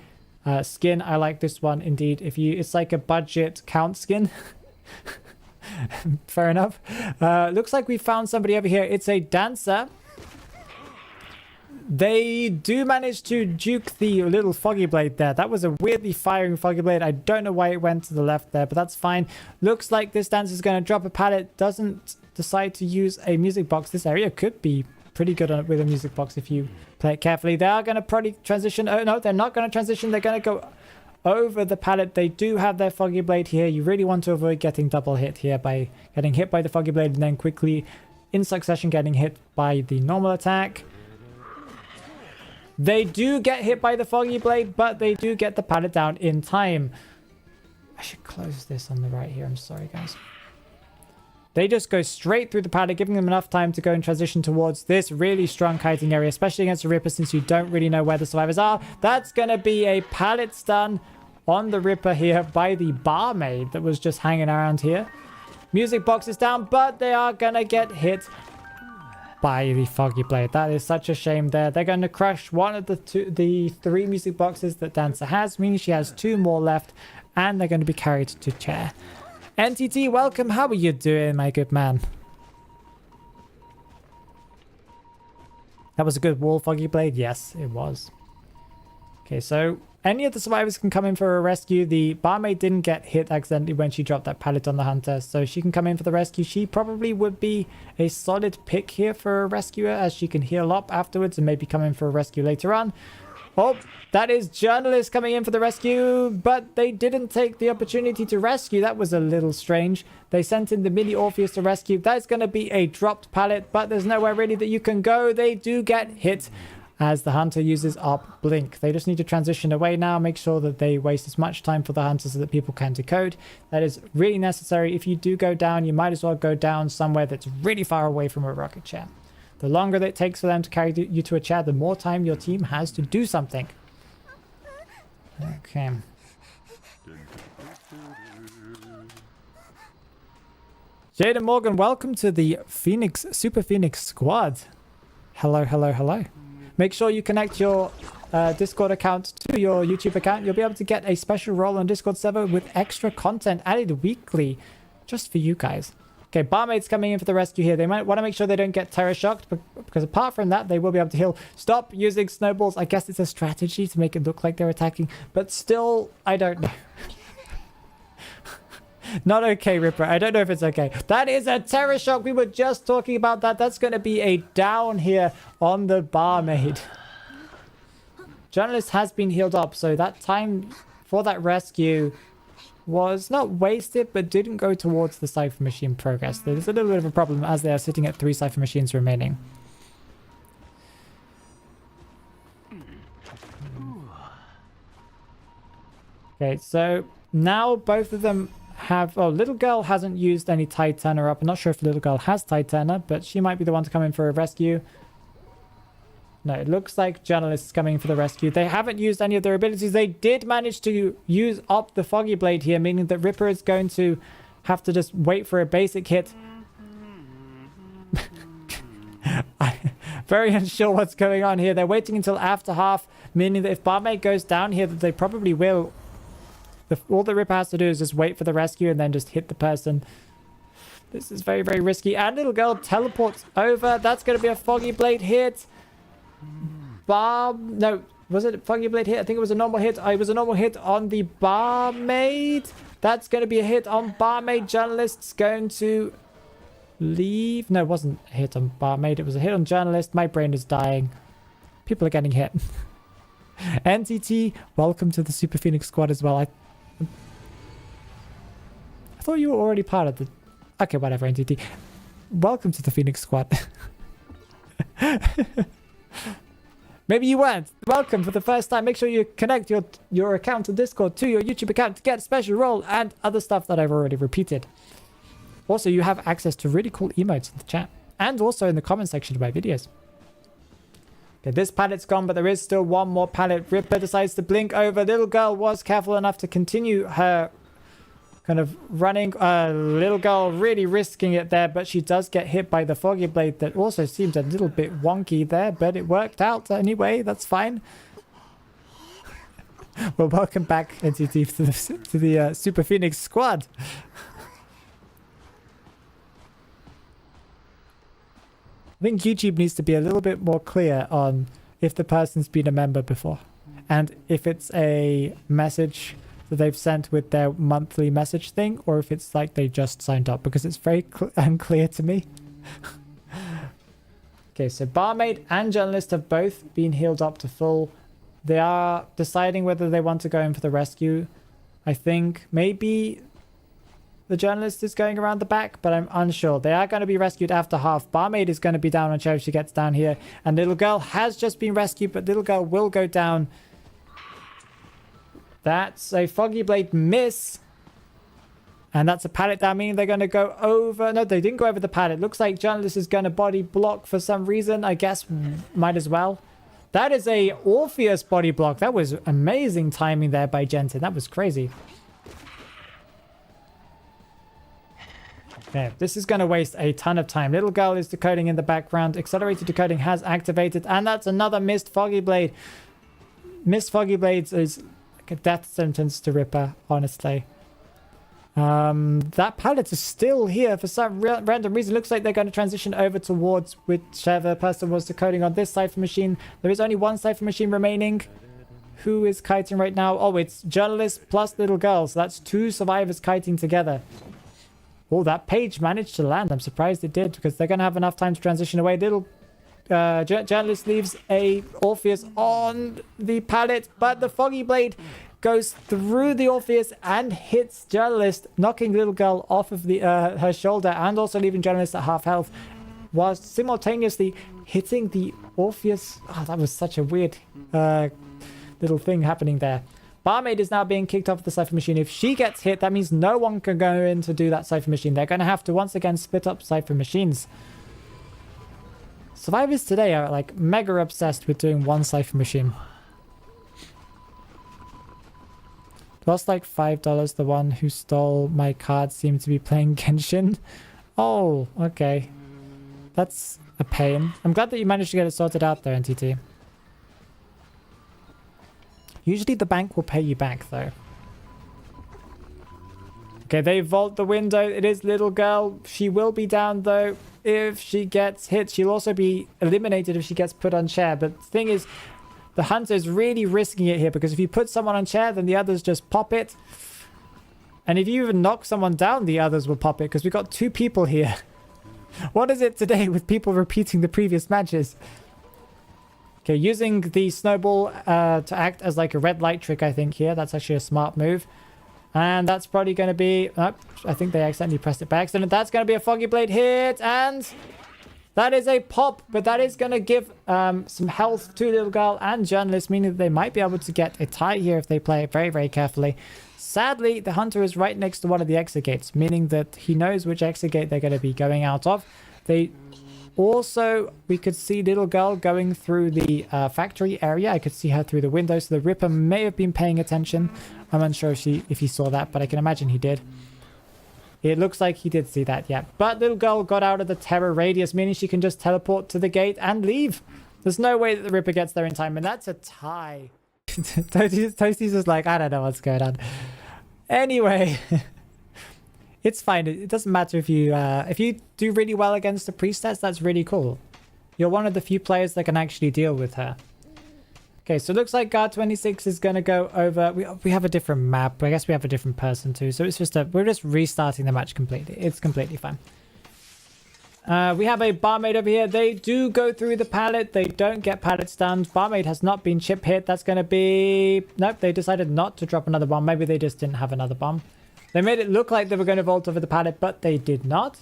skin. I like this one indeed. It's like a budget count skin. Fair enough. Looks like we found somebody over here. It's a dancer. They do manage to juke the little foggy blade there. That was a weirdly firing foggy blade. I don't know why it went to the left there, but that's fine. Looks like this dancer is going to drop a pallet. Doesn't decide to use a music box. This area could be pretty good with a music box if you play it carefully. They are going to probably transition. Oh, no, they're not going to transition. They're going to go over the pallet. They do have their foggy blade here. You really want to avoid getting double hit here by getting hit by the foggy blade and then quickly in succession getting hit by the normal attack. They do get hit by the foggy blade, but they do get the pallet down in time. I should close this on the right here. I'm sorry, guys. They just go straight through the pallet, giving them enough time to go and transition towards this really strong kiting area, especially against the Ripper, since you don't really know where the survivors are. That's going to be a pallet stun on the Ripper here by the barmaid that was just hanging around here. Music box is down, but they are going to get hit by the foggy blade. That is such a shame there. They're going to crush one of the three music boxes that Dancer has, meaning she has two more left, and they're going to be carried to chair. NTT, welcome. How are you doing, my good man? That was a good wall foggy blade. Yes, it was. Okay, so any of the survivors can come in for a rescue. The barmaid didn't get hit accidentally when she dropped that pallet on the hunter, so she can come in for the rescue. She probably would be a solid pick here for a rescuer, as she can heal up afterwards and maybe come in for a rescue later on. Oh, that is journalist coming in for the rescue, but they didn't take the opportunity to rescue. That was a little strange. They sent in the mini Orpheus to rescue. That's going to be a dropped pallet, but there's nowhere really that you can go. They do get hit as the hunter uses up blink. They just need to transition away now, make sure that they waste as much time for the hunter so that people can decode. That is really necessary. If you do go down, you might as well go down somewhere that's really far away from a rocket chair. The longer that it takes for them to carry you to a chair, the more time your team has to do something. Okay. Jaden Morgan, welcome to the Super Phoenix squad. Hello, hello, hello. Make sure you connect your Discord account to your YouTube account. You'll be able to get a special role on Discord server with extra content added weekly just for you guys. Okay, barmaid's coming in for the rescue here. They might want to make sure they don't get terror shocked, because apart from that, they will be able to heal. Stop using snowballs. I guess it's a strategy to make it look like they're attacking, but still, I don't know. Not okay, Ripper. I don't know if it's okay. That is a terror shock. We were just talking about that. That's going to be a down here on the barmaid. Journalist has been healed up, so that time for that rescue was not wasted, but didn't go towards the Cypher Machine progress. There's a little bit of a problem as they are sitting at 3 Cypher Machines remaining. Okay, so now both of them have... Oh, Little Girl hasn't used any Tide Turner up. I'm not sure if Little Girl has Tide Turner, but she might be the one to come in for a rescue. No, it looks like Journalist is coming for the rescue. They haven't used any of their abilities. They did manage to use up the Foggy Blade here, meaning that Ripper is going to have to just wait for a basic hit. I'm very unsure what's going on here. They're waiting until after half, meaning that if Barmaid goes down here, that they probably will. All the Ripper has to do is just wait for the rescue and then just hit the person. This is very, very risky. And Little Girl teleports over. That's going to be a Foggy Blade hit. No, was it a Foggy Blade hit? I think it was a normal hit. It was a normal hit on the Barmaid. That's going to be a hit on Barmaid. Journalist's going to leave. No, it wasn't a hit on Barmaid. It was a hit on Journalist. My brain is dying. People are getting hit. NTT, welcome to the Super Phoenix squad as well. I thought you were already part of the... Okay, whatever, NTT. Welcome to the Phoenix squad. Maybe you weren't. Welcome for the first time. Make sure you connect your account to Discord to your YouTube account to get a special role and other stuff that I've already repeated. Also, you have access to really cool emotes in the chat and also in the comment section of my videos. Okay, this pallet's gone, but there is still one more pallet. Ripper decides to blink over. Little Girl was careful enough to continue her kind of running. Little Girl really risking it there, but she does get hit by the Foggy Blade that also seems a little bit wonky there, but it worked out anyway. That's fine. Well, welcome back, NCT, to the Super Phoenix squad. I think YouTube needs to be a little bit more clear on if the person's been a member before. And if it's a message that they've sent with their monthly message thing, or if it's like they just signed up, because it's very unclear to me. Okay, so barmaid and journalist have both been healed up to full. They are deciding whether they want to go in for the rescue. I think maybe the journalist is going around the back, but I'm unsure. They are going to be rescued after half. Barmaid is going to be down on chair if she gets down here. And little girl has just been rescued, but little girl will go down. That's a foggy blade miss. And that's a pallet down, meaning they're going to go over. No, they didn't go over the pallet. Looks like journalist is going to body block for some reason. I guess might as well. That is a Orpheus body block. That was amazing timing there by Jensen. That was crazy. Okay, this is going to waste a ton of time. Little girl is decoding in the background. Accelerated decoding has activated. And that's another missed foggy blade. Missed foggy blades is like a death sentence to Ripper, honestly. That pallet is still here for some random reason. Looks like they're going to transition over towards whichever person was decoding on this cipher machine. There is only one cipher machine remaining. Who is kiting right now? Oh, it's journalist plus little girl. So that's 2 survivors kiting together. Oh, that page managed to land. I'm surprised it did, because they're going to have enough time to transition away. Little journalist leaves a Orpheus on the pallet, but the foggy blade goes through the Orpheus and hits journalist, knocking little girl off of the her shoulder, and also leaving journalist at half health, whilst simultaneously hitting the Orpheus. Oh, that was such a weird little thing happening there. Barmaid is now being kicked off the cipher machine. If she gets hit, that means no one can go in to do that cipher machine. They're going to have to once again split up cipher machines. Survivors today are like mega obsessed with doing one cipher machine. Lost like $5. The one who stole my card seemed to be playing Genshin. Oh, okay. That's a pain. I'm glad that you managed to get it sorted out there, NTT. Usually the bank will pay you back, though. Okay, they vault the window. It is little girl. She will be down, though. If she gets hit, she'll also be eliminated if she gets put on chair. But the thing is, the hunter is really risking it here, because if you put someone on chair, then the others just pop it. And if you even knock someone down, the others will pop it, because we've got 2 people here. What is it today with people repeating the previous matches? Okay, using the snowball to act as like a red light trick, I think, here. That's actually a smart move. And that's probably going to be... Oh, I think they accidentally pressed it by accident. That's going to be a foggy blade hit, and... that is a pop, but that is going to give some health to little girl and journalist, meaning that they might be able to get a tie here if they play it very, very carefully. Sadly, the hunter is right next to one of the exit gates, meaning that he knows which exit gate they're going to be going out of. They also, we could see little girl going through the factory area. I could see her through the window, so the Ripper may have been paying attention. I'm unsure if he saw that, but I can imagine he did. It looks like he did see that, yeah. But little girl got out of the terror radius, meaning she can just teleport to the gate and leave. There's no way that the Ripper gets there in time, and that's a tie. Toasty's just like, I don't know what's going on. Anyway, it's fine. It doesn't matter if you do really well against the priestess. That's really cool. You're one of the few players that can actually deal with her. Okay, so it looks like guard 26 is going to go over. We have a different map. I guess we have a different person too. So it's just we're just restarting the match completely. It's completely fine. We have a barmaid over here. They do go through the pallet. They don't get pallet stunned. Barmaid has not been chip hit. That's going to be... Nope, they decided not to drop another bomb. Maybe they just didn't have another bomb. They made it look like they were going to vault over the pallet, but they did not.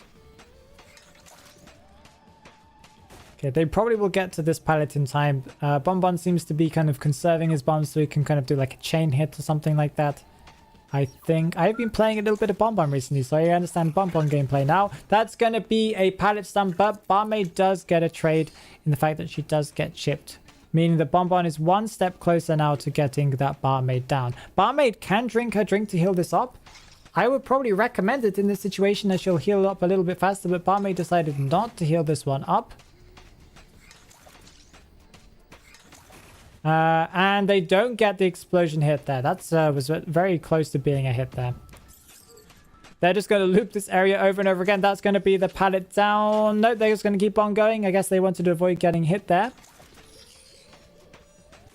Okay, they probably will get to this pallet in time. Bonbon seems to be kind of conserving his bombs so he can kind of do like a chain hit or something like that. I think I've been playing a little bit of Bonbon recently, so I understand Bonbon gameplay now. That's going to be a pallet stun, but Barmaid does get a trade in the fact that she does get chipped, meaning that Bonbon is one step closer now to getting that Barmaid down. Barmaid can drink her drink to heal this up. I would probably recommend it in this situation as she'll heal up a little bit faster, but Barmaid decided not to heal this one up. And they don't get the explosion hit there. That was very close to being a hit there. They're just going to loop this area over and over again. That's going to be the pallet down. No, they're just going to keep on going. I guess they wanted to avoid getting hit there.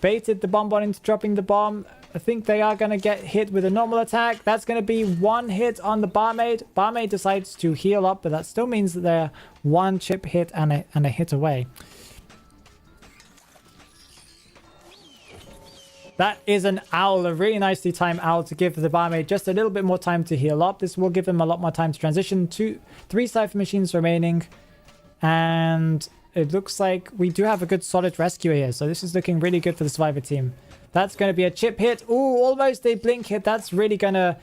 baited the Bonbon into dropping the bomb. I think they are going to get hit with a normal attack. That's going to be one hit on the Barmaid. Barmaid decides to heal up, but that still means that they're one chip hit and a hit away. That is an owl, a really nicely timed owl to give the Barmaid just a little bit more time to heal up. This will give them a lot more time to transition. 3 Cypher machines remaining. And it looks like we do have a good solid rescue here. So this is looking really good for the Survivor team. That's going to be a chip hit. Ooh, almost a blink hit. That's really going to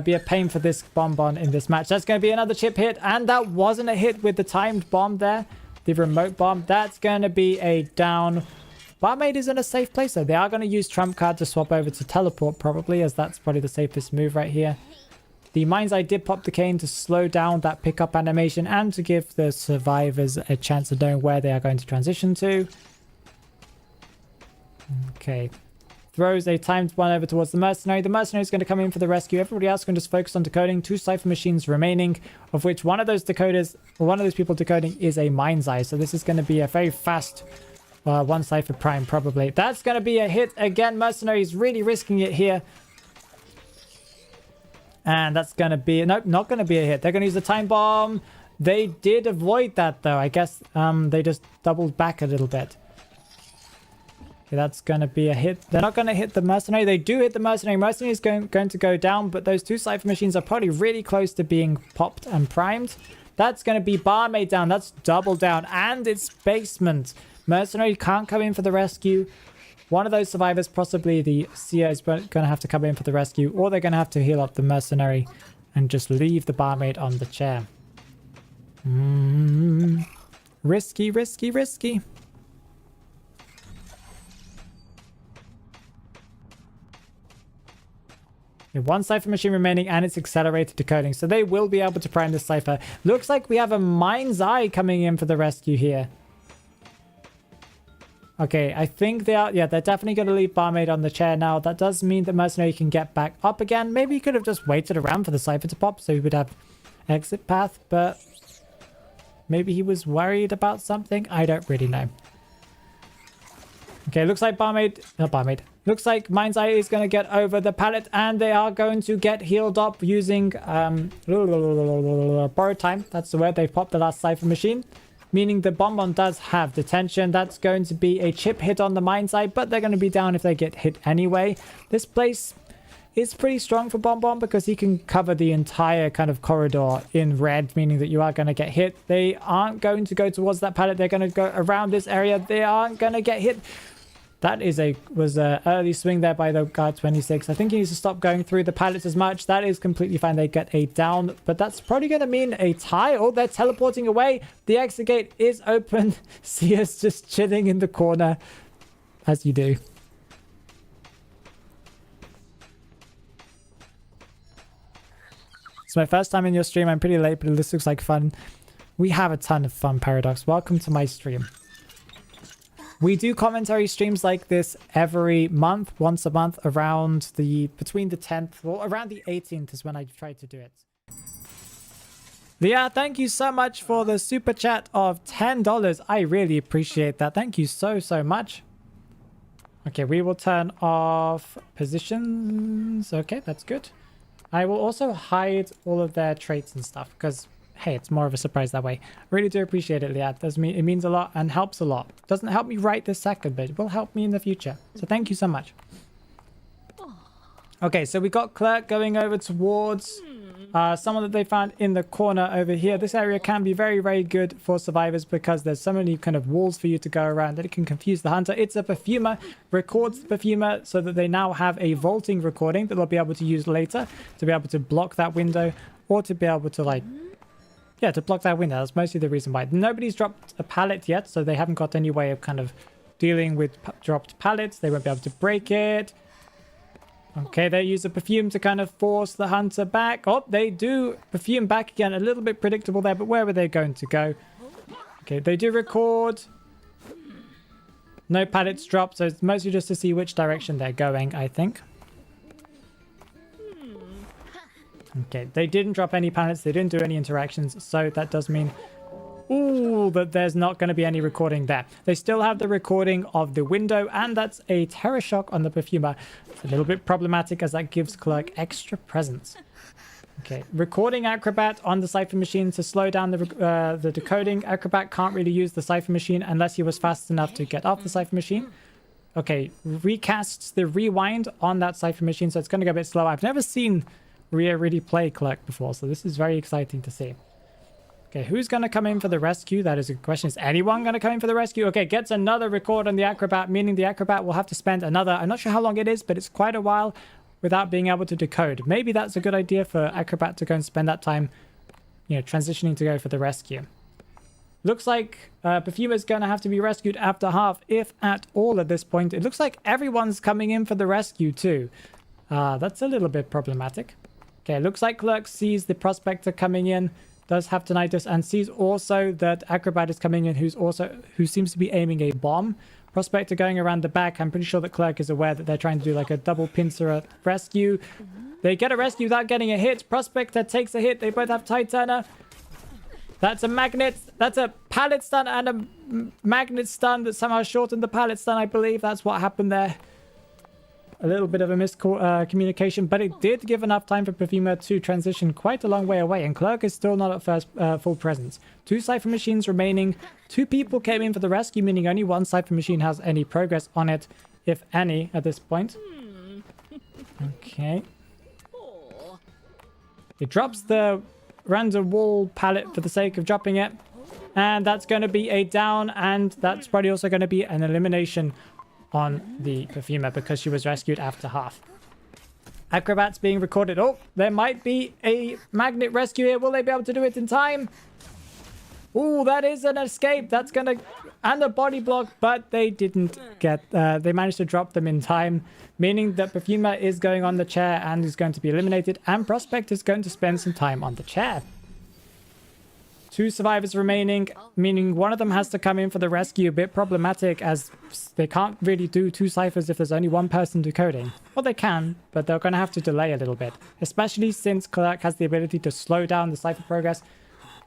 be a pain for this Bonbon in this match. That's going to be another chip hit. And that wasn't a hit with the timed bomb there. The remote bomb. That's going to be a down. Barmaid is in a safe place though. They are going to use Trump card to swap over to teleport probably, as that's probably the safest move right here. The Mind's Eye did pop the cane to slow down that pickup animation and to give the survivors a chance of knowing where they are going to transition to. Okay. Throws a timed one over towards the Mercenary. The Mercenary is going to come in for the rescue. Everybody else can just focus on decoding. 2 Cypher machines remaining, of which one of those decoders, or one of those people decoding is a Mind's Eye. So this is going to be a very fast 1 Cypher Prime probably. That's going to be a hit again. Mercenary is really risking it here. And that's going to be... Nope, not going to be a hit. They're going to use the time bomb. They did avoid that though. I guess they just doubled back a little bit. Okay, that's going to be a hit. They're not going to hit the Mercenary. They do hit the Mercenary. Mercenary is going to go down, but those 2 Cypher machines are probably really close to being popped and primed. That's going to be Barmaid down. That's double down. And it's Basement. Mercenary can't come in for the rescue. One of those survivors, possibly the Seer, is going to have to come in for the rescue, or they're going to have to heal up the Mercenary and just leave the Barmaid on the chair. Risky, risky, risky. Okay, 1 Cypher machine remaining, and it's accelerated decoding, so they will be able to prime this Cypher. Looks like we have a Mind's Eye coming in for the rescue here. Okay, I think they are... Yeah, they're definitely going to leave Barmaid on the chair now. That does mean that Mercenary can get back up again. Maybe he could have just waited around for the Cypher to pop so he would have exit path, but maybe he was worried about something. I don't really know. Okay, looks like Barmaid... Not Barmaid. Looks like Mind's Eye is going to get over the pallet, and they are going to get healed up using... borrowed time. That's the word. They've popped the last Cypher machine. Meaning the Bonbon does have detention. That's going to be a chip hit on the Mind's Eye, but they're going to be down if they get hit anyway. This place is pretty strong for Bonbon because he can cover the entire kind of corridor in red, meaning that you are going to get hit. They aren't going to go towards that pallet. They're going to go around this area. They aren't going to get hit. That was an early swing there by the guard 26. I think he needs to stop going through the pallets as much. That is completely fine. They get a down, but that's probably going to mean a tie. Oh, they're teleporting away. The exit gate is open. Sia's just chilling in the corner, as you do. It's my first time in your stream. I'm pretty late, but this looks like fun. We have a ton of fun, Paradox. Welcome to my stream. We do commentary streams like this every month, once a month, around between the 10th, well, around the 18th is when I try to do it. Leah, thank you so much for the super chat of $10. I really appreciate that. Thank you so, so much. Okay, we will turn off positions. Okay, that's good. I will also hide all of their traits and stuff because... Hey, it's more of a surprise that way. Really do appreciate it, Leah. It means a lot and helps a lot. Doesn't help me right this second, but it will help me in the future. So thank you so much. Okay, so we got Clerk going over towards someone that they found in the corner over here. This area can be very, very good for survivors because there's so many kind of walls for you to go around that it can confuse the hunter. It's a perfumer, records the perfumer so that they now have a vaulting recording that they'll be able to use later to be able to block that window or to be able to like... Yeah, to block that window. That's mostly the reason why. Nobody's dropped a pallet yet, so they haven't got any way of kind of dealing with dropped pallets. They won't be able to break it. Okay, they use a perfume to kind of force the hunter back. Oh, they do perfume back again. A little bit predictable there, but where were they going to go? Okay, they do record. No pallets dropped, so it's mostly just to see which direction they're going, I think. Okay, they didn't drop any pallets, they didn't do any interactions, so that does mean Ooh, but there's not going to be any recording there. They still have the recording of the window, and that's a terror shock on the perfumer. It's a little bit problematic as that gives Clerk extra presence. Okay, recording Acrobat on the Cypher machine to slow down the decoding. Acrobat can't really use the Cypher machine unless he was fast enough to get off the Cypher machine. Okay, recasts the rewind on that Cypher machine, so it's going to go a bit slow. I've never seen Rhea really play Clerk before, so this is very exciting to see. Okay, who's going to come in for the rescue? That is a good question. Is anyone going to come in for the rescue? Okay, gets another record on the Acrobat, meaning the Acrobat will have to spend another, I'm not sure how long it is, but it's quite a while without being able to decode. Maybe that's a good idea for Acrobat to go and spend that time, you know, transitioning to go for the rescue. Looks like Perfumer's going to have to be rescued after half, if at all at this point. It looks like everyone's coming in for the rescue too. That's a little bit problematic. Okay, looks like Clerk sees the Prospector coming in, does have tinnitus, and sees also that Acrobat is coming in, who seems to be aiming a bomb. Prospector going around the back. I'm pretty sure that Clerk is aware that they're trying to do like a double pincer rescue. They get a rescue without getting a hit. Prospector takes a hit. They both have Titanner. That's a magnet. That's a pallet stun and a magnet stun that somehow shortened the pallet stun, I believe. That's what happened there. A little bit of a miscommunication, but it did give enough time for Perfumer to transition quite a long way away, and Clerk is still not at first full presence. 2 Cypher machines remaining. 2 people came in for the rescue, meaning only 1 Cypher machine has any progress on it, if any, at this point. Okay. It drops the random wall pallet for the sake of dropping it, and that's going to be a down, and that's probably also going to be an elimination on the Perfumer because she was rescued after half. Acrobat's being recorded. Oh, there might be a magnet rescue here. Will they be able to do it in time? Oh, that is an escape. That's gonna... and a body block, but they didn't get... they managed to drop them in time, meaning that Perfumer is going on the chair and is going to be eliminated, and Prospect is going to spend some time on the chair. 2 survivors remaining, meaning one of them has to come in for the rescue. A bit problematic as they can't really do 2 ciphers if there's only 1 person decoding. Well, they can, but they're going to have to delay a little bit, especially since Clerk has the ability to slow down the cipher progress.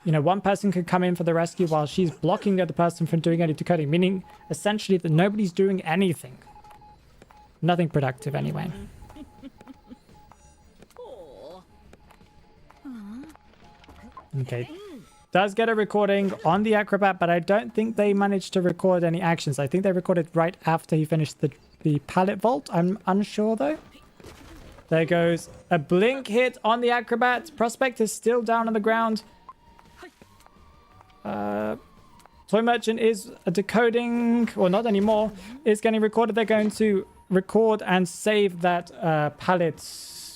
You know, 1 person could come in for the rescue while she's blocking the other person from doing any decoding, meaning essentially that nobody's doing anything. Nothing productive anyway. Okay. Does get a recording on the Acrobat, but I don't think they managed to record any actions. I think they recorded right after he finished the pallet vault. I'm unsure though. There goes a blink hit on the Acrobat. Prospect is still down on the ground. Toy Merchant is decoding, or not anymore, is getting recorded. They're going to record and save that pallet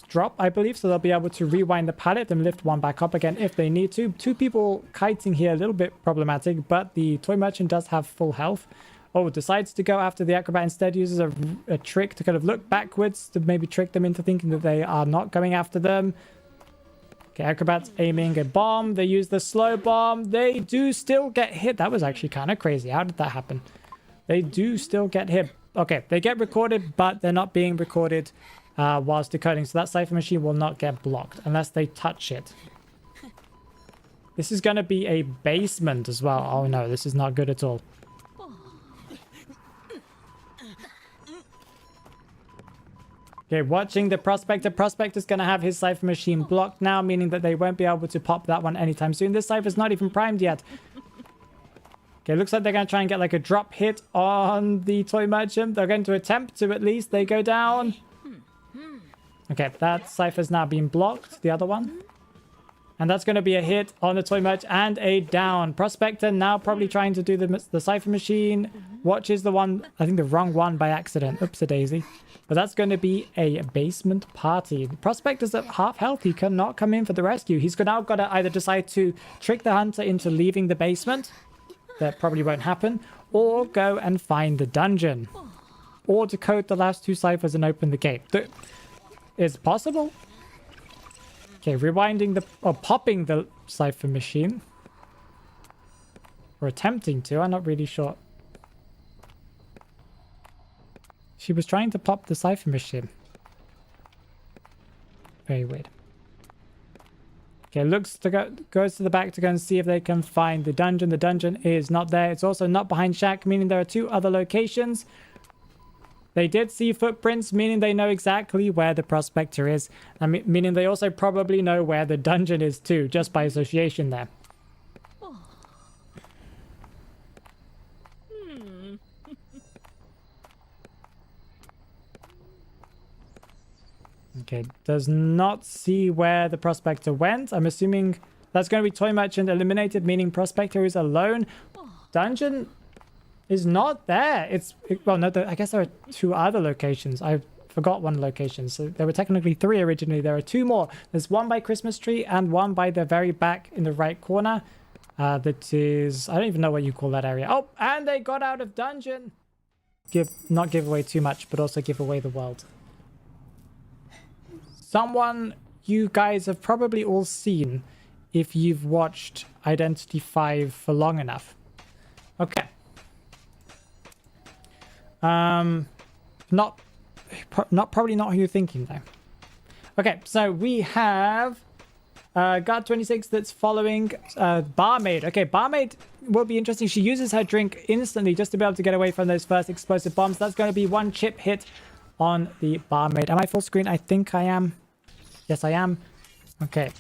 drop, I believe, so they'll be able to rewind the pallet and lift 1 back up again if they need to. 2 people kiting here, a little bit problematic, but the Toy Merchant does have full health. Oh, decides to go after the Acrobat, instead uses a trick to kind of look backwards to maybe trick them into thinking that they are not going after them. Okay, Acrobat's aiming a bomb. They use the slow bomb. They do still get hit. That was actually kind of crazy. How did that happen? They do still get hit. Okay, they get recorded, but they're not being recorded whilst decoding, so that cipher machine will not get blocked unless they touch it. This is going to be a basement as well. Oh no, this is not good at all. Okay, watching the Prospector. Prospector's going to have his cipher machine blocked now, meaning that they won't be able to pop that one anytime soon. This cipher's not even primed yet. Okay, looks like they're going to try and get like a drop hit on the Toy Merchant. They're going to attempt to, at least. They go down. Okay, that cipher's now been blocked, the other one. And that's going to be a hit on the Toy Merch and a down. Prospector now probably trying to do the cipher machine. Watches the one, I think the wrong one by accident. Oops-a-daisy. But that's going to be a basement party. Prospector's at half health. He cannot come in for the rescue. He's now got to either decide to trick the hunter into leaving the basement. That probably won't happen. Or go and find the dungeon. Or decode the last 2 ciphers and open the gate. It's possible. Okay, rewinding or popping the cipher machine. Or attempting to, I'm not really sure. She was trying to pop the cipher machine. Very weird. Okay, goes to the back to go and see if they can find the dungeon. The dungeon is not there. It's also not behind Shack, meaning there are 2 other locations. They did see footprints, meaning they know exactly where the prospector is. Meaning they also probably know where the dungeon is too, just by association there. Okay, does not see where the prospector went. I'm assuming that's going to be Toy Merchant eliminated, meaning prospector is alone. Dungeon is not there. Well, no, I guess there are 2 other locations. I forgot one location. So there were technically 3 originally. There are 2 more. There's one by Christmas tree and one by the very back in the right corner. That is, I don't even know what you call that area. Oh, and they got out of dungeon. Not give away too much, but also give away the world. Someone you guys have probably all seen if you've watched Identity 5 for long enough. Okay. Probably not who you're thinking though. Okay, so we have Guard 26 that's following Barmaid. Okay, Barmaid will be interesting. She uses her drink instantly just to be able to get away from those first explosive bombs. That's going to be 1 chip hit on the Barmaid. Am I full screen? I think I am. Yes, I am. Okay.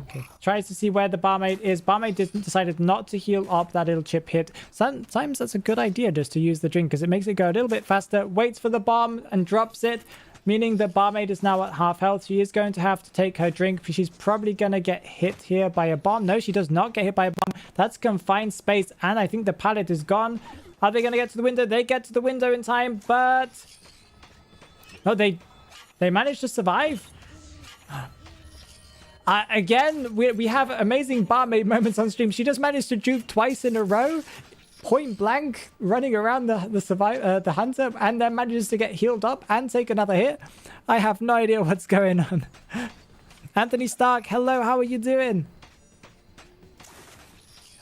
Okay. Tries to see where the Barmaid is. Barmaid decided not to heal up that little chip hit. Sometimes that's a good idea just to use the drink because it makes it go a little bit faster. Waits for the bomb and drops it, meaning the Barmaid is now at half health. She is going to have to take her drink. She's probably going to get hit here by a bomb. No, she does not get hit by a bomb. That's confined space, and I think the pallet is gone. Are they going to get to the window? They get to the window in time, but... No, they managed to survive. Again, we have amazing Barmaid moments on stream. She just managed to juke twice in a row, point blank, running around the hunter, and then manages to get healed up and take another hit. I have no idea what's going on. Anthony Stark, hello, how are you doing?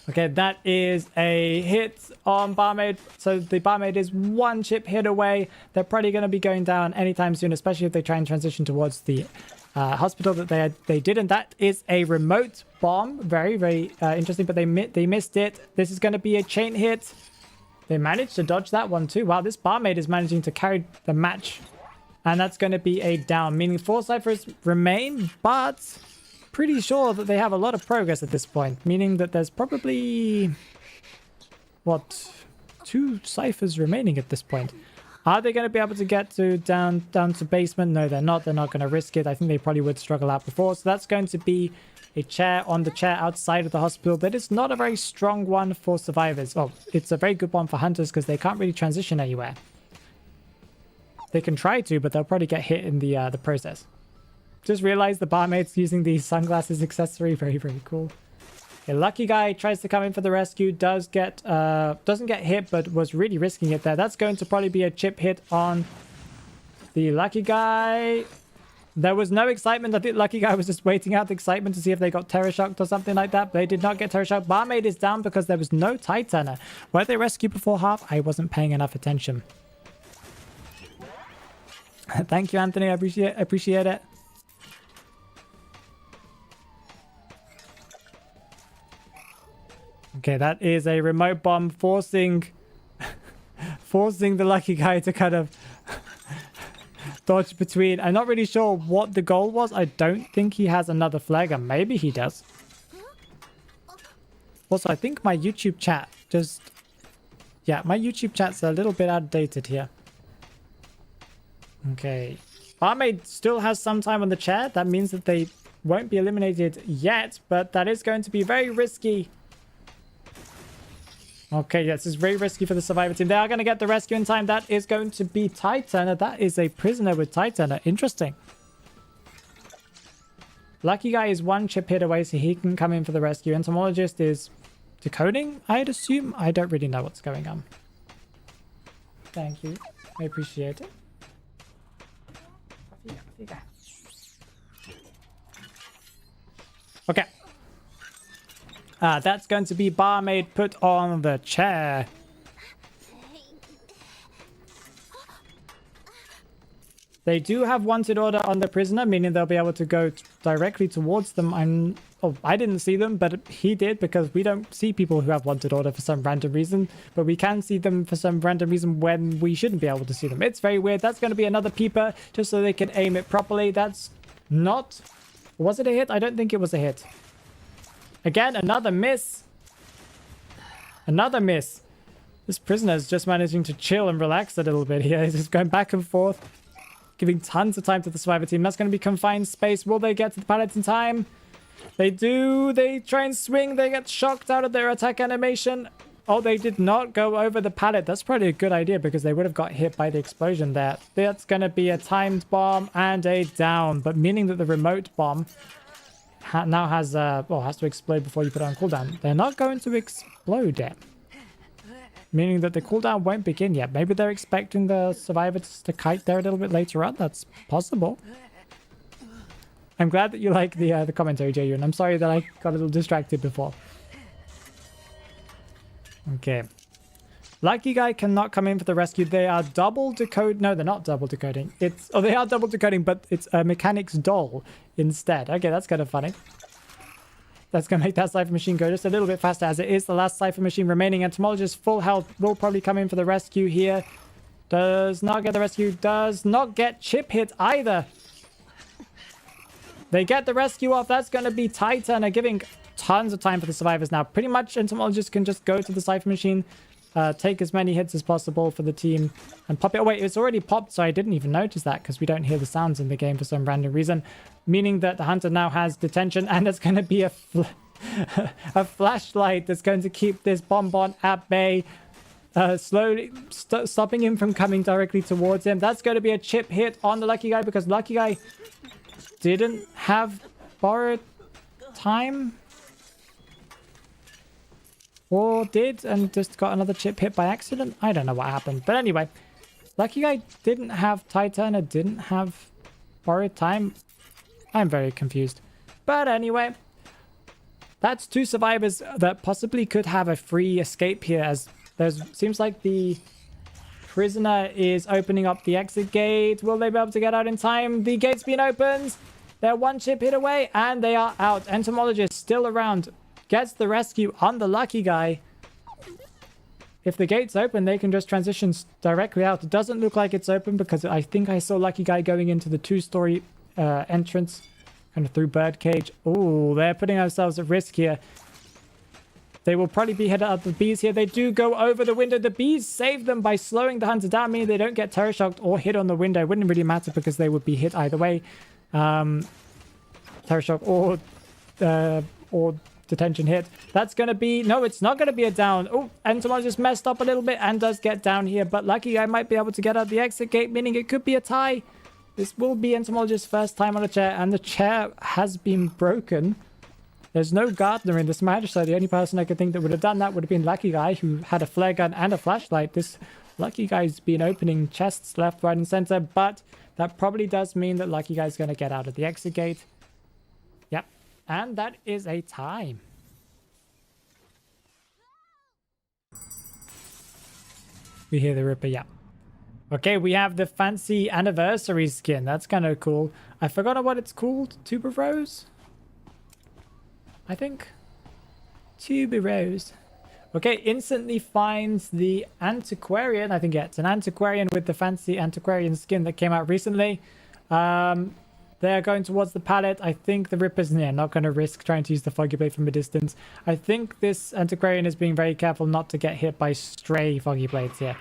Okay, that is a hit on Barmaid. So the Barmaid is 1 chip hit away. They're probably going to be going down anytime soon, especially if they try and transition towards the hospital that they didn't. That is a remote bomb. Very, very interesting, but they missed it. This is going to be a chain hit. They managed to dodge that one too. Wow, this Barmaid is managing to carry the match. And that's going to be a down, meaning 4 ciphers remain, but... pretty sure that they have a lot of progress at this point, meaning that there's probably, what, 2 ciphers remaining at this point. Are they going to be able to get to down to basement? No, they're not. They're not going to risk it. I think they probably would struggle out before. So that's going to be a chair on the chair outside of the hospital. That is not a very strong one for survivors. Oh, it's a very good one for hunters because they can't really transition anywhere. They can try to, but they'll probably get hit in the process. Just realized the Barmaid's using the sunglasses accessory. Very, very cool. A lucky guy tries to come in for the rescue. Doesn't get hit, but was really risking it there. That's going to probably be a chip hit on the lucky guy. There was no excitement. I think lucky guy was just waiting out the excitement to see if they got terror shocked or something like that. They did not get terror shocked. Barmaid is down because there was no tide turner. Were they rescued before half? I wasn't paying enough attention. Thank you, Anthony. I appreciate it. Okay, that is a remote bomb forcing the lucky guy to kind of dodge between. I'm not really sure what the goal was. I don't think he has another flagger. Maybe he does. Also, I think my YouTube chat just... yeah, my YouTube chat's a little bit outdated here. Okay. Barmaid still has some time on the chair. That means that they won't be eliminated yet, but that is going to be very risky. Okay, yes, this is very risky for the survivor team. They are going to get the rescue in time. That is going to be tide turner. That is a prisoner with tide turner. Interesting. Lucky guy is 1 chip hit away, so he can come in for the rescue. Entomologist is decoding, I'd assume. I don't really know what's going on. Thank you. I appreciate it. Okay. That's going to be Barmaid put on the chair. They do have wanted order on the prisoner, meaning they'll be able to go directly towards them. I didn't see them, but he did, because we don't see people who have wanted order for some random reason, but we can see them for some random reason when we shouldn't be able to see them. It's very weird. That's going to be another peeper, just so they can aim it properly. That's not... Was it a hit? I don't think it was a hit. Again, another miss. Another miss. This prisoner is just managing to chill and relax a little bit here. He's just going back and forth, giving tons of time to the survivor team. That's going to be confined space. Will they get to the pallet in time? They do. They try and swing. They get shocked out of their attack animation. Oh, they did not go over the pallet. That's probably a good idea, because they would have got hit by the explosion there. That's going to be a timed bomb and a down, but meaning that the remote bomb now has has to explode before you put it on cooldown. They're not going to explode yet, meaning that the cooldown won't begin yet. Maybe they're expecting the survivors to kite there a little bit later on. That's possible. I'm glad that you like the commentary, Jayu, and I'm sorry that I got a little distracted before. Okay. Lucky Guy cannot come in for the rescue. They are double decode. No, they're not double decoding. They are double decoding, but it's a mechanics doll instead. Okay, that's kind of funny. That's going to make that Cypher Machine go just a little bit faster, as it is the last Cypher Machine remaining. Entomologist, full health, will probably come in for the rescue here. Does not get the rescue. Does not get chip hit either. They get the rescue off. That's going to be Titan, giving tons of time for the survivors now. Pretty much Entomologist can just go to the Cypher Machine, take as many hits as possible for the team, and pop it. Oh, wait, it's already popped, so I didn't even notice that, because we don't hear the sounds in the game for some random reason. Meaning that the hunter now has detention, and it's going to be a flashlight that's going to keep this bonbon at bay, slowly stopping him from coming directly towards him. That's going to be a chip hit on the Lucky Guy, because Lucky Guy didn't have borrowed time, or did and just got another chip hit by accident. I don't know what happened, but anyway, Lucky Guy didn't have Titan, or didn't have borrowed time. I'm very confused, but anyway, that's two survivors that possibly could have a free escape here, as seems like the prisoner is opening up the exit gate. Will they be able to get out in time? The gate's been opened. They're one chip hit away, and they are out. Entomologist still around. Gets the rescue on the Lucky Guy. If the gate's open, they can just transition directly out. It doesn't look like it's open, because I think I saw Lucky Guy going into the two-story entrance, kind of through Birdcage. Oh, they're putting themselves at risk here. They will probably be headed out the bees here. They do go over the window. The bees save them by slowing the hunter down, meaning they don't get terror shocked or hit on the window. It wouldn't really matter, because they would be hit either way. Terror shock or detention hit. That's going to be... No, it's not going to be a down. Oh, Entomologist messed up a little bit and does get down here, but Lucky Guy might be able to get out the exit gate, meaning it could be a tie. This will be Entomologist's first time on a chair, and the chair has been broken. There's no gardener in this match, so the only person I could think that would have done that would have been Lucky Guy, who had a flare gun and a flashlight. This Lucky Guy's been opening chests left, right, and center, but that probably does mean that Lucky Guy's going to get out of the exit gate. Yep, and that is a time. We hear the Ripper, yeah. Okay, we have the fancy anniversary skin. That's kind of cool. I forgot what it's called. Tuberose? I think. Tuberose. Okay, instantly finds the antiquarian. I think, yeah, it's an antiquarian with the fancy antiquarian skin that came out recently. They're going towards the pallet. I think the Ripper's not going to risk trying to use the Foggy Blade from a distance. I think this antiquarian is being very careful not to get hit by stray Foggy Blades here.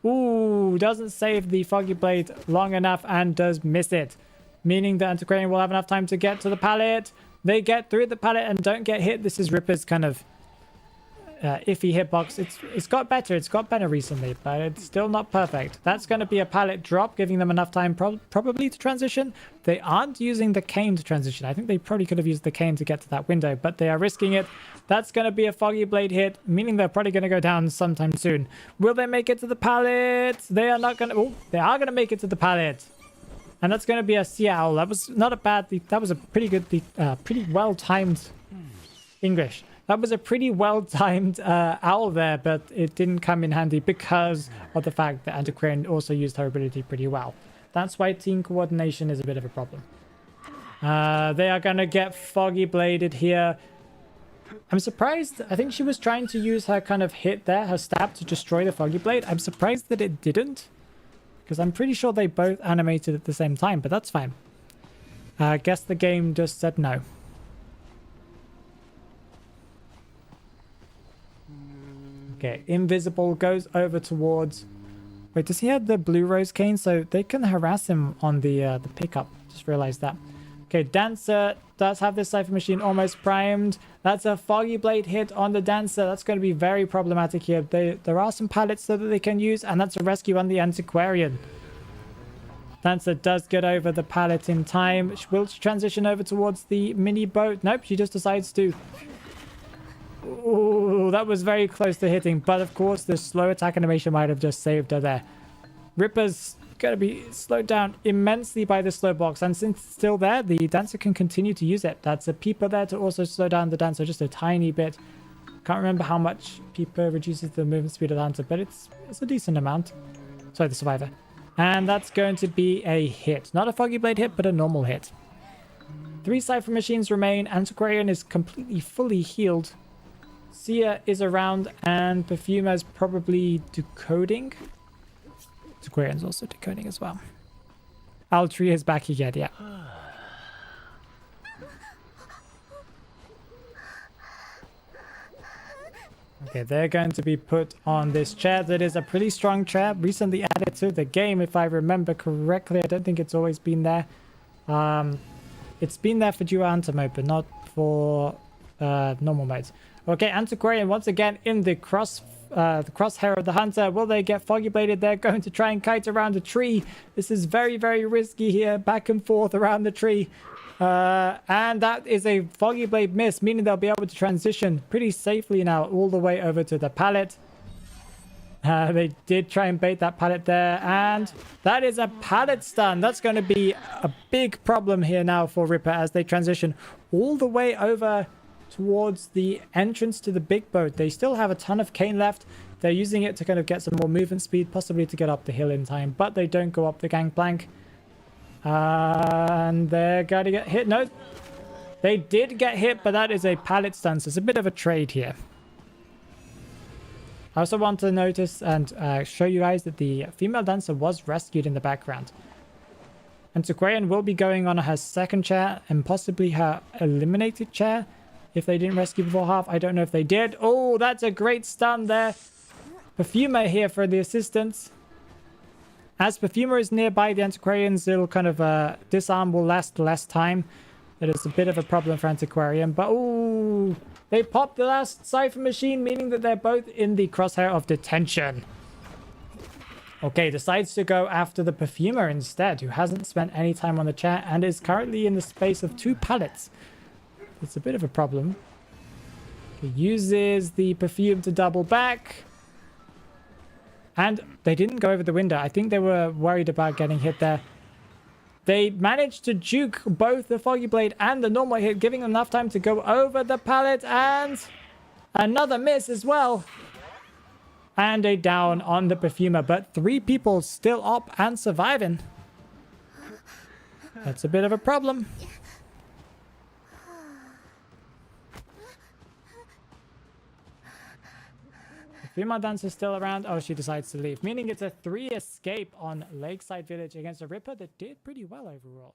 Ooh, doesn't save the Foggy Blade long enough and does miss it. Meaning the antiquarian will have enough time to get to the pallet. They get through the pallet and don't get hit. This is Ripper's kind of iffy hitbox. It's got better. It's got better recently, but it's still not perfect. That's going to be a pallet drop, giving them enough time probably to transition. They aren't using the cane to transition. I think they probably could have used the cane to get to that window, but they are risking it. That's going to be a Foggy Blade hit, meaning they're probably going to go down sometime soon. Will they make it to the pallet? They are not going to... Oh, they are going to make it to the pallet. And that's going to be a sea owl. That was not a bad... That was a pretty good... pretty well-timed English. That was a pretty well-timed owl there, but it didn't come in handy because of the fact that Antiquarian also used her ability pretty well. That's why team coordination is a bit of a problem. They are going to get foggy bladed here. I'm surprised. I think she was trying to use her kind of hit there, her stab, to destroy the foggy blade. I'm surprised that it didn't, because I'm pretty sure they both animated at the same time, but that's fine. I guess the game just said no. Okay, Invisible goes over towards... Wait, does he have the blue rose cane? So they can harass him on the pickup. Just realized that. Okay, Dancer does have this Cypher Machine almost primed. That's a Foggy Blade hit on the Dancer. That's going to be very problematic here. There are some pallets that they can use, and that's a rescue on the Antiquarian. Dancer does get over the pallet in time. Will she transition over towards the mini boat? Nope, she just decides to... Ooh, that was very close to hitting, but of course the slow attack animation might have just saved her there. Ripper's going to be slowed down immensely by the slow box, and since it's still there, the Dancer can continue to use it. That's a Peeper there to also slow down the Dancer just a tiny bit. Can't remember how much Peeper reduces the movement speed of the Dancer, but it's a decent amount. Sorry, the Survivor. And that's going to be a hit. Not a Foggy Blade hit, but a normal hit. 3 Cypher Machines remain. Antiquarian is completely fully healed. Sia is around, and Perfumer's probably decoding. Antiquarian's also decoding as well. Altri is back again, yeah. Okay, they're going to be put on this chair. That is a pretty strong chair, recently added to the game, if I remember correctly. I don't think it's always been there. It's been there for dual hunter mode, but not for normal modes. Okay, Antiquarian once again in the crosshair of the hunter. Will they get foggy bladed? They're going to try and kite around a tree. This is very, very risky here. Back and forth around the tree. And that is a foggy blade miss, meaning they'll be able to transition pretty safely now all the way over to the pallet. They did try and bait that pallet there, and that is a pallet stun. That's going to be a big problem here now for Ripper as they transition all the way over towards the entrance to the big boat. They still have a ton of cane left. They're using it to kind of get some more movement speed, possibly to get up the hill in time, but they don't go up the gangplank. And they're going to get hit. No, they did get hit, but that is a pallet stun, so it's a bit of a trade here. I also want to notice and show you guys that the female dancer was rescued in the background. Antiquarian will be going on her second chair and possibly her eliminated chair. If they didn't rescue before half, I don't know if they did. Oh, that's a great stun there. Perfumer here for the assistance. As Perfumer is nearby the Antiquarians, it'll kind of disarm will last less time. That is a bit of a problem for Antiquarian, but oh, they popped the last Cypher Machine, meaning that they're both in the crosshair of detention. Okay, decides to go after the Perfumer instead, who hasn't spent any time on the chair and is currently in the space of 2 pallets. It's a bit of a problem. He uses the perfume to double back. And they didn't go over the window. I think they were worried about getting hit there. They managed to juke both the Foggy Blade and the normal hit, giving them enough time to go over the pallet. And another miss as well. And a down on the Perfumer. But 3 people still up and surviving. That's a bit of a problem. Female dancer still around. Oh, she decides to leave, meaning it's a 3 escape on Lakeside Village against a Ripper that did pretty well overall.